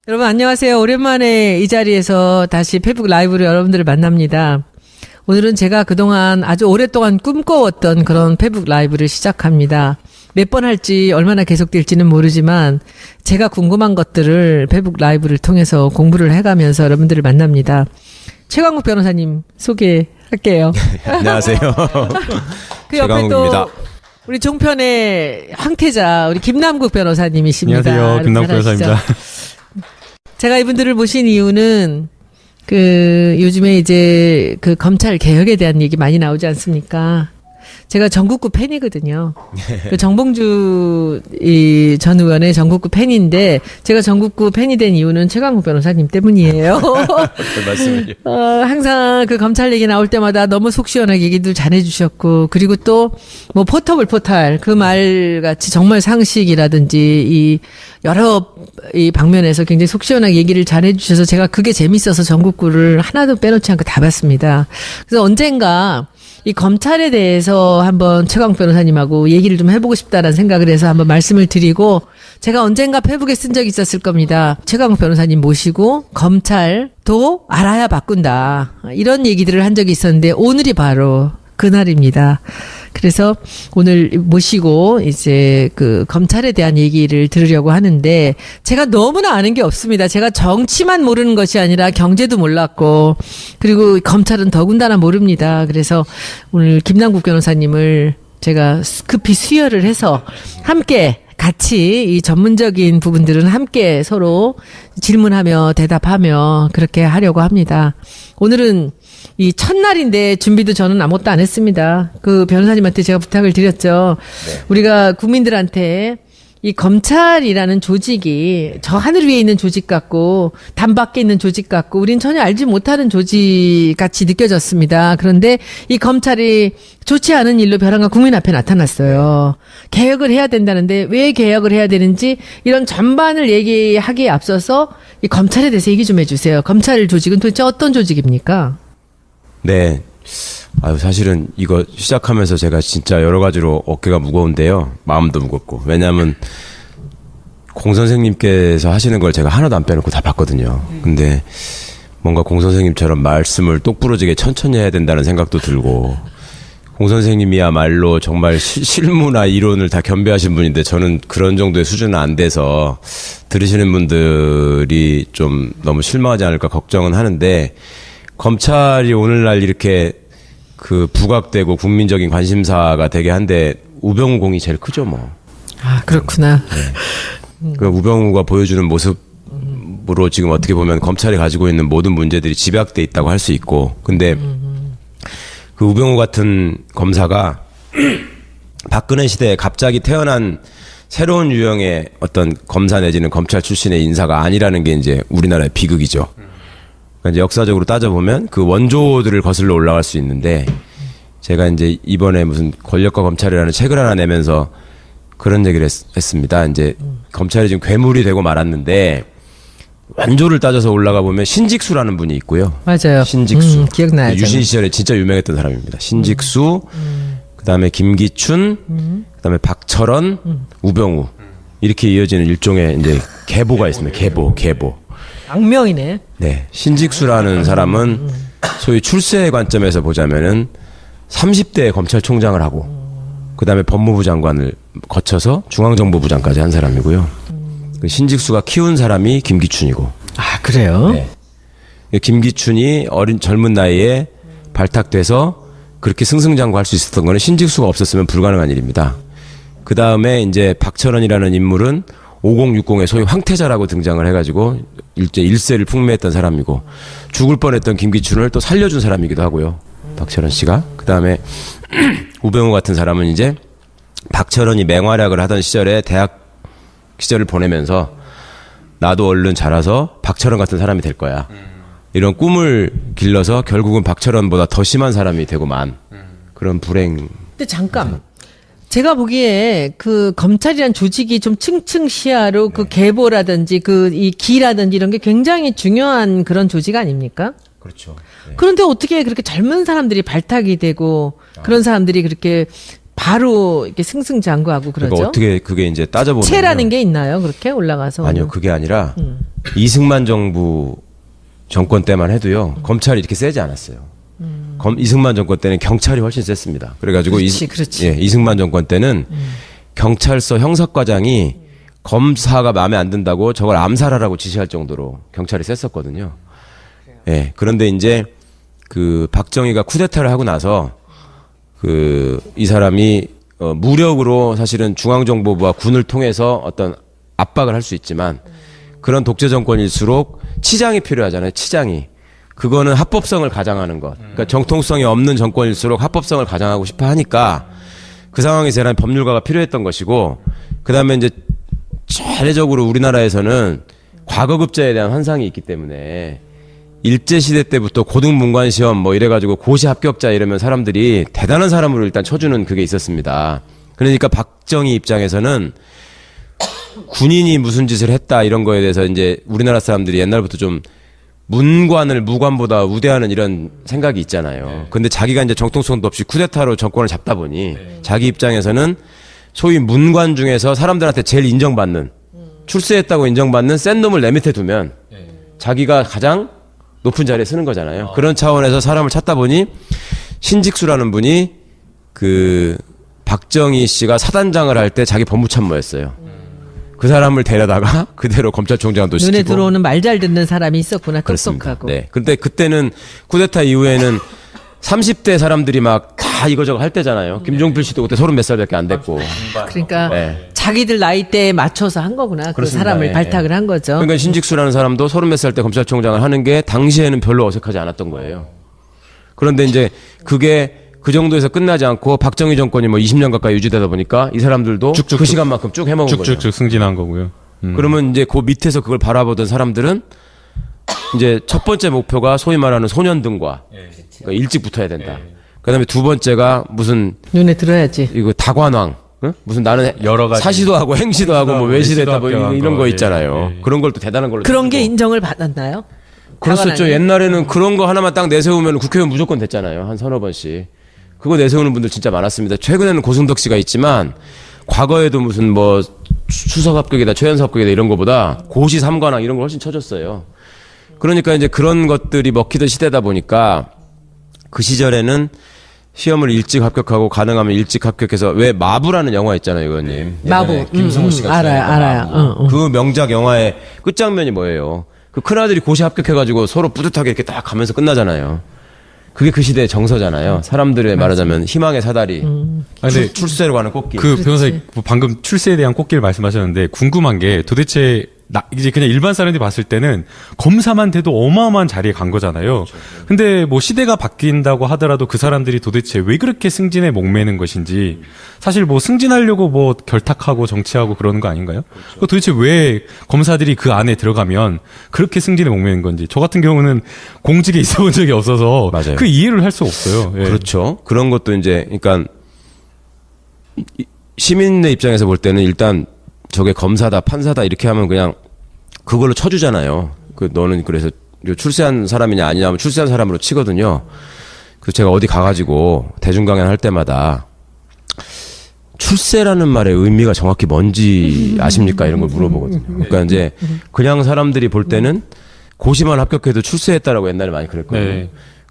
여러분 안녕하세요. 오랜만에 이 자리에서 다시 페북 라이브로 여러분들을 만납니다. 오늘은 제가 그동안 아주 오랫동안 꿈꿔왔던 그런 페북 라이브를 시작합니다. 몇 번 할지 얼마나 계속될지는 모르지만 제가 궁금한 것들을 페북 라이브를 통해서 공부를 해가면서 여러분들을 만납니다. 최광욱 변호사님 소개할게요. 안녕하세요. 그 옆에 최광욱입니다. 또 우리 종편의 황태자 우리 김남국 변호사님이십니다. 안녕하세요. 김남국 잘 아시죠? 변호사입니다. 제가 이분들을 모신 이유는 요즘에 이제 검찰 개혁에 대한 얘기 많이 나오지 않습니까? 제가 전국구 팬이거든요. 정봉주 전 의원의 전국구 팬인데 제가 전국구 팬이 된 이유는 최광욱 변호사님 때문이에요. 말씀을요. 항상 검찰 얘기 나올 때마다 너무 속 시원하게 얘기도 잘해주셨고 그리고 또 뭐 포탈 그 말같이 정말 상식이라든지 여러 방면에서 굉장히 속 시원하게 얘기를 잘해주셔서 제가 그게 재밌어서 전국구를 하나도 빼놓지 않고 다 봤습니다. 그래서 언젠가 이 검찰에 대해서 한번 최광욱 변호사님하고 얘기를 좀 해보고 싶다라는 생각을 해서 한번 말씀을 드리고 제가 언젠가 페북에 쓴 적이 있었을 겁니다. 최광욱 변호사님 모시고 검찰도 알아야 바꾼다. 이런 얘기들을 한 적이 있었는데 오늘이 바로 그날입니다. 그래서 오늘 모시고 이제 검찰에 대한 얘기를 들으려고 하는데 제가 너무나 아는 게 없습니다. 제가 정치만 모르는 것이 아니라 경제도 몰랐고 그리고 검찰은 더군다나 모릅니다. 그래서 오늘 김남국 변호사님을 제가 급히 수혈을 해서 함께 같이 이 전문적인 부분들은 함께 서로 질문하며 대답하며 그렇게 하려고 합니다. 오늘은 이 첫날인데 준비도 저는 아무것도 안 했습니다. 변호사님한테 제가 부탁을 드렸죠. 네. 우리가 국민들한테 이 검찰이라는 조직이 저 하늘 위에 있는 조직 같고 담 밖에 있는 조직 같고 우린 전혀 알지 못하는 조직 같이 느껴졌습니다. 그런데 이 검찰이 좋지 않은 일로 벼랑간 국민 앞에 나타났어요. 개혁을 해야 된다는데 왜 개혁을 해야 되는지 이런 전반을 얘기하기에 앞서서 이 검찰에 대해서 얘기 좀 해주세요. 검찰 조직은 도대체 어떤 조직입니까? 네. 사실은 이거 시작하면서 제가 진짜 여러 가지로 어깨가 무거운데요. 마음도 무겁고. 왜냐하면 공 선생님께서 하시는 걸 제가 하나도 안 빼놓고 다 봤거든요. 근데 뭔가 공 선생님처럼 말씀을 똑부러지게 천천히 해야 된다는 생각도 들고 공 선생님이야말로 정말 실무나 이론을 다 겸비하신 분인데 저는 그런 정도의 수준은 안 돼서 들으시는 분들이 좀 너무 실망하지 않을까 걱정은 하는데 검찰이 오늘날 이렇게 그 부각되고 국민적인 관심사가 되게 한데 우병우 공이 제일 크죠 뭐. 아, 그렇구나. 그 우병우가 보여주는 모습으로 지금 어떻게 보면 검찰이 가지고 있는 모든 문제들이 집약돼 있다고 할 수 있고 근데 그 우병우 같은 검사가 박근혜 시대에 갑자기 태어난 새로운 유형의 어떤 검사 내지는 검찰 출신의 인사가 아니라는 게 이제 우리나라의 비극이죠. 그러니까 이제 역사적으로 따져보면 그 원조들을 거슬러 올라갈 수 있는데 제가 이제 이번에 무슨 권력과 검찰이라는 책을 하나 내면서 그런 얘기를 했습니다. 이제 검찰이 지금 괴물이 되고 말았는데 원조를 따져서 올라가 보면 신직수라는 분이 있고요. 맞아요. 신직수. 기억나요. 유신 시절에 진짜 유명했던 사람입니다. 신직수, 그다음에 김기춘, 그다음에 박철원, 우병우 이렇게 이어지는 일종의 이제 계보가 있습니다. 계보. 악명이네. 네, 신직수라는 사람은 소위 출세의 관점에서 보자면은 30대 검찰총장을 하고 그다음에 법무부 장관을 거쳐서 중앙정보부장까지 한 사람이고요. 그 신직수가 키운 사람이 김기춘이고. 아, 그래요? 네. 김기춘이 젊은 나이에 발탁돼서 그렇게 승승장구할 수 있었던 거는 신직수가 없었으면 불가능한 일입니다. 그 다음에 이제 박철원이라는 인물은 5060의 소위 황태자라고 등장을 해가지고 일세를 풍미했던 사람이고 죽을 뻔했던 김기춘을 또 살려준 사람이기도 하고요. 박철원 씨가. 그 다음에 우병우 같은 사람은 이제 박철원이 맹활약을 하던 시절에 대학 시절을 보내면서 나도 얼른 자라서 박철원 같은 사람이 될 거야. 이런 꿈을 길러서 결국은 박철원보다 더 심한 사람이 되고만 그런 불행. 근데 잠깐. 제가 보기에 그 검찰이란 조직이 좀 층층시야로 그 계보라든지 그 이 기라든지 이런 게 굉장히 중요한 그런 조직 아닙니까? 그렇죠. 그런데 어떻게 그렇게 젊은 사람들이 발탁이 되고 그런 사람들이 그렇게 바로 이렇게 승승장구하고 그러죠? 그러니까 어떻게 그게 이제 따져보면 체라는 게 있나요? 그렇게 올라가서? 아니요, 그게 아니라 이승만 정부 정권 때만 해도요 검찰이 이렇게 세지 않았어요. 이승만 정권 때는 경찰이 훨씬 셌습니다. 그래가지고 그렇지. 이승만 정권 때는 경찰서 형사과장이 검사가 마음에 안 든다고 저걸 암살하라고 지시할 정도로 경찰이 셌었거든요. 예. 그런데 이제 그 박정희가 쿠데타를 하고 나서 이 사람이 무력으로 사실은 중앙정보부와 군을 통해서 어떤 압박을 할 수 있지만 그런 독재 정권일수록 치장이 필요하잖아요. 치장이. 그거는 합법성을 가장하는 것. 그러니까 정통성이 없는 정권일수록 합법성을 가장하고 싶어 하니까 그 상황에서 대한 법률가가 필요했던 것이고 그다음에 이제 차례적으로 우리나라에서는 과거급제에 대한 환상이 있기 때문에 일제시대 때부터 고등문관시험 뭐 이래가지고 고시 합격자 이러면 사람들이 대단한 사람으로 일단 쳐주는 그게 있었습니다. 그러니까 박정희 입장에서는 군인이 무슨 짓을 했다 이런 거에 대해서 이제 우리나라 사람들이 옛날부터 좀 문관을 무관보다 우대하는 이런 생각이 있잖아요. 근데 자기가 이제 정통성도 없이 쿠데타로 정권을 잡다 보니 자기 입장에서는 소위 문관 중에서 사람들한테 제일 인정받는 출세했다고 인정받는 센 놈을 내 밑에 두면 자기가 가장 높은 자리에 서는 거잖아요. 그런 차원에서 사람을 찾다 보니 신직수라는 분이 그 박정희 씨가 사단장을 할 때 자기 법무참모였어요. 그 사람을 데려다가 그대로 검찰총장도 시키고. 눈에 들어오는 말 잘 듣는 사람이 있었구나. 똑똑하고. 네. 근데 그때는 쿠데타 이후에는 30대 사람들이 막 다 이거저거 할 때잖아요. 김종필 씨도 그때 30몇 살밖에 안 됐고. 그러니까 네. 자기들 나이대에 맞춰서 한 거구나. 그 그렇습니다. 사람을 예, 발탁을 한 거죠. 그러니까 신직수라는 사람도 30몇 살 때 검찰총장을 하는 게 당시에는 별로 어색하지 않았던 거예요. 그런데 이제 그게 그 정도에서 끝나지 않고 박정희 정권이 뭐 20년 가까이 유지되다 보니까 이 사람들도 그 시간만큼 쭉 해먹은 거죠. 쭉쭉쭉 승진한 거고요. 그러면 이제 그 밑에서 그걸 바라보던 사람들은 이제 첫 번째 목표가 소위 말하는 소년등과 그러니까 일찍 붙어야 된다. 그다음에 두 번째가 무슨 눈에 들어야지. 이거 다관왕 응? 무슨 나는 여러 가지 사시도 하고 행시도 하고 뭐 외시도 했다 뭐 이런 거 있잖아요. 예. 그런 걸 또 대단한 걸로 그런 게 느끼고. 인정을 받았나요? 그랬었죠. 다관왕이? 옛날에는 그런 거 하나만 딱 내세우면 국회의원 무조건 됐잖아요. 한 서너 번씩. 그거 내세우는 분들 진짜 많았습니다. 최근에는 고승덕 씨가 있지만 과거에도 무슨 뭐 수석 합격이다 최연소 합격이다 이런 거보다 고시 삼관왕 이런 걸 훨씬 쳐줬어요. 그러니까 이제 그런 것들이 먹히던 시대다 보니까 그 시절에는 시험을 일찍 합격하고 가능하면 일찍 합격해서 왜 마부라는 영화 있잖아요, 의원님. 마부. 예전에 김성호 씨가 알아요. 마부. 그 명작 영화의 끝장면이 뭐예요? 그 큰아들이 고시 합격해가지고 서로 뿌듯하게 이렇게 딱 가면서 끝나잖아요. 그게 그 시대의 정서잖아요. 사람들의 말하자면 희망의 사다리. 근데 출세로 가는 꽃길. 그 변호사님 방금 출세에 대한 꽃길 말씀하셨는데 궁금한 게 도대체 이제 그냥 일반 사람들이 봤을 때는 검사만 돼도 어마어마한 자리에 간 거잖아요. 근데 뭐 시대가 바뀐다고 하더라도 그 사람들이 도대체 왜 그렇게 승진에 목매는 것인지 사실 뭐 승진하려고 뭐 결탁하고 정치하고 그러는 거 아닌가요? 그 도대체 왜 검사들이 그 안에 들어가면 그렇게 승진에 목매는 건지 저 같은 경우는 공직에 있어 본 적이 없어서 맞아요. 그 이해를 할 수 없어요. 예. 그렇죠. 그런 것도 이제 그러니까 시민의 입장에서 볼 때는 일단 저게 검사다, 판사다 이렇게 하면 그냥 그걸로 쳐주잖아요. 그 너는 그래서 출세한 사람이냐 아니냐 하면 출세한 사람으로 치거든요. 그래서 제가 어디 가가지고 대중 강연 할 때마다 출세라는 말의 의미가 정확히 뭔지 아십니까? 이런 걸 물어보거든요. 그러니까 이제 그냥 사람들이 볼 때는 고시만 합격해도 출세했다라고 옛날에 많이 그랬거든요. 네.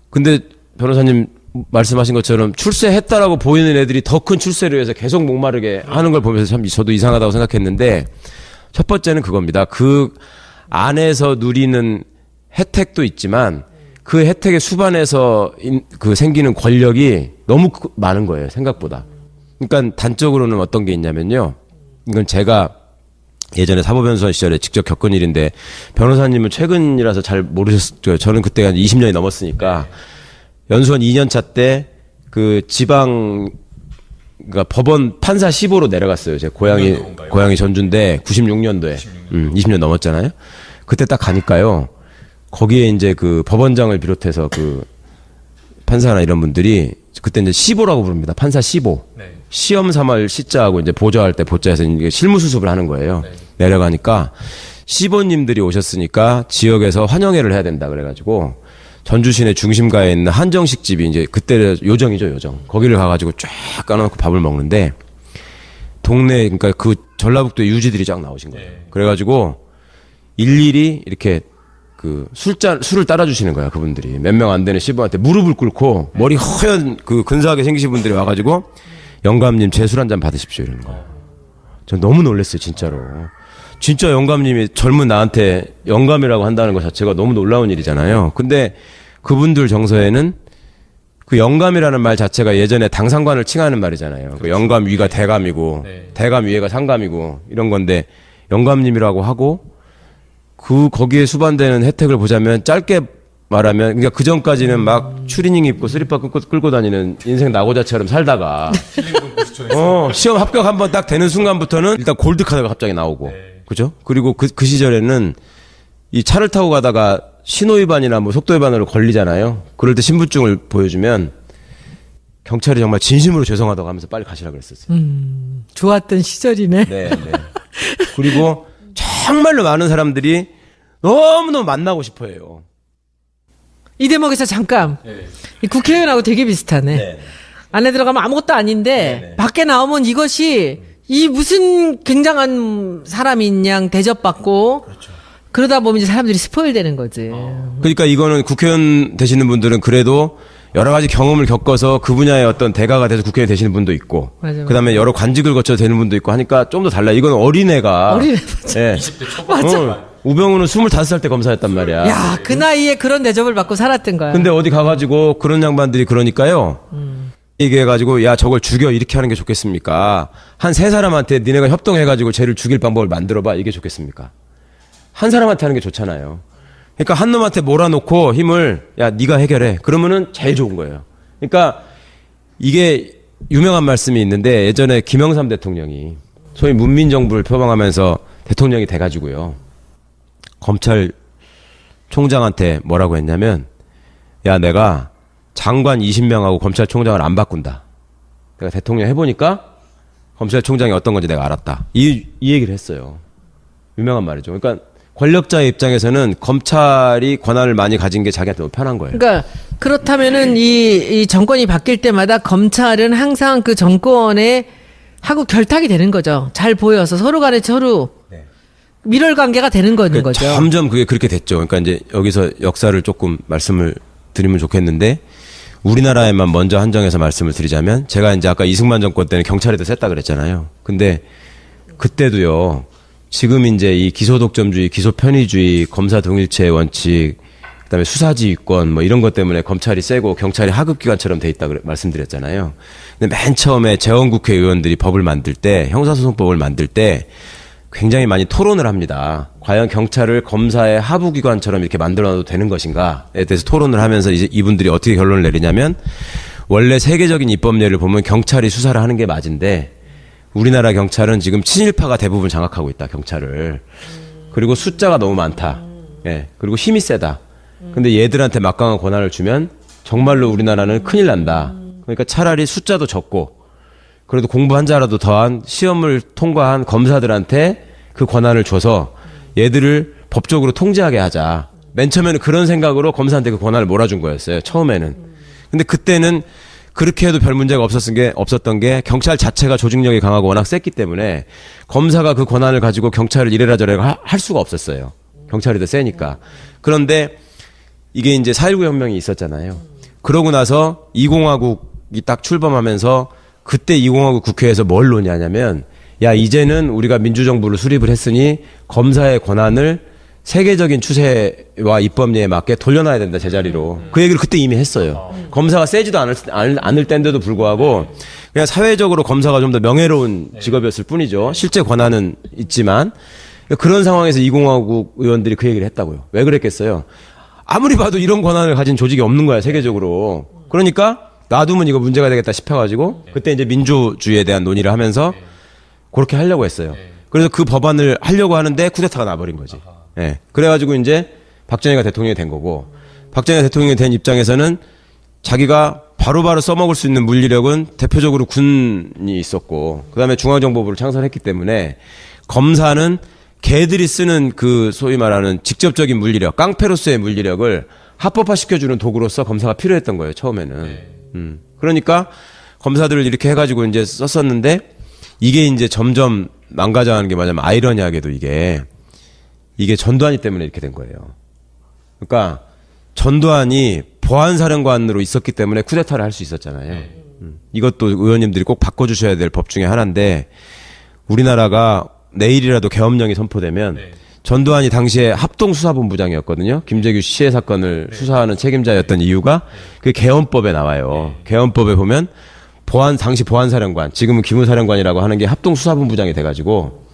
근데 변호사님 말씀하신 것처럼 출세했다라고 보이는 애들이 더 큰 출세를 위해서 계속 목마르게 하는 걸 보면서 참 저도 이상하다고 생각했는데 첫 번째는 그겁니다. 그 안에서 누리는 혜택도 있지만 그 혜택의 수반에서 그 생기는 권력이 너무 많은 거예요. 생각보다. 그러니까 단적으로는 어떤 게 있냐면요. 이건 제가 예전에 사법연수원 시절에 직접 겪은 일인데 변호사님은 최근이라서 잘 모르셨죠. 저는 그때 한 20년이 넘었으니까 연수원 2년차 때 그 지방 그러니까 법원 판사 15로 내려갔어요. 제 고향이 전주인데 96년도에 20년 넘었잖아요. 그때 딱 가니까요. 거기에 이제 그 법원장을 비롯해서 그 판사나 이런 분들이 그때 이제 15라고 부릅니다. 판사 15. 네. 시험 삼할 시자하고 이제 보좌할 때 보좌에서 이제 실무 수습을 하는 거예요. 네. 내려가니까 15님들이 오셨으니까 지역에서 환영회를 해야 된다 그래가지고 전주 시내 중심가에 있는 한정식 집이 이제 그때 요정이죠, 요정. 거기를 가가지고 쫙 까놓고 밥을 먹는데 동네 그러니까 그 전라북도의 유지들이 쫙 나오신 거예요. 그래가지고 일일이 이렇게 그 술을 따라주시는 거야, 그분들이. 몇 명 안 되는 시부한테 무릎을 꿇고 머리 허연 그 근사하게 생기신 분들이 와가지고 영감님 제 술 한 잔 받으십시오 이러는 거예요. 전 너무 놀랐어요, 진짜로. 진짜 영감님이 젊은 나한테 영감이라고 한다는 것 자체가 너무 놀라운 일이잖아요. 근데 그분들 정서에는 그 영감이라는 말 자체가 예전에 당상관을 칭하는 말이잖아요. 그 영감 위가 대감이고 대감 위에가 상감이고 이런 건데 영감님이라고 하고 그 거기에 수반되는 혜택을 보자면 짧게 말하면 그러니까 그 전까지는 막 추리닝 입고 슬리퍼 끌고 다니는 인생 낙오자처럼 살다가 시험 합격 한번 딱 되는 순간부터는 일단 골드카드가 갑자기 나오고 그죠? 그리고 그 시절에는 이 차를 타고 가다가 신호위반이나 뭐 속도위반으로 걸리잖아요. 그럴 때 신분증을 보여주면 경찰이 정말 진심으로 죄송하다고 하면서 빨리 가시라 그랬었어요. 좋았던 시절이네. 네, 네. 그리고 정말로 많은 사람들이 너무너무 만나고 싶어 해요. 이 대목에서 잠깐. 이 국회의원하고 되게 비슷하네. 네. 안에 들어가면 아무것도 아닌데 밖에 나오면 이것이 이 무슨 굉장한 사람인 양 대접받고 그러다 보면 이제 사람들이 스포일되는 거지. 그러니까 이거는 국회의원 되시는 분들은 그래도 여러 가지 경험을 겪어서 그 분야의 어떤 대가가 돼서 국회의원 되시는 분도 있고 맞아. 그다음에 여러 관직을 거쳐서 되는 분도 있고 하니까 좀 더 달라. 이건 어린애가 어린애 예. 20대 초반. 맞아. 우병우는 25살 때 검사했단 말이야. 야, 그 나이에 그런 대접을 받고 살았던 거야. 근데 어디 가가지고 그런 양반들이 그러니까요. 얘기해가지고 야 저걸 죽여 이렇게 하는 게 좋겠습니까? 한 세 사람한테 니네가 협동해가지고 쟤를 죽일 방법을 만들어봐 이게 좋겠습니까? 한 사람한테 하는 게 좋잖아요. 그러니까 한 놈한테 몰아놓고 힘을 야 네가 해결해. 그러면은 제일 좋은 거예요. 그러니까 이게 유명한 말씀이 있는데 예전에 김영삼 대통령이 소위 문민정부를 표방하면서 대통령이 돼가지고요. 검찰총장한테 뭐라고 했냐면 야 내가 장관 20명하고 검찰총장을 안 바꾼다. 내가 대통령 해보니까 검찰총장이 어떤 건지 내가 알았다. 이 얘기를 했어요. 유명한 말이죠. 그러니까 권력자의 입장에서는 검찰이 권한을 많이 가진 게 자기한테 너무 편한 거예요. 그러니까 그렇다면은 이 정권이 바뀔 때마다 검찰은 항상 그 정권에 하고 결탁이 되는 거죠. 잘 보여서 서로 간에 서로 밀월 관계가 되는 거죠. 점점 그게 그렇게 됐죠. 그러니까 이제 여기서 역사를 조금 말씀을 드리면 좋겠는데 우리나라에만 먼저 한정해서 말씀을 드리자면 제가 이제 아까 이승만 정권 때는 경찰이 더 셌다 그랬잖아요. 근데 그때도요. 지금 이제 이 기소 독점주의, 기소 편의주의, 검사 동일체의 원칙, 그다음에 수사지휘권 뭐 이런 것 때문에 검찰이 세고 경찰이 하급기관처럼 돼 있다 말씀드렸잖아요. 근데 맨 처음에 재원국회의원들이 법을 만들 때, 형사소송법을 만들 때 굉장히 많이 토론을 합니다. 과연 경찰을 검사의 하부기관처럼 이렇게 만들어놔도 되는 것인가에 대해서 토론을 하면서 이제 이분들이 어떻게 결론을 내리냐면, 원래 세계적인 입법례를 보면 경찰이 수사를 하는 게 맞은데 우리나라 경찰은 지금 친일파가 대부분 장악하고 있다, 경찰을. 그리고 숫자가 너무 많다. 예. 그리고 힘이 세다. 근데 얘들한테 막강한 권한을 주면 정말로 우리나라는 큰일 난다. 그러니까 차라리 숫자도 적고 그래도 공부 한 자라도 더한 시험을 통과한 검사들한테 그 권한을 줘서 얘들을 법적으로 통제하게 하자. 맨 처음에는 그런 생각으로 검사한테 그 권한을 몰아준 거였어요. 처음에는. 근데 그때는 그렇게 해도 별 문제가 없었던 게 경찰 자체가 조직력이 강하고 워낙 셌기 때문에 검사가 그 권한을 가지고 경찰을 이래라 저래라 할 수가 없었어요. 경찰이 더 세니까. 그런데 이게 이제 4.19 혁명이 있었잖아요. 그러고 나서 2공화국이 딱 출범하면서 그때 2공화국 국회에서 뭘 논의하냐면, 야, 이제는 우리가 민주정부를 수립을 했으니 검사의 권한을 세계적인 추세와 입법례에 맞게 돌려놔야 된다, 제자리로. 그 얘기를 그때 이미 했어요. 검사가 세지도 않을 때인데도 불구하고 그냥 사회적으로 검사가 좀 더 명예로운 직업이었을 뿐이죠. 실제 권한은 있지만. 그런 상황에서 2공화국 의원들이 그 얘기를 했다고요. 왜 그랬겠어요? 아무리 봐도 이런 권한을 가진 조직이 없는 거야, 세계적으로. 그러니까 놔두면 이거 문제가 되겠다 싶어가지고 그때 이제 민주주의에 대한 논의를 하면서 그렇게 하려고 했어요. 그래서 그 법안을 하려고 하는데 쿠데타가 나버린 거지. 예. 그래가지고 이제 박정희가 대통령이 된 거고, 박정희가 대통령이 된 입장에서는 자기가 바로바로 써먹을 수 있는 물리력은 대표적으로 군이 있었고, 그 다음에 중앙정보부를 창설했기 때문에 검사는 걔들이 쓰는 그 소위 말하는 직접적인 물리력, 깡패로서의 물리력을 합법화시켜주는 도구로서 검사가 필요했던 거예요, 처음에는. 그러니까 검사들을 이렇게 해가지고 이제 썼었는데, 이게 이제 점점 망가져가는 게 뭐냐면, 아이러니하게도 이게 전두환이 때문에 이렇게 된 거예요. 그러니까 전두환이 보안사령관으로 있었기 때문에 쿠데타를 할 수 있었잖아요. 이것도 의원님들이 꼭 바꿔주셔야 될 법 중에 하나인데, 우리나라가 내일이라도 계엄령이 선포되면 전두환이 당시에 합동수사본부장이었거든요. 김재규 시해 사건을 수사하는 책임자였던 이유가 그 계엄법에 나와요. 계엄법에 보면 당시 보안사령관, 지금은 기무사령관이라고 하는 게 합동수사본부장이 돼가지고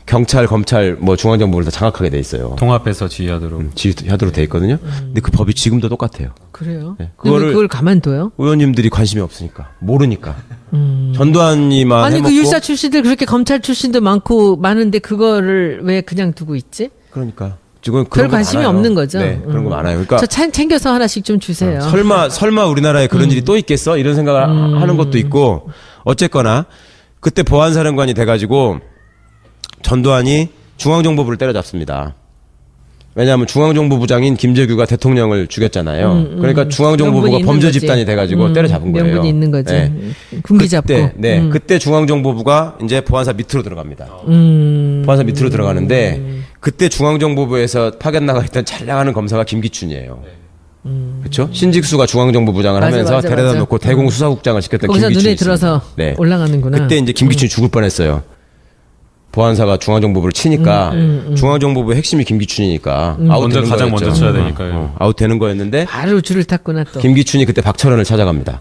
경찰, 검찰, 뭐 중앙정보를 다 장악하게 돼 있어요. 통합해서 지휘하도록. 지휘하도록 돼 있거든요. 근데 그 법이 지금도 똑같아요. 그래요? 네. 그걸 가만둬요? 의원님들이 관심이 없으니까, 모르니까. 전두환이만 아니, 해먹고. 그 율사 출신들 그렇게 검찰 출신도 많은데 그거를 왜 그냥 두고 있지? 그러니까 지금 별 그런 거 관심이 많아요. 없는 거죠. 네, 그런 거 많아요. 그러니까 저 챙겨서 하나씩 좀 주세요. 설마 우리나라에 그런 일이 또 있겠어? 이런 생각을 하는 것도 있고, 어쨌거나 그때 보안사령관이 돼가지고 전두환이 중앙정보부를 때려잡습니다. 왜냐하면 중앙정보부장인 김재규가 대통령을 죽였잖아요. 그러니까 중앙정보부가 명분이 범죄 있는 거지. 집단이 돼가지고 때려잡은 거예요. 명분이 있는 거지. 네. 군기 잡고. 그때 중앙정보부가 이제 보안사 밑으로 들어갑니다. 보안사 밑으로 들어가는데, 그때 중앙정보부에서 파견 나가 있던 잘 나가는 검사가 김기춘이에요. 그렇죠? 신직수가 중앙정보부장을 하면서 데려다 놓고 대공수사국장을 시켰던 거기서 김기춘이 눈에 들어서 네. 올라가는구나. 그때 이제 김기춘이 죽을 뻔했어요. 보안사가 중앙정보부를 치니까 중앙정보부의 핵심이 김기춘이니까 먼저 아웃되는 가장 거였죠. 먼저 쳐야 되니까요. 아웃되는 거였는데 바로 줄을 탔구나 또. 김기춘이 그때 박철원을 찾아갑니다.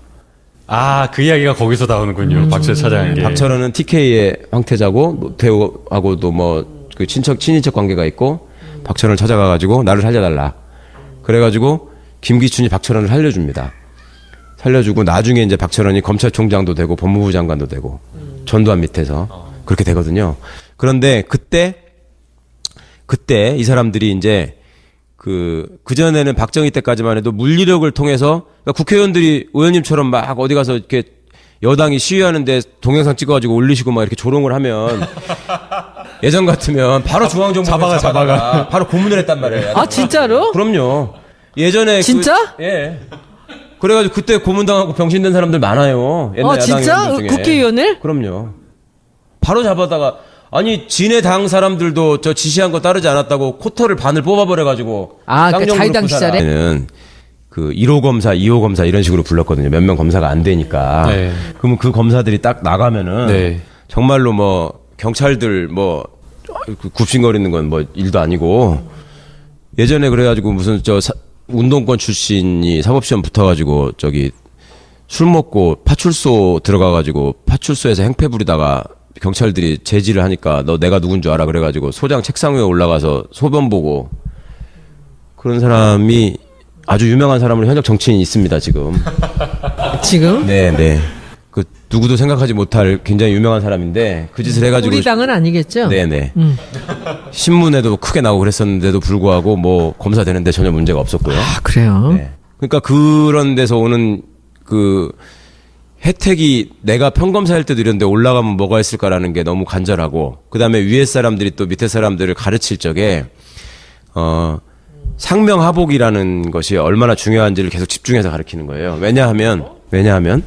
아, 그 이야기가 거기서 나오는군요. 박철 차장한 게. 박철원은 TK의 황태자고 노태우하고도 뭐 그 친인척 관계가 있고, 박철원을 찾아가가지고 나를 살려달라. 그래가지고 김기춘이 박철원을 살려줍니다. 살려주고 나중에 이제 박철원이 검찰총장도 되고 법무부 장관도 되고 전두환 밑에서 그렇게 되거든요. 그런데 그때 이 사람들이 이제 그전에는 박정희 때까지만 해도 물리력을 통해서, 그러니까 국회의원들이 의원님처럼 막 어디 가서 이렇게 여당이 시위하는데 동영상 찍어가지고 올리시고 막 이렇게 조롱을 하면 예전 같으면 바로 중앙정보부에 잡아가 바로 고문을 했단 말이에요. 아, 진짜로? 그럼요. 예전에 진짜? 예. 그래가지고 그때 고문당하고 병신된 사람들 많아요. 옛날 야당 진짜? 의원들 중에. 국회의원을? 그럼요. 바로 잡아다가, 아니 진해 당 사람들도 저 지시한 거 따르지 않았다고 코터를 반을 뽑아버려가지고. 그 자유당 시절에? 그 1호 검사, 2호 검사 이런 식으로 불렀거든요. 몇 명 검사가 안 되니까. 네. 그러면 그 검사들이 딱 나가면은 네. 정말로 뭐 경찰들 뭐 굽신거리는 건 뭐 일도 아니고 예전에 그래가지고 무슨 운동권 출신이 사법시험 붙어가지고 저기 술 먹고 파출소 들어가가지고 파출소에서 행패 부리다가 경찰들이 제지를 하니까 너 내가 누군 줄 알아 그래가지고 소장 책상 위에 올라가서 소변 보고 그런 사람이 아주 유명한 사람으로 현역 정치인이 있습니다 지금. 지금? 네. 그 누구도 생각하지 못할 굉장히 유명한 사람인데 그 짓을 해가지고 우리 당은 아니겠죠? 네네. 신문에도 크게 나오고 그랬었는데도 불구하고 뭐 검사 되는데 전혀 문제가 없었고요. 아, 그래요? 네. 그러니까 그런 데서 오는 그 혜택이 내가 평검사일 때도 이런데 올라가면 뭐가 있을까라는 게 너무 간절하고 그다음에 위에 사람들이 또 밑에 사람들을 가르칠 적에 상명하복이라는 것이 얼마나 중요한지를 계속 집중해서 가르치는 거예요. 왜냐하면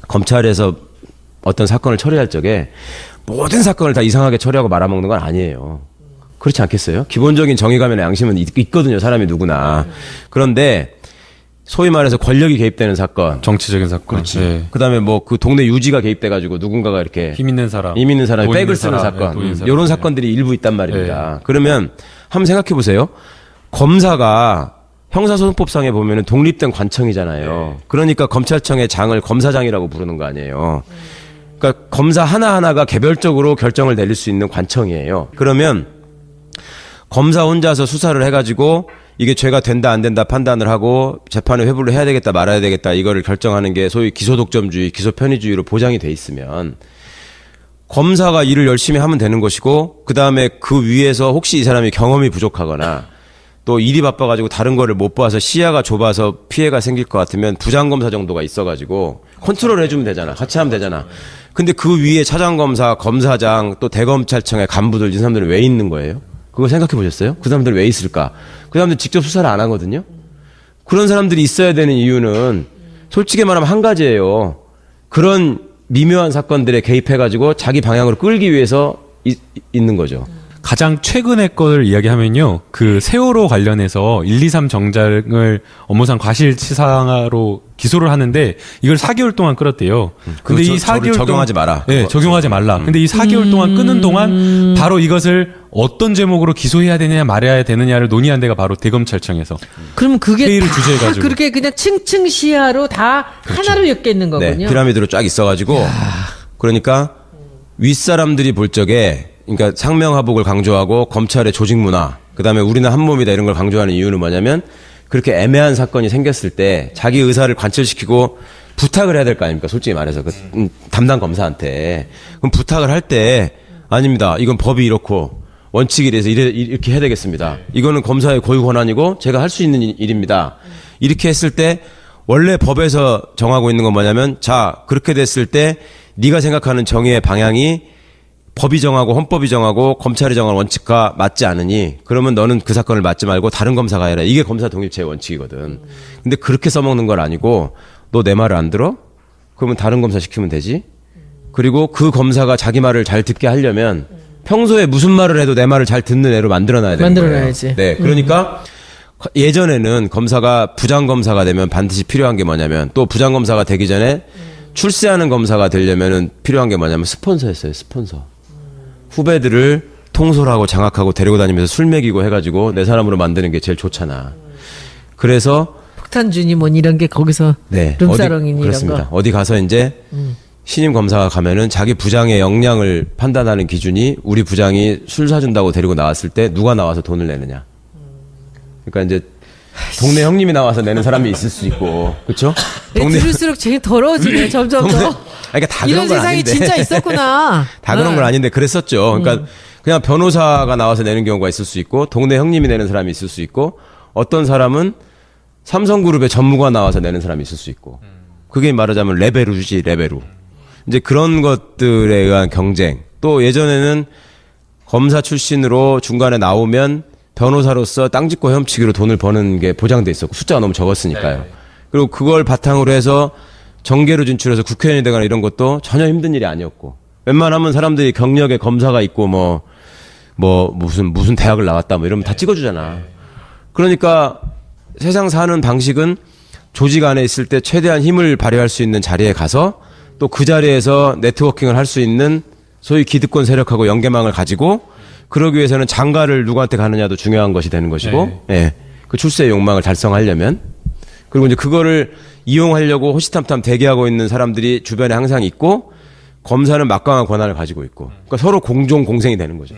검찰에서 어떤 사건을 처리할 적에 모든 사건을 다 이상하게 처리하고 말아먹는 건 아니에요. 그렇지 않겠어요? 기본적인 정의감이나 양심은 있거든요. 사람이 누구나. 그런데 소위 말해서 권력이 개입되는 사건. 정치적인 사건. 그렇지. 네. 그다음에 뭐 그 동네 유지가 개입돼가지고 누군가가 이렇게 힘 있는 사람. 사람이 돈 백을 있는 쓰는 사람, 사건. 돈 있는 사람. 이런 사건들이 일부 있단 말입니다. 그러면 한번 생각해 보세요. 검사가 형사소송법상에 보면은 독립된 관청이잖아요. 그러니까 검찰청의 장을 검사장이라고 부르는 거 아니에요. 그러니까 검사 하나하나가 개별적으로 결정을 내릴 수 있는 관청이에요. 그러면 검사 혼자서 수사를 해가지고 이게 죄가 된다 안 된다 판단을 하고 재판을 회부를 해야 되겠다 말아야 되겠다 이거를 결정하는 게 소위 기소독점주의, 기소편의주의로 보장이 돼 있으면 검사가 일을 열심히 하면 되는 것이고 그다음에 그 위에서 혹시 이 사람이 경험이 부족하거나 또 일이 바빠가지고 다른 거를 못 봐서 시야가 좁아서 피해가 생길 것 같으면 부장검사 정도가 있어가지고 컨트롤 해주면 되잖아. 같이 하면 되잖아. 근데 그 위에 차장검사, 검사장 또 대검찰청의 간부들 이 사람들은 왜 있는 거예요? 그거 생각해 보셨어요? 그 사람들 왜 있을까? 그 사람들 직접 수사를 안 하거든요. 그런 사람들이 있어야 되는 이유는 솔직히 말하면 한 가지예요. 그런 미묘한 사건들에 개입해가지고 자기 방향으로 끌기 위해서 있는 거죠. 가장 최근의 걸 이야기하면요. 그 세월호 관련해서 1, 2, 3 정장을 업무상 과실치사로 기소를 하는데 이걸 4개월 동안 끌었대요. 근데 이 4개월 적용하지 마라. 네, 적용하지 말라. 근데 이 4개월 동안 끄는 동안 바로 이것을 어떤 제목으로 기소해야 되느냐 말아야 되느냐를 논의한 데가 바로 대검찰청에서. 그럼 그게 회의를 다 주재해가지고. 그렇게 그냥 층층 시야로 다 하나로 엮여 있는 거군요. 네, 피라미드로 쫙 있어가지고 그러니까 윗사람들이 볼 적에 그러니까 상명하복을 강조하고 검찰의 조직 문화 그다음에 우리는 한 몸이다 이런 걸 강조하는 이유는 뭐냐면 그렇게 애매한 사건이 생겼을 때 자기 의사를 관철시키고 부탁을 해야 될 거 아닙니까? 솔직히 말해서 그 담당 검사한테 그럼 부탁을 할 때 아닙니다. 이건 법이 이렇고 원칙이 이래서 이렇게 해야 되겠습니다. 이거는 검사의 고유 권한이고 제가 할 수 있는 일입니다. 이렇게 했을 때 원래 법에서 정하고 있는 건 뭐냐면 자 그렇게 됐을 때 네가 생각하는 정의의 방향이 법이 정하고 헌법이 정하고 검찰이 정한 원칙과 맞지 않으니 그러면 너는 그 사건을 맡지 말고 다른 검사가 해라. 이게 검사 독립체의 원칙이거든. 근데 그렇게 써먹는 건 아니고 너 내 말을 안 들어? 그러면 다른 검사 시키면 되지. 그리고 그 검사가 자기 말을 잘 듣게 하려면 평소에 무슨 말을 해도 내 말을 잘 듣는 애로 만들어놔야 되는 거예요. 만들어놔야지. 네, 그러니까 예전에는 검사가 부장검사가 되면 반드시 필요한 게 뭐냐면 또 부장검사가 되기 전에 출세하는 검사가 되려면은 필요한 게 뭐냐면 스폰서였어요. 스폰서. 후배들을 통솔하고 장악하고 데리고 다니면서 술 먹이고 해가지고 내 사람으로 만드는 게 제일 좋잖아. 그래서 폭탄주니 뭐 이런 게 거기서 룸사롱이니 이런 그렇습니다. 거. 어디 가서 이제 신임 검사가 가면은 자기 부장의 역량을 판단하는 기준이 우리 부장이 술 사준다고 데리고 나왔을 때 누가 나와서 돈을 내느냐. 그러니까 이제 동네 형님이 나와서 내는 사람이 있을 수 있고, 그렇죠? 들을수록 제일 더러워지네 점점 더. 그러니까 다 이런 그런 건 세상이 아닌데. 진짜 있었구나. 다 그런 건 아닌데 그랬었죠. 그러니까 그냥 변호사가 나와서 내는 경우가 있을 수 있고 동네 형님이 내는 사람이 있을 수 있고 어떤 사람은 삼성그룹의 전무가 나와서 내는 사람이 있을 수 있고 그게 말하자면 레베루지 레베루. 이제 그런 것들에 의한 경쟁. 또 예전에는 검사 출신으로 중간에 나오면 변호사로서 땅 짓고 헤엄치기로 돈을 버는 게 보장돼 있었고 숫자가 너무 적었으니까요. 그리고 그걸 바탕으로 해서 정계로 진출해서 국회의원이 되거나 이런 것도 전혀 힘든 일이 아니었고 웬만하면 사람들이 경력에 검사가 있고 무슨 대학을 나왔다 뭐 이러면 다 찍어주잖아. 그러니까 세상 사는 방식은 조직 안에 있을 때 최대한 힘을 발휘할 수 있는 자리에 가서 또 그 자리에서 네트워킹을 할 수 있는 소위 기득권 세력하고 연계망을 가지고 그러기 위해서는 장가를 누구한테 가느냐도 중요한 것이 되는 것이고 예. 그 출세의 욕망을 달성하려면 그리고 이제 그거를 이용하려고 호시탐탐 대기하고 있는 사람들이 주변에 항상 있고 검사는 막강한 권한을 가지고 있고 그러니까 서로 공종 공생이 되는 거죠.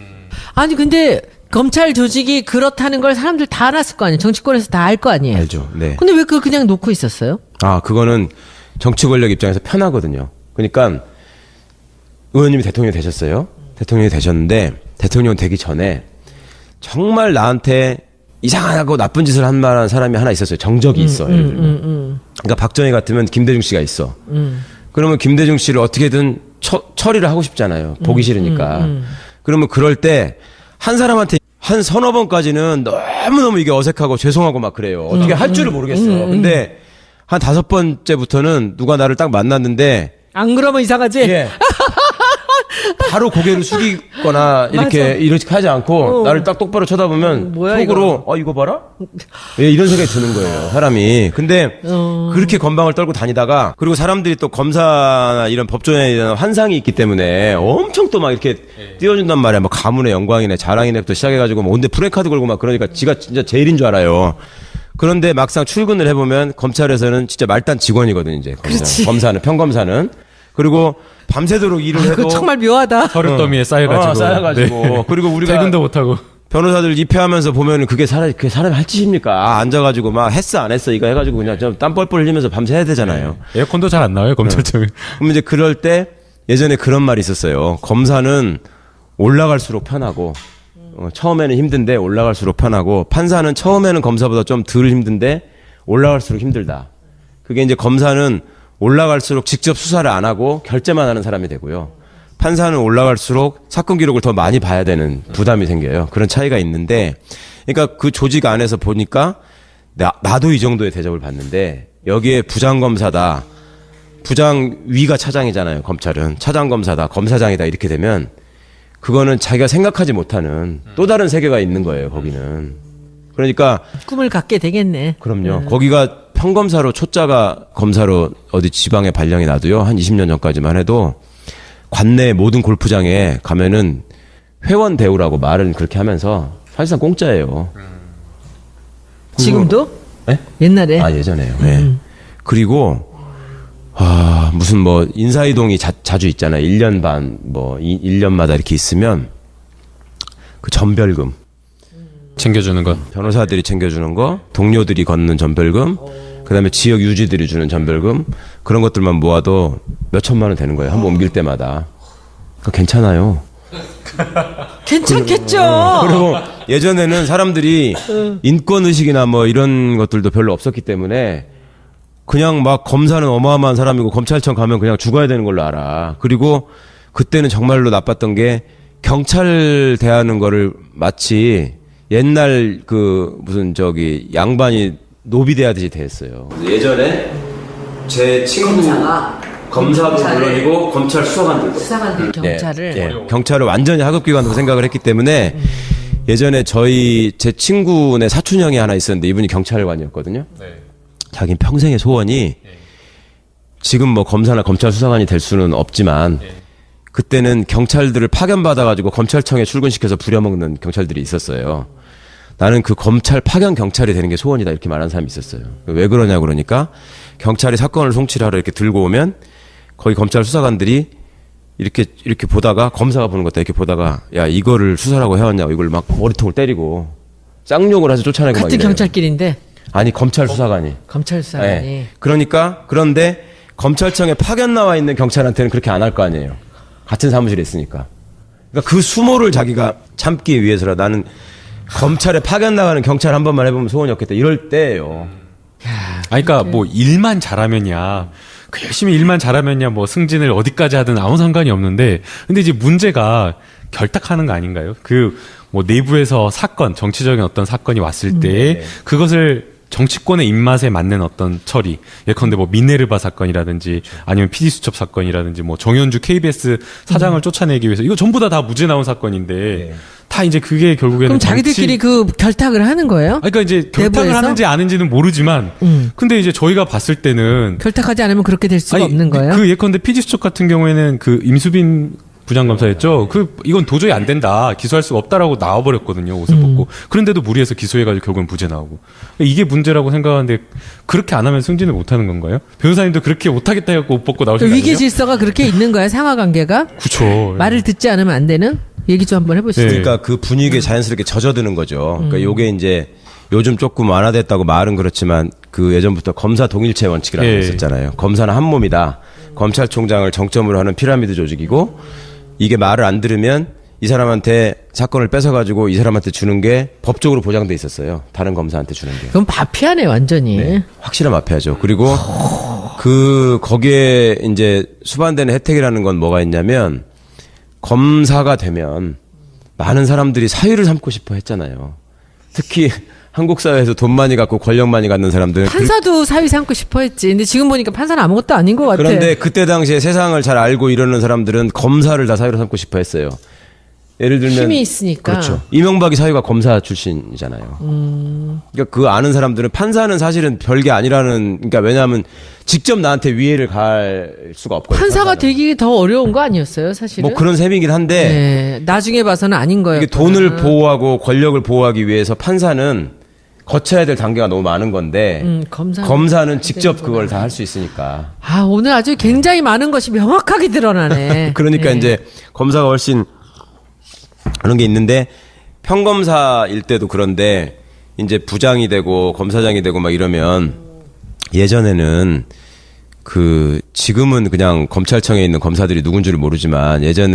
아니 근데 검찰 조직이 그렇다는 걸 사람들 다 알았을 거 아니에요. 정치권에서 다 알 거 아니에요. 알죠. 네. 근데 왜 그걸 그냥 놓고 있었어요? 아, 그거는 정치 권력 입장에서 편하거든요. 그러니까 의원님이 대통령이 되셨어요. 대통령이 되셨는데 대통령 되기 전에 정말 나한테 이상하고 나쁜 짓을 한 만한 사람이 하나 있었어요. 정적이 있어. 예를 들면. 그러니까 박정희 같으면 김대중 씨가 있어. 그러면 김대중 씨를 어떻게든 처리를 하고 싶잖아요. 보기 싫으니까. 그러면 그럴 때 한 사람한테 한 서너 번까지는 너무너무 이게 어색하고 죄송하고 막 그래요. 어떻게 할 줄을 모르겠어. 근데 한 5번째부터는 누가 나를 딱 만났는데 안 그러면 이상하지? 예. 바로 고개를 숙이거나 이렇게 하지 않고 나를 딱 똑바로 쳐다보면 뭐야, 속으로 이거 봐라? 예, 이런 생각이 드는 거예요. 사람이. 근데 그렇게 건방을 떨고 다니다가 그리고 사람들이 또 검사나 이런 법조인에 대한 환상이 있기 때문에 엄청 또 막 이렇게 띄워준단 말이야. 뭐 가문의 영광이네 자랑이네부터 시작해가지고 뭐 온데 프레카드 걸고 막 그러니까 지가 진짜 제일인 줄 알아요. 그런데 막상 출근을 해보면 검찰에서는 진짜 말단 직원이거든 이제 검사는 평검사는 그리고 밤새도록 일을 해도 그거 정말 묘하다. 서류더미에 쌓여가지고. 쌓여가지고. 네. 그리고 우리가 퇴근도 못하고. 변호사들 입회하면서 보면은 그게 사람이 할 짓입니까? 앉아가지고 막 했어 안 했어 이거 해가지고 그냥 좀 땀 뻘뻘 흘리면서 밤새 해야 되잖아요. 에어컨도 잘 안 나와요 검찰청은. 그럼 이제 그럴 때 예전에 그런 말이 있었어요. 검사는 올라갈수록 편하고 처음에는 힘든데 올라갈수록 편하고 판사는 처음에는 검사보다 좀 덜 힘든데 올라갈수록 힘들다. 그게 이제 검사는 올라갈수록 직접 수사를 안 하고 결재만 하는 사람이 되고요. 판사는 올라갈수록 사건 기록을 더 많이 봐야 되는 부담이 생겨요. 그런 차이가 있는데, 그러니까 그 조직 안에서 보니까 나도 이 정도의 대접을 받는데 여기에 부장검사다, 부장 위가 차장이잖아요. 검찰은 차장검사다, 검사장이다 이렇게 되면 그거는 자기가 생각하지 못하는 또 다른 세계가 있는 거예요. 거기는. 그러니까 꿈을 갖게 되겠네. 그럼요. 거기가 평검사로 초짜가 검사로 어디 지방에 발령이 나도요. 한 20년 전까지만 해도 관내 모든 골프장에 가면은 회원 대우라고 말은 그렇게 하면서 사실상 공짜예요. 지금도? 네? 옛날에? 아, 예전에요. 네. 그리고 무슨 뭐 인사이동이 자주 있잖아요. 1년 반, 뭐 1년마다 이렇게 있으면 그 전별금 챙겨주는 거. 변호사들이 챙겨주는 거, 동료들이 걷는 전별금, 그다음에 지역 유지들이 주는 전별금 그런 것들만 모아도 몇 천만 원 되는 거예요. 한 번 옮길 때마다. 그거 괜찮아요. 괜찮겠죠. 그리고 예전에는 사람들이 인권 의식이나 뭐 이런 것들도 별로 없었기 때문에 그냥 막 검사는 어마어마한 사람이고 검찰청 가면 그냥 죽어야 되는 걸로 알아. 그리고 그때는 정말로 나빴던 게 경찰 대하는 거를 마치 옛날 그 무슨 양반이 노비 대하듯이 대했어요. 예전에 제 친구 검사도 물론이고 검찰 수사관들 경찰을 네. 경찰을 완전히 하급기관으로 생각을 했기 때문에 예전에 제 친구네 사촌형이 하나 있었는데 이분이 경찰관이었거든요. 네. 자기 평생의 소원이 지금 뭐 검사나 검찰 수사관이 될 수는 없지만 그때는 경찰들을 파견받아가지고 검찰청에 출근시켜서 부려먹는 경찰들이 있었어요. 나는 그 검찰 파견 경찰이 되는 게 소원이다 이렇게 말하는 사람이 있었어요. 왜 그러냐 그러니까 경찰이 사건을 송치하러 이렇게 들고 오면 거기 검찰 수사관들이 이렇게 보다가 검사가 보는 것도 이렇게 보다가 야 이거를 수사라고 해왔냐고 이걸 막 머리통을 때리고 쌍욕을 해서 쫓아내고 막 같은 이래요. 경찰끼리인데 아니 검찰 수사관이. 검찰 수사관이. 네. 그런데 검찰청에 파견 나와 있는 경찰한테는 그렇게 안 할 거 아니에요. 같은 사무실에 있으니까. 그러니까 그 수모를 자기가 참기 위해서라 나는 검찰에 파견 나가는 경찰 한 번만 해보면 소원이 없겠다. 이럴 때예요. 그러니까 뭐 일만 잘하면야 그 열심히 일만 잘하면야 뭐 승진을 어디까지 하든 아무 상관이 없는데 근데 이제 문제가 결탁하는 거 아닌가요? 그 뭐 내부에서 정치적인 어떤 사건이 왔을 때 그것을 정치권의 입맛에 맞는 어떤 처리, 예컨대 뭐 미네르바 사건이라든지 아니면 PD수첩 사건이라든지 뭐 정현주 KBS 사장을 쫓아내기 위해서 이거 전부 다 무죄 나온 사건인데 다 이제 그게 결국에는 그럼 자기들끼리 그 결탁을 하는 거예요? 그러니까 이제 결탁을 내부에서? 하는지 아닌지는 모르지만 근데 이제 저희가 봤을 때는 결탁하지 않으면 그렇게 될 수가 없는 거예요? 그 예컨대 PD수첩 같은 경우에는 그 임수빈 부장검사였죠. 이건 도저히 안 된다. 기소할 수가 없다라고 나와버렸거든요. 옷을 벗고. 그런데도 무리해서 기소해가지고 결국은 무죄 나오고. 이게 문제라고 생각하는데 그렇게 안 하면 승진을 못 하는 건가요? 변호사님도 그렇게 못하겠다 해갖고 옷 벗고 나오신 거 아니에요? 위계 질서가 그렇게 있는 거야, 상하 관계가? 그쵸. 말을 듣지 않으면 안 되는? 얘기 좀 한번 해보시죠. 네. 그러니까 그 분위기에 자연스럽게 젖어드는 거죠. 그러니까 요게 이제 요즘 조금 완화됐다고 말은 그렇지만 그 예전부터 검사 동일체 원칙이라는 게 예. 있었잖아요. 검사는 한 몸이다. 검찰총장을 정점으로 하는 피라미드 조직이고 이게 말을 안 들으면 이 사람한테 사건을 뺏어가지고 이 사람한테 주는 게 법적으로 보장돼 있었어요. 다른 검사한테 주는 게. 그럼 마피아네, 완전히. 네. 확실한 마피아죠. 그리고 거기에 이제 수반되는 혜택이라는 건 뭐가 있냐면 검사가 되면 많은 사람들이 사유를 삼고 싶어 했잖아요. 특히 한국 사회에서 돈 많이 갖고 권력 많이 갖는 사람들. 판사도 사위 삼고 싶어 했지. 근데 지금 보니까 판사는 아무것도 아닌 것 같아. 그런데 그때 당시에 세상을 잘 알고 이러는 사람들은 검사를 다 사유로 삼고 싶어 했어요. 예를 들면 힘이 있으니까. 그렇죠. 이명박이 사유가 검사 출신이잖아요. 그러니까 그 아는 사람들은 판사는 사실은 별게 아니라는. 그러니까 왜냐하면 직접 나한테 위해를 가할 수가 없거든요. 판사가 판사는. 되기 더 어려운 거 아니었어요, 사실은? 뭐 그런 셈이긴 한데 네, 나중에 봐서는 아닌 거예요. 이게 돈을 보호하고 권력을 보호하기 위해서 판사는 거쳐야 될 단계가 너무 많은 건데 검사는 직접 그걸 다 할 수 있으니까. 아, 오늘 아주 굉장히 많은 것이 명확하게 드러나네. 그러니까 네. 이제 검사가 훨씬 그런 게 있는데 평검사일 때도 그런데 이제 부장이 되고 검사장이 되고 막 이러면 예전에는 지금은 그냥 검찰청에 있는 검사들이 누군지를 모르지만 예전에